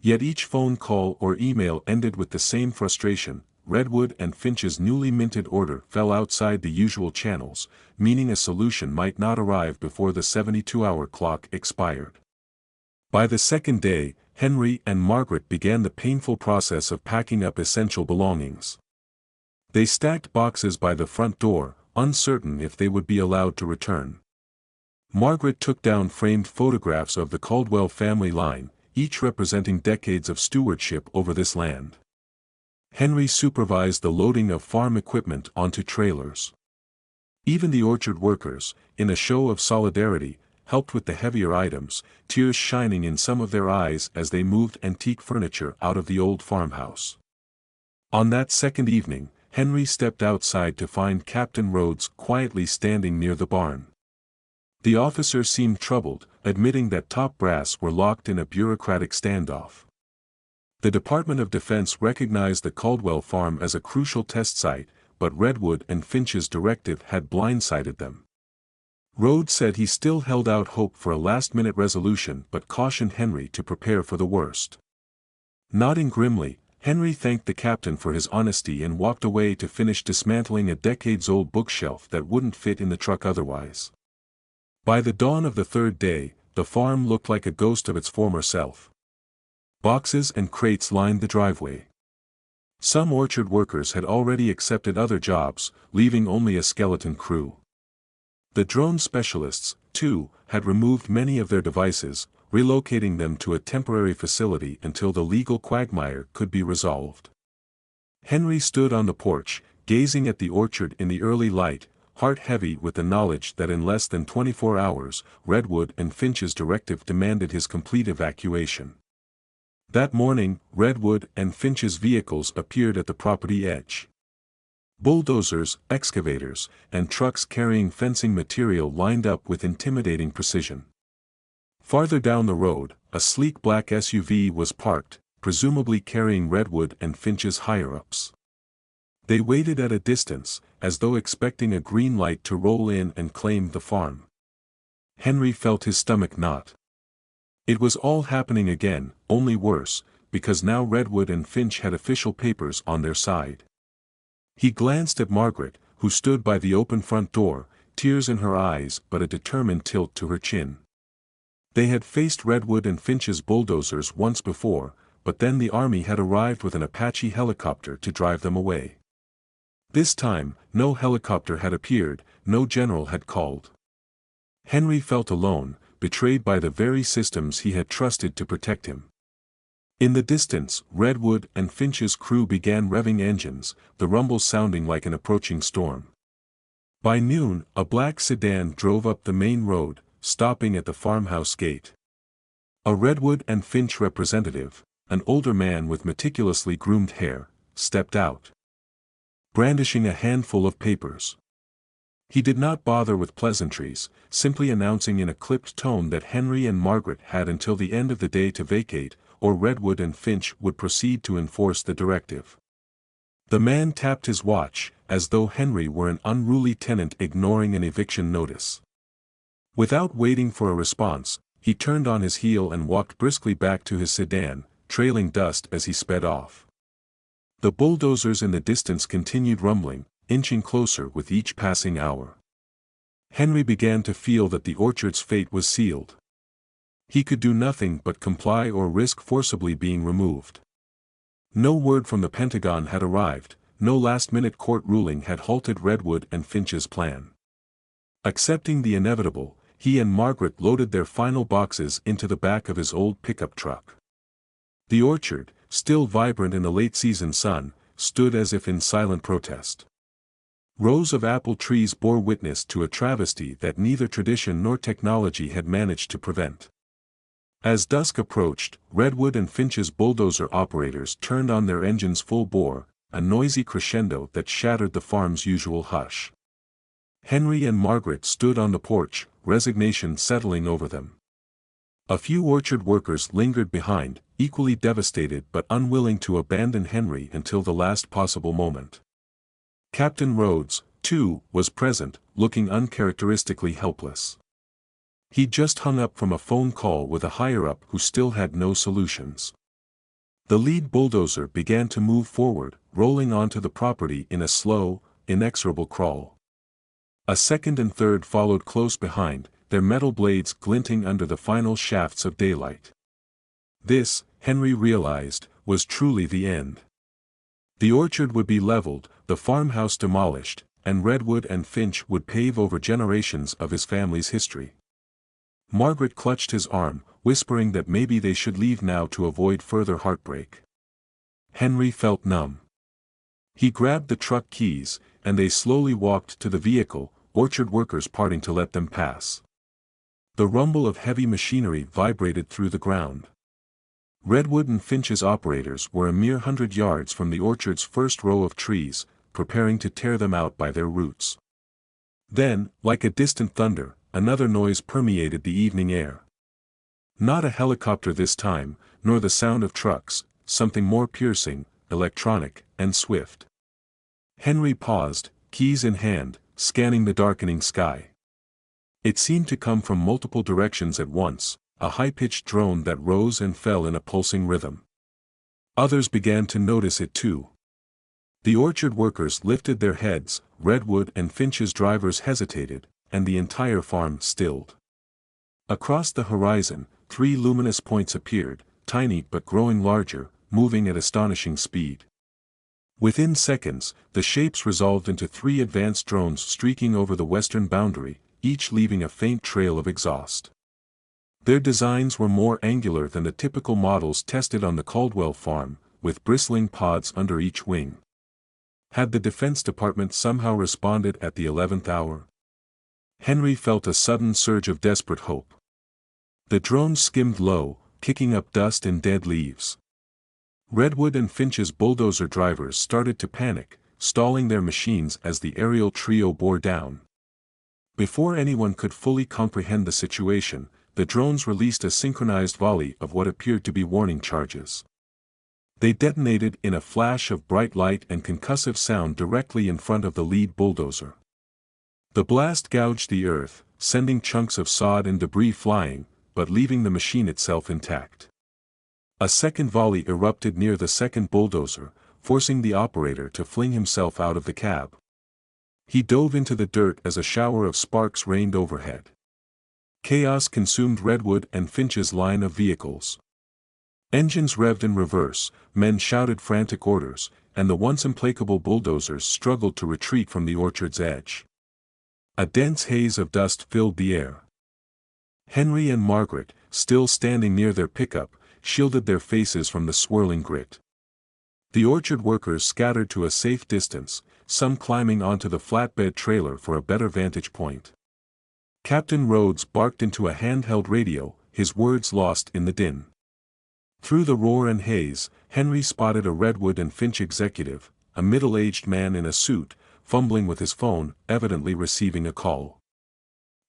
Yet each phone call or email ended with the same frustration: Redwood and Finch's newly minted order fell outside the usual channels, meaning a solution might not arrive before the 72-hour clock expired. By the second day, Henry and Margaret began the painful process of packing up essential belongings. They stacked boxes by the front door, uncertain if they would be allowed to return. Margaret took down framed photographs of the Caldwell family line, each representing decades of stewardship over this land. Henry supervised the loading of farm equipment onto trailers. Even the orchard workers, in a show of solidarity, helped with the heavier items, tears shining in some of their eyes as they moved antique furniture out of the old farmhouse. On that second evening, Henry stepped outside to find Captain Rhodes quietly standing near the barn. The officer seemed troubled, admitting that top brass were locked in a bureaucratic standoff. The Department of Defense recognized the Caldwell farm as a crucial test site, but Redwood and Finch's directive had blindsided them. Rhodes said he still held out hope for a last-minute resolution but cautioned Henry to prepare for the worst. Nodding grimly, Henry thanked the captain for his honesty and walked away to finish dismantling a decades-old bookshelf that wouldn't fit in the truck otherwise. By the dawn of the third day, the farm looked like a ghost of its former self. Boxes and crates lined the driveway. Some orchard workers had already accepted other jobs, leaving only a skeleton crew. The drone specialists, too, had removed many of their devices, relocating them to a temporary facility until the legal quagmire could be resolved. Henry stood on the porch, gazing at the orchard in the early light, heart heavy with the knowledge that in less than 24 hours, Redwood and Finch's directive demanded his complete evacuation. That morning, Redwood and Finch's vehicles appeared at the property edge. Bulldozers, excavators, and trucks carrying fencing material lined up with intimidating precision. Farther down the road, a sleek black SUV was parked, presumably carrying Redwood and Finch's higher-ups. They waited at a distance, as though expecting a green light to roll in and claim the farm. Henry felt his stomach knot. It was all happening again, only worse, because now Redwood and Finch had official papers on their side. He glanced at Margaret, who stood by the open front door, tears in her eyes but a determined tilt to her chin. They had faced Redwood and Finch's bulldozers once before, but then the army had arrived with an Apache helicopter to drive them away. This time, no helicopter had appeared, no general had called. Henry felt alone, betrayed by the very systems he had trusted to protect him. In the distance, Redwood and Finch's crew began revving engines, the rumble sounding like an approaching storm. By noon, a black sedan drove up the main road, stopping at the farmhouse gate. A Redwood and Finch representative, an older man with meticulously groomed hair, stepped out, brandishing a handful of papers. He did not bother with pleasantries, simply announcing in a clipped tone that Henry and Margaret had until the end of the day to vacate, or Redwood and Finch would proceed to enforce the directive. The man tapped his watch, as though Henry were an unruly tenant ignoring an eviction notice. Without waiting for a response, he turned on his heel and walked briskly back to his sedan, trailing dust as he sped off. The bulldozers in the distance continued rumbling, inching closer with each passing hour. Henry began to feel that the orchard's fate was sealed. He could do nothing but comply or risk forcibly being removed. No word from the Pentagon had arrived, no last-minute court ruling had halted Redwood and Finch's plan. Accepting the inevitable, he and Margaret loaded their final boxes into the back of his old pickup truck. The orchard, still vibrant in the late-season sun, stood as if in silent protest. Rows of apple trees bore witness to a travesty that neither tradition nor technology had managed to prevent. As dusk approached, Redwood and Finch's bulldozer operators turned on their engines full bore, a noisy crescendo that shattered the farm's usual hush. Henry and Margaret stood on the porch, resignation settling over them. A few orchard workers lingered behind, equally devastated but unwilling to abandon Henry until the last possible moment. Captain Rhodes, too, was present, looking uncharacteristically helpless. He'd just hung up from a phone call with a higher-up who still had no solutions. The lead bulldozer began to move forward, rolling onto the property in a slow, inexorable crawl. A second and third followed close behind, their metal blades glinting under the final shafts of daylight. This, Henry realized, was truly the end. The orchard would be leveled, the farmhouse demolished, and Redwood and Finch would pave over generations of his family's history. Margaret clutched his arm, whispering that maybe they should leave now to avoid further heartbreak. Henry felt numb. He grabbed the truck keys, and they slowly walked to the vehicle, orchard workers parting to let them pass. The rumble of heavy machinery vibrated through the ground. Redwood and Finch's operators were a mere 100 yards from the orchard's first row of trees, preparing to tear them out by their roots. Then, like a distant thunder, another noise permeated the evening air. Not a helicopter this time, nor the sound of trucks, something more piercing, electronic, and swift. Henry paused, keys in hand, scanning the darkening sky. It seemed to come from multiple directions at once, a high-pitched drone that rose and fell in a pulsing rhythm. Others began to notice it too. The orchard workers lifted their heads, Redwood and Finch's drivers hesitated, and the entire farm stilled. Across the horizon, 3 luminous points appeared, tiny but growing larger, moving at astonishing speed. Within seconds, the shapes resolved into 3 advanced drones streaking over the western boundary, each leaving a faint trail of exhaust. Their designs were more angular than the typical models tested on the Caldwell farm, with bristling pods under each wing. Had the Defense Department somehow responded at the 11th hour? Henry felt a sudden surge of desperate hope. The drones skimmed low, kicking up dust and dead leaves. Redwood and Finch's bulldozer drivers started to panic, stalling their machines as the aerial trio bore down. Before anyone could fully comprehend the situation, the drones released a synchronized volley of what appeared to be warning charges. They detonated in a flash of bright light and concussive sound directly in front of the lead bulldozer. The blast gouged the earth, sending chunks of sod and debris flying, but leaving the machine itself intact. A second volley erupted near the second bulldozer, forcing the operator to fling himself out of the cab. He dove into the dirt as a shower of sparks rained overhead. Chaos consumed Redwood and Finch's line of vehicles. Engines revved in reverse, men shouted frantic orders, and the once implacable bulldozers struggled to retreat from the orchard's edge. A dense haze of dust filled the air. Henry and Margaret, still standing near their pickup, shielded their faces from the swirling grit. The orchard workers scattered to a safe distance, some climbing onto the flatbed trailer for a better vantage point. Captain Rhodes barked into a handheld radio, his words lost in the din. Through the roar and haze, Henry spotted a Redwood and Finch executive, a middle-aged man in a suit, fumbling with his phone, evidently receiving a call.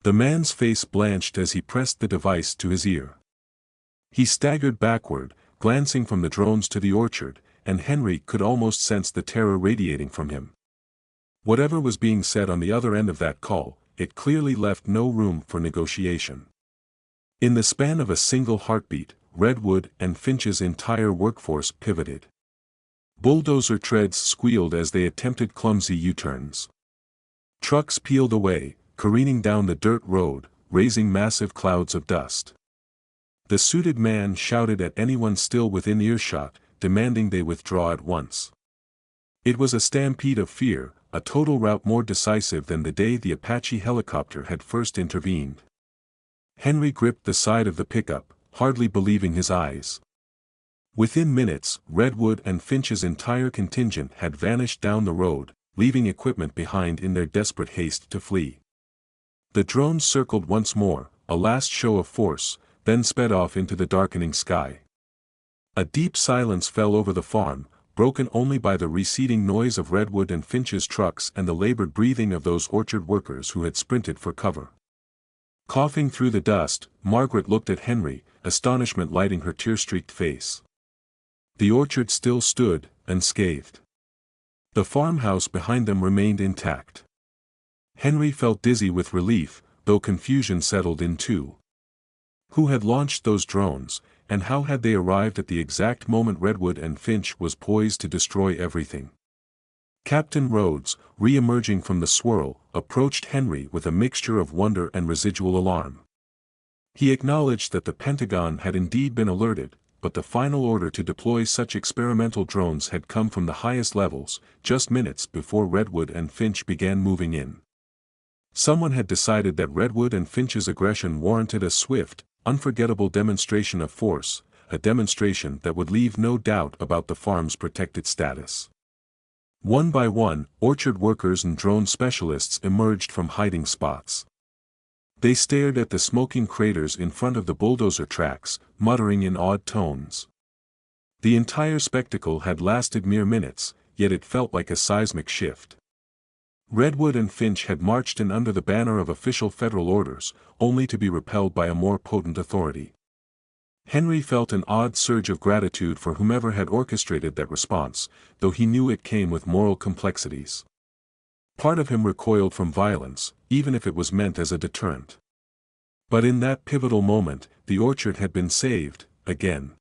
The man's face blanched as he pressed the device to his ear. He staggered backward, glancing from the drones to the orchard, and Henry could almost sense the terror radiating from him. Whatever was being said on the other end of that call, it clearly left no room for negotiation. In the span of a single heartbeat, Redwood and Finch's entire workforce pivoted. Bulldozer treads squealed as they attempted clumsy U-turns. Trucks peeled away, careening down the dirt road, raising massive clouds of dust. The suited man shouted at anyone still within earshot, demanding they withdraw at once. It was a stampede of fear, a total rout more decisive than the day the Apache helicopter had first intervened. Henry gripped the side of the pickup, hardly believing his eyes. Within minutes, Redwood and Finch's entire contingent had vanished down the road, leaving equipment behind in their desperate haste to flee. The drones circled once more, a last show of force, then sped off into the darkening sky. A deep silence fell over the farm, broken only by the receding noise of Redwood and Finch's trucks and the labored breathing of those orchard workers who had sprinted for cover. Coughing through the dust, Margaret looked at Henry, astonishment lighting her tear-streaked face. The orchard still stood, unscathed. The farmhouse behind them remained intact. Henry felt dizzy with relief, though confusion settled in too. Who had launched those drones, and how had they arrived at the exact moment Redwood and Finch was poised to destroy everything? Captain Rhodes, re-emerging from the swirl, approached Henry with a mixture of wonder and residual alarm. He acknowledged that the Pentagon had indeed been alerted, but the final order to deploy such experimental drones had come from the highest levels, just minutes before Redwood and Finch began moving in. Someone had decided that Redwood and Finch's aggression warranted a swift, unforgettable demonstration of force, a demonstration that would leave no doubt about the farm's protected status. One by one, orchard workers and drone specialists emerged from hiding spots. They stared at the smoking craters in front of the bulldozer tracks, muttering in awed tones. The entire spectacle had lasted mere minutes, yet it felt like a seismic shift. Redwood and Finch had marched in under the banner of official federal orders, only to be repelled by a more potent authority. Henry felt an odd surge of gratitude for whomever had orchestrated that response, though he knew it came with moral complexities. Part of him recoiled from violence, even if it was meant as a deterrent. But in that pivotal moment, the orchard had been saved, again.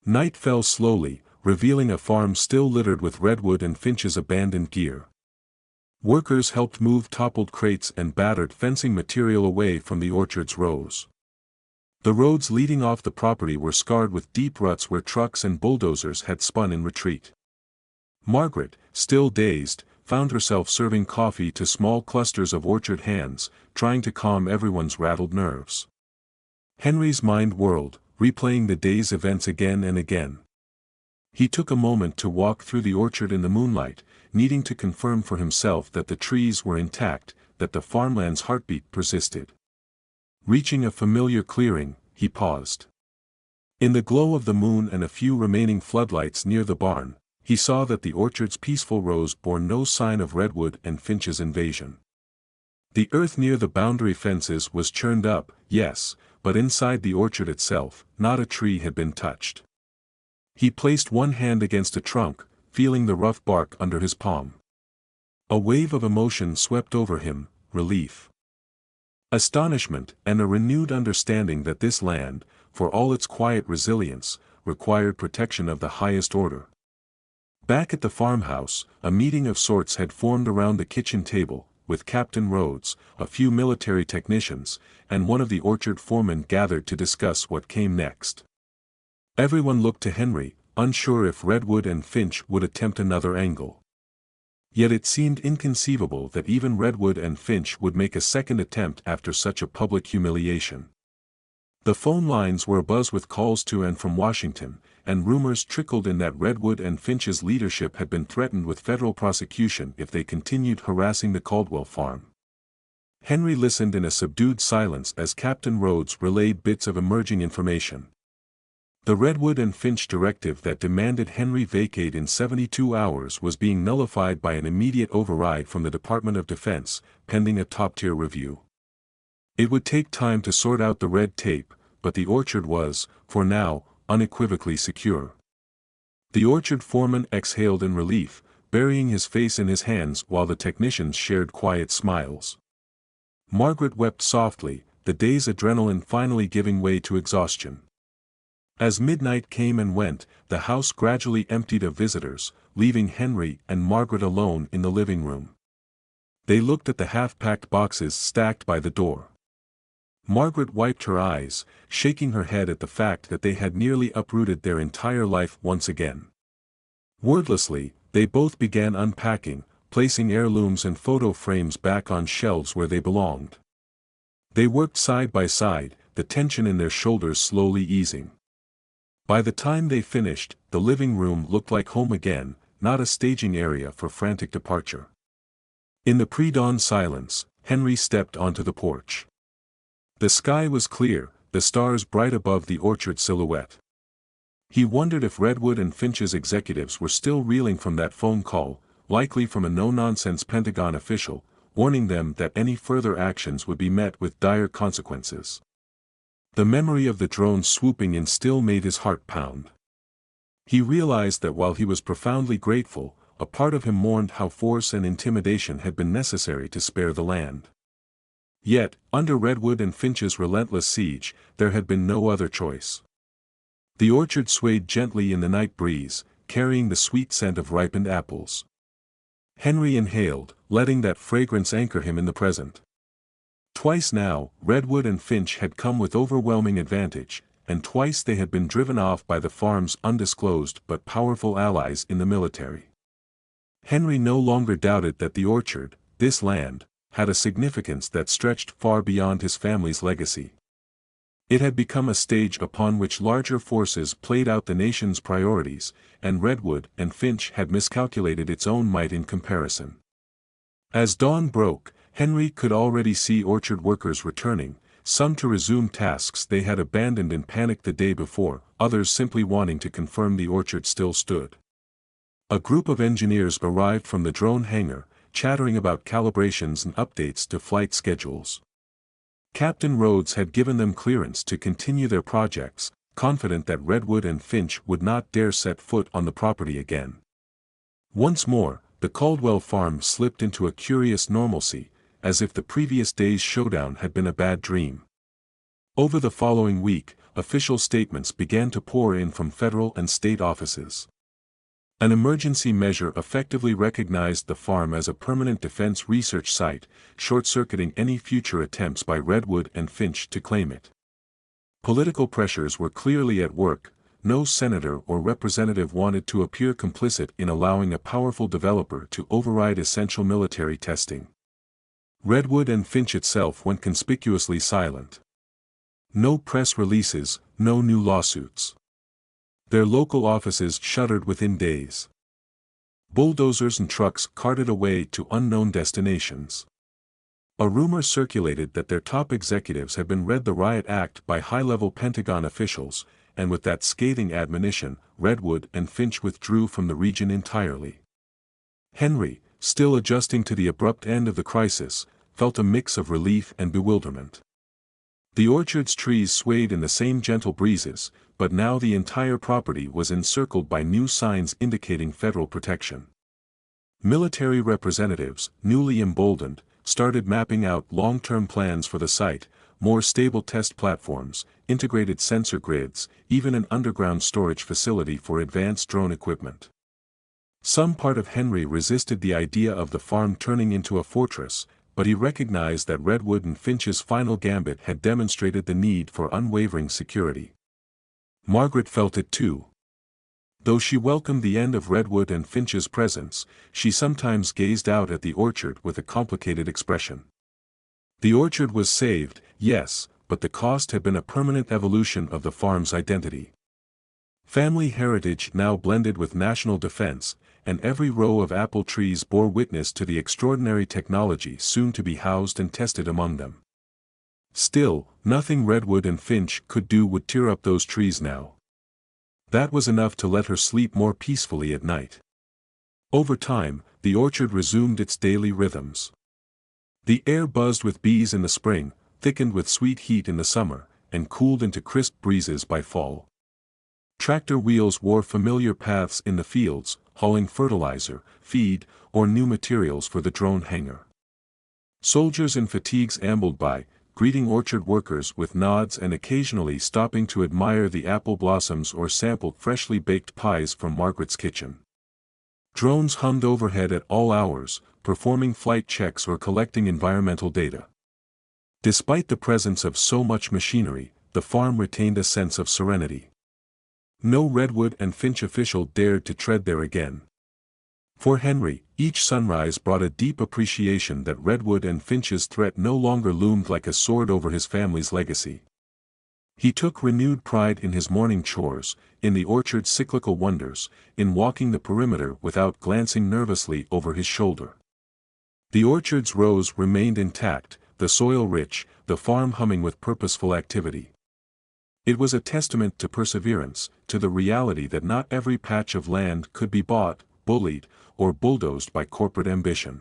Night fell slowly, revealing a farm still littered with Redwood and Finch's abandoned gear. Workers helped move toppled crates and battered fencing material away from the orchard's rows. The roads leading off the property were scarred with deep ruts where trucks and bulldozers had spun in retreat. Margaret, still dazed, found herself serving coffee to small clusters of orchard hands, trying to calm everyone's rattled nerves. Henry's mind whirled, replaying the day's events again and again. He took a moment to walk through the orchard in the moonlight, needing to confirm for himself that the trees were intact, that the farmland's heartbeat persisted. Reaching a familiar clearing, he paused. In the glow of the moon and a few remaining floodlights near the barn, he saw that the orchard's peaceful rows bore no sign of redwood and finch's invasion. The earth near the boundary fences was churned up, yes, but inside the orchard itself, not a tree had been touched. He placed one hand against a trunk, feeling the rough bark under his palm. A wave of emotion swept over him, relief, astonishment, and a renewed understanding that this land, for all its quiet resilience, required protection of the highest order. Back at the farmhouse, a meeting of sorts had formed around the kitchen table, with Captain Rhodes, a few military technicians, and one of the orchard foremen gathered to discuss what came next. Everyone looked to Henry, unsure if Redwood and Finch would attempt another angle. Yet it seemed inconceivable that even Redwood and Finch would make a second attempt after such a public humiliation. The phone lines were abuzz with calls to and from Washington, and rumors trickled in that Redwood and Finch's leadership had been threatened with federal prosecution if they continued harassing the Caldwell farm. Henry listened in a subdued silence as Captain Rhodes relayed bits of emerging information. The Redwood and Finch directive that demanded Henry vacate in 72 hours was being nullified by an immediate override from the Department of Defense, pending a top-tier review. It would take time to sort out the red tape, but the orchard was, for now, unequivocally secure. The orchard foreman exhaled in relief, burying his face in his hands while the technicians shared quiet smiles. Margaret wept softly, the day's adrenaline finally giving way to exhaustion. As midnight came and went, the house gradually emptied of visitors, leaving Henry and Margaret alone in the living room. They looked at the half-packed boxes stacked by the door. Margaret wiped her eyes, shaking her head at the fact that they had nearly uprooted their entire life once again. Wordlessly, they both began unpacking, placing heirlooms and photo frames back on shelves where they belonged. They worked side by side, the tension in their shoulders slowly easing. By the time they finished, the living room looked like home again, not a staging area for frantic departure. In the pre-dawn silence, Henry stepped onto the porch. The sky was clear, the stars bright above the orchard silhouette. He wondered if Redwood and Finch's executives were still reeling from that phone call, likely from a no-nonsense Pentagon official, warning them that any further actions would be met with dire consequences. The memory of the drone swooping in still made his heart pound. He realized that while he was profoundly grateful, a part of him mourned how force and intimidation had been necessary to spare the land. Yet, under Redwood and Finch's relentless siege, there had been no other choice. The orchard swayed gently in the night breeze, carrying the sweet scent of ripened apples. Henry inhaled, letting that fragrance anchor him in the present. Twice now, Redwood and Finch had come with overwhelming advantage, and twice they had been driven off by the farm's undisclosed but powerful allies in the military. Henry no longer doubted that the orchard, this land, had a significance that stretched far beyond his family's legacy. It had become a stage upon which larger forces played out the nation's priorities, and Redwood and Finch had miscalculated its own might in comparison. As dawn broke, Henry could already see orchard workers returning, some to resume tasks they had abandoned in panic the day before, others simply wanting to confirm the orchard still stood. A group of engineers arrived from the drone hangar, chattering about calibrations and updates to flight schedules. Captain Rhodes had given them clearance to continue their projects, confident that Redwood and Finch would not dare set foot on the property again. Once more, the Caldwell farm slipped into a curious normalcy, as if the previous day's showdown had been a bad dream. Over the following week, official statements began to pour in from federal and state offices. An emergency measure effectively recognized the farm as a permanent defense research site, short-circuiting any future attempts by Redwood and Finch to claim it. Political pressures were clearly at work. No senator or representative wanted to appear complicit in allowing a powerful developer to override essential military testing. Redwood and Finch itself went conspicuously silent. No press releases, no new lawsuits. Their local offices shuttered within days. Bulldozers and trucks carted away to unknown destinations. A rumor circulated that their top executives had been read the riot act by high-level Pentagon officials, and with that scathing admonition, Redwood and Finch withdrew from the region entirely. Henry, still adjusting to the abrupt end of the crisis, felt a mix of relief and bewilderment. The orchard's trees swayed in the same gentle breezes, but now the entire property was encircled by new signs indicating federal protection. Military representatives, newly emboldened, started mapping out long-term plans for the site, more stable test platforms, integrated sensor grids, even an underground storage facility for advanced drone equipment. Some part of Henry resisted the idea of the farm turning into a fortress, but he recognized that Redwood and Finch's final gambit had demonstrated the need for unwavering security. Margaret felt it too. Though she welcomed the end of Redwood and Finch's presence, she sometimes gazed out at the orchard with a complicated expression. The orchard was saved, yes, but the cost had been a permanent evolution of the farm's identity. Family heritage now blended with national defense, and every row of apple trees bore witness to the extraordinary technology soon to be housed and tested among them. Still, nothing Redwood and Finch could do would tear up those trees now. That was enough to let her sleep more peacefully at night. Over time, the orchard resumed its daily rhythms. The air buzzed with bees in the spring, thickened with sweet heat in the summer, and cooled into crisp breezes by fall. Tractor wheels wore familiar paths in the fields, hauling fertilizer, feed, or new materials for the drone hangar. Soldiers in fatigues ambled by, greeting orchard workers with nods and occasionally stopping to admire the apple blossoms or sample freshly baked pies from Margaret's kitchen. Drones hummed overhead at all hours, performing flight checks or collecting environmental data. Despite the presence of so much machinery, the farm retained a sense of serenity. No Redwood and Finch official dared to tread there again. For Henry, each sunrise brought a deep appreciation that Redwood and Finch's threat no longer loomed like a sword over his family's legacy. He took renewed pride in his morning chores, in the orchard's cyclical wonders, in walking the perimeter without glancing nervously over his shoulder. The orchard's rows remained intact, the soil rich, the farm humming with purposeful activity. It was a testament to perseverance, to the reality that not every patch of land could be bought, bullied, or bulldozed by corporate ambition.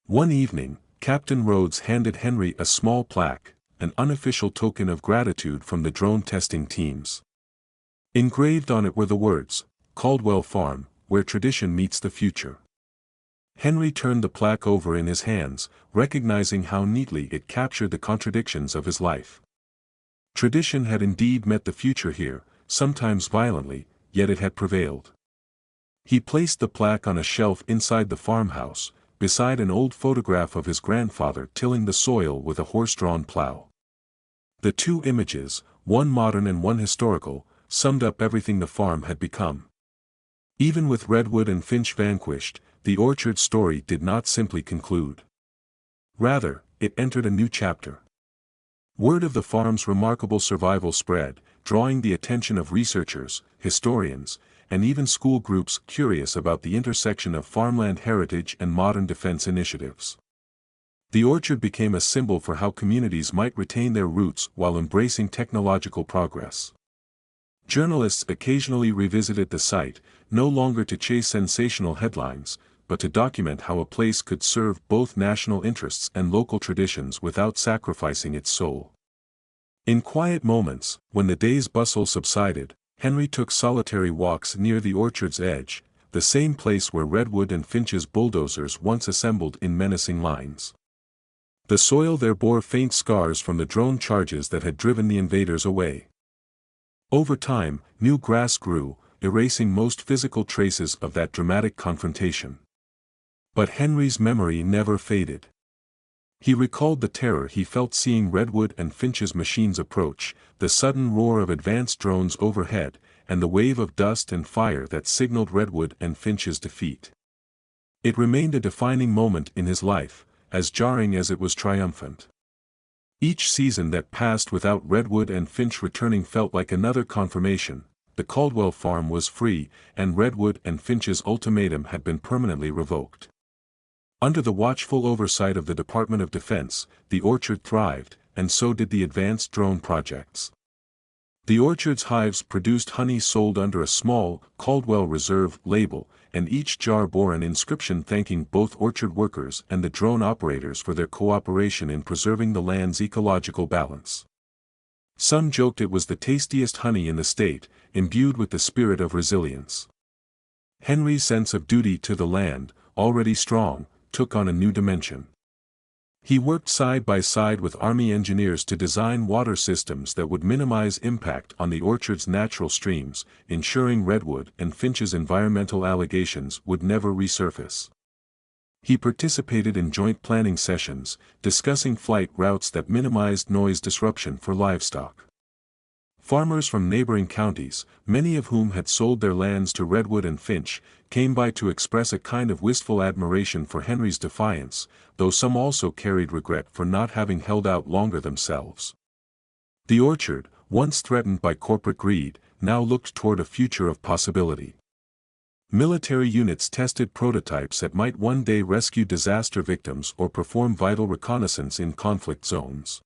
One evening, Captain Rhodes handed Henry a small plaque, an unofficial token of gratitude from the drone testing teams. Engraved on it were the words, "Caldwell Farm, where tradition meets the future." Henry turned the plaque over in his hands, recognizing how neatly it captured the contradictions of his life. Tradition had indeed met the future here, sometimes violently, yet it had prevailed. He placed the plaque on a shelf inside the farmhouse, beside an old photograph of his grandfather tilling the soil with a horse-drawn plow. The two images, one modern and one historical, summed up everything the farm had become. Even with Redwood and Finch vanquished, the orchard story did not simply conclude. Rather, it entered a new chapter. Word of the farm's remarkable survival spread, drawing the attention of researchers, historians, and even school groups curious about the intersection of farmland heritage and modern defense initiatives. The orchard became a symbol for how communities might retain their roots while embracing technological progress. Journalists occasionally revisited the site, no longer to chase sensational headlines, but to document how a place could serve both national interests and local traditions without sacrificing its soul. In quiet moments, when the day's bustle subsided, Henry took solitary walks near the orchard's edge, the same place where Redwood and Finch's bulldozers once assembled in menacing lines. The soil there bore faint scars from the drone charges that had driven the invaders away. Over time, new grass grew, erasing most physical traces of that dramatic confrontation. But Henry's memory never faded. He recalled the terror he felt seeing Redwood and Finch's machines approach, the sudden roar of advanced drones overhead, and the wave of dust and fire that signaled Redwood and Finch's defeat. It remained a defining moment in his life, as jarring as it was triumphant. Each season that passed without Redwood and Finch returning felt like another confirmation. The Caldwell farm was free, and Redwood and Finch's ultimatum had been permanently revoked. Under the watchful oversight of the Department of Defense, the orchard thrived, and so did the advanced drone projects. The orchard's hives produced honey sold under a small, Caldwell Reserve label, and each jar bore an inscription thanking both orchard workers and the drone operators for their cooperation in preserving the land's ecological balance. Some joked it was the tastiest honey in the state, imbued with the spirit of resilience. Henry's sense of duty to the land, already strong, took on a new dimension. He worked side by side with Army engineers to design water systems that would minimize impact on the orchard's natural streams, ensuring Redwood and Finch's environmental allegations would never resurface. He participated in joint planning sessions, discussing flight routes that minimized noise disruption for livestock. Farmers from neighboring counties, many of whom had sold their lands to Redwood and Finch, came by to express a kind of wistful admiration for Henry's defiance, though some also carried regret for not having held out longer themselves. The orchard, once threatened by corporate greed, now looked toward a future of possibility. Military units tested prototypes that might one day rescue disaster victims or perform vital reconnaissance in conflict zones.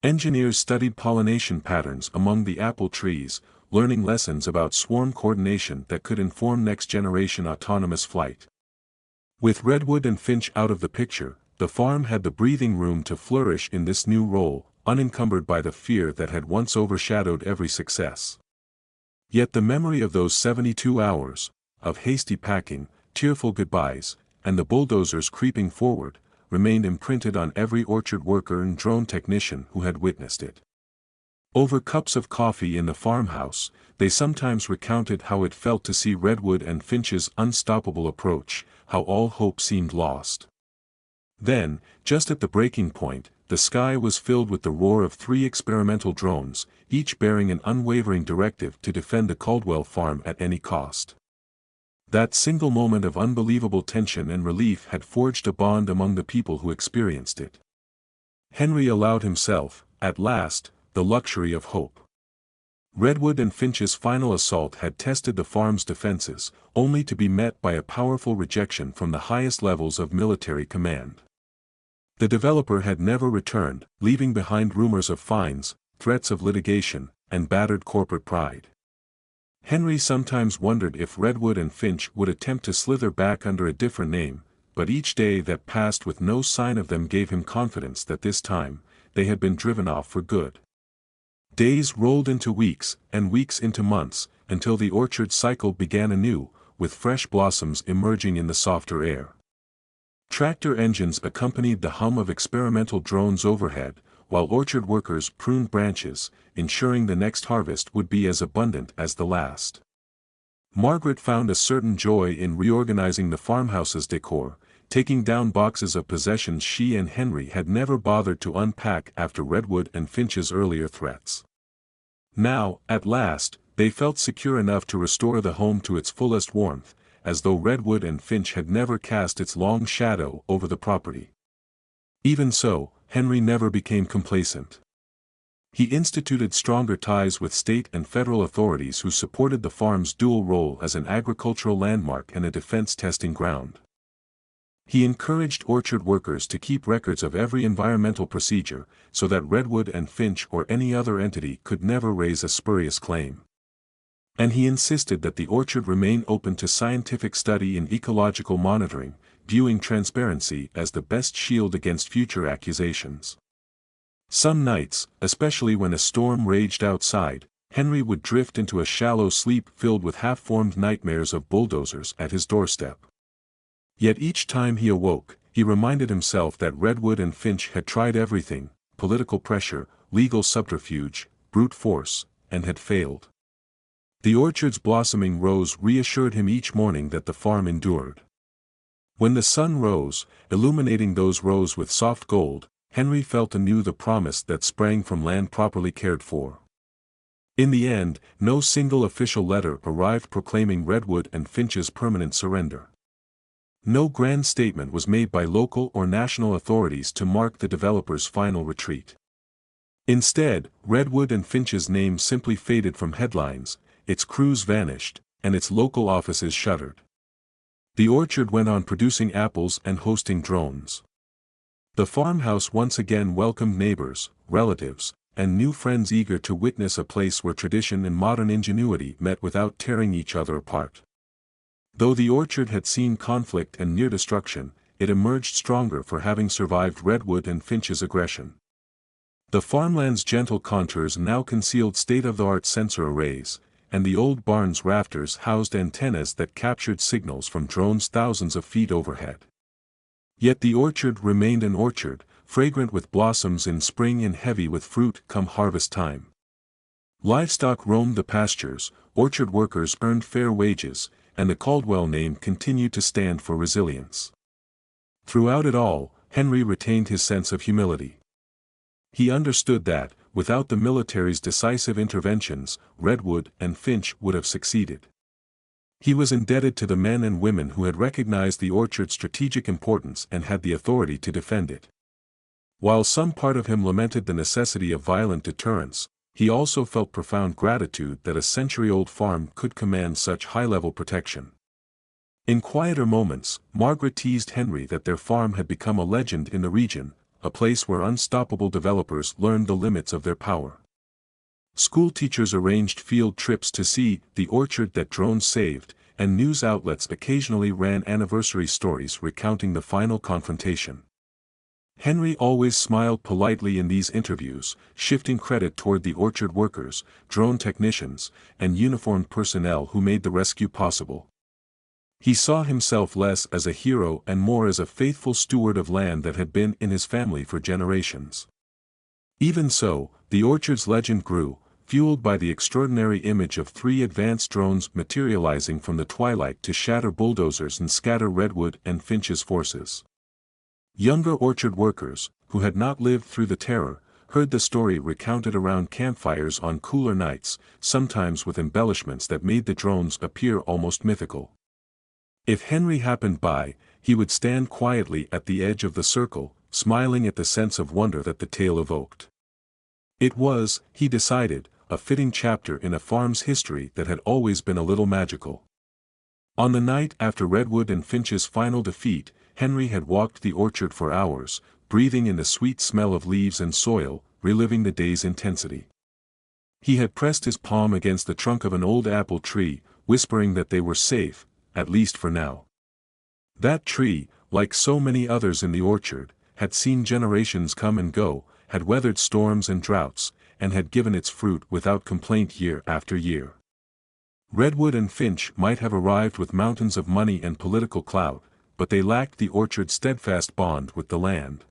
Engineers studied pollination patterns among the apple trees, learning lessons about swarm coordination that could inform next-generation autonomous flight. With Redwood and Finch out of the picture, the farm had the breathing room to flourish in this new role, unencumbered by the fear that had once overshadowed every success. Yet the memory of those 72 hours, of hasty packing, tearful goodbyes, and the bulldozers creeping forward, remained imprinted on every orchard worker and drone technician who had witnessed it. Over cups of coffee in the farmhouse, they sometimes recounted how it felt to see Redwood and Finch's unstoppable approach, how all hope seemed lost. Then, just at the breaking point, the sky was filled with the roar of 3 experimental drones, each bearing an unwavering directive to defend the Caldwell farm at any cost. That single moment of unbelievable tension and relief had forged a bond among the people who experienced it. Henry allowed himself, at last, the luxury of hope. Redwood and Finch's final assault had tested the farm's defenses, only to be met by a powerful rejection from the highest levels of military command. The developer had never returned, leaving behind rumors of fines, threats of litigation, and battered corporate pride. Henry sometimes wondered if Redwood and Finch would attempt to slither back under a different name, but each day that passed with no sign of them gave him confidence that this time, they had been driven off for good. Days rolled into weeks, and weeks into months, until the orchard cycle began anew, with fresh blossoms emerging in the softer air. Tractor engines accompanied the hum of experimental drones overhead, while orchard workers pruned branches, ensuring the next harvest would be as abundant as the last. Margaret found a certain joy in reorganizing the farmhouse's decor, taking down boxes of possessions she and Henry had never bothered to unpack after Redwood and Finch's earlier threats. Now, at last, they felt secure enough to restore the home to its fullest warmth, as though Redwood and Finch had never cast its long shadow over the property. Even so, Henry never became complacent. He instituted stronger ties with state and federal authorities who supported the farm's dual role as an agricultural landmark and a defense testing ground. He encouraged orchard workers to keep records of every environmental procedure, so that Redwood and Finch or any other entity could never raise a spurious claim. And he insisted that the orchard remain open to scientific study and ecological monitoring, viewing transparency as the best shield against future accusations. Some nights, especially when a storm raged outside, Henry would drift into a shallow sleep filled with half-formed nightmares of bulldozers at his doorstep. Yet each time he awoke, he reminded himself that Redwood and Finch had tried everything: political pressure, legal subterfuge, brute force, and had failed. The orchard's blossoming rose reassured him each morning that the farm endured. When the sun rose, illuminating those rows with soft gold, Henry felt anew the promise that sprang from land properly cared for. In the end, no single official letter arrived proclaiming Redwood and Finch's permanent surrender. No grand statement was made by local or national authorities to mark the developer's final retreat. Instead, Redwood and Finch's name simply faded from headlines, its crews vanished, and its local offices shuttered. The orchard went on producing apples and hosting drones. The farmhouse once again welcomed neighbors, relatives, and new friends eager to witness a place where tradition and modern ingenuity met without tearing each other apart. Though the orchard had seen conflict and near destruction, it emerged stronger for having survived Redwood and Finch's aggression. The farmland's gentle contours now concealed state-of-the-art sensor arrays, and the old barn's rafters housed antennas that captured signals from drones thousands of feet overhead. Yet the orchard remained an orchard, fragrant with blossoms in spring and heavy with fruit come harvest time. Livestock roamed the pastures, orchard workers earned fair wages, and the Caldwell name continued to stand for resilience. Throughout it all, Henry retained his sense of humility. He understood that, without the military's decisive interventions, Redwood and Finch would have succeeded. He was indebted to the men and women who had recognized the orchard's strategic importance and had the authority to defend it. While some part of him lamented the necessity of violent deterrence, he also felt profound gratitude that a century-old farm could command such high-level protection. In quieter moments, Margaret teased Henry that their farm had become a legend in the region, a place where unstoppable developers learned the limits of their power. School teachers arranged field trips to see the orchard that drones saved, and news outlets occasionally ran anniversary stories recounting the final confrontation. Henry always smiled politely in these interviews, shifting credit toward the orchard workers, drone technicians, and uniformed personnel who made the rescue possible. He saw himself less as a hero and more as a faithful steward of land that had been in his family for generations. Even so, the orchard's legend grew, fueled by the extraordinary image of 3 advanced drones materializing from the twilight to shatter bulldozers and scatter Redwood and Finch's forces. Younger orchard workers, who had not lived through the terror, heard the story recounted around campfires on cooler nights, sometimes with embellishments that made the drones appear almost mythical. If Henry happened by, he would stand quietly at the edge of the circle, smiling at the sense of wonder that the tale evoked. It was, he decided, a fitting chapter in a farm's history that had always been a little magical. On the night after Redwood and Finch's final defeat, Henry had walked the orchard for hours, breathing in the sweet smell of leaves and soil, reliving the day's intensity. He had pressed his palm against the trunk of an old apple tree, whispering that they were safe, at least for now. That tree, like so many others in the orchard, had seen generations come and go, had weathered storms and droughts, and had given its fruit without complaint year after year. Redwood and Finch might have arrived with mountains of money and political clout, but they lacked the orchard's steadfast bond with the land.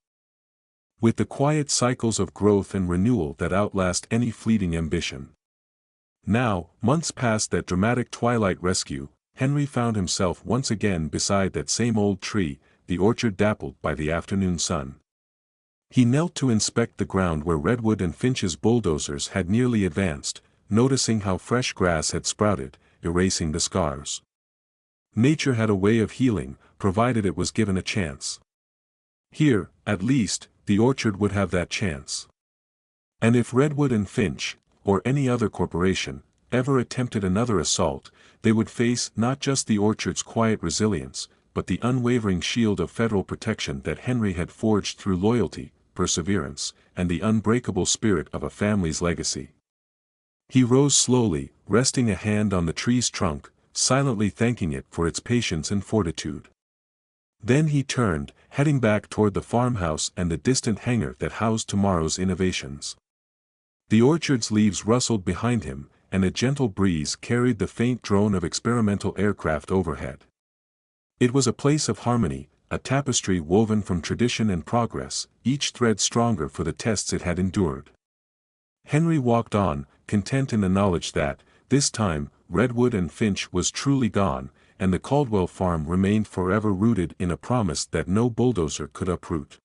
With the quiet cycles of growth and renewal that outlast any fleeting ambition. Now, months past that dramatic twilight rescue, Henry found himself once again beside that same old tree, the orchard dappled by the afternoon sun. He knelt to inspect the ground where Redwood and Finch's bulldozers had nearly advanced, noticing how fresh grass had sprouted, erasing the scars. Nature had a way of healing, provided it was given a chance. Here, at least, the orchard would have that chance. And if Redwood and Finch, or any other corporation, ever attempted another assault, they would face not just the orchard's quiet resilience, but the unwavering shield of federal protection that Henry had forged through loyalty, perseverance, and the unbreakable spirit of a family's legacy. He rose slowly, resting a hand on the tree's trunk, silently thanking it for its patience and fortitude. Then he turned, heading back toward the farmhouse and the distant hangar that housed tomorrow's innovations. The orchard's leaves rustled behind him, and a gentle breeze carried the faint drone of experimental aircraft overhead. It was a place of harmony, a tapestry woven from tradition and progress, each thread stronger for the tests it had endured. Henry walked on, content in the knowledge that, this time, Redwood and Finch was truly gone, and the Caldwell farm remained forever rooted in a promise that no bulldozer could uproot.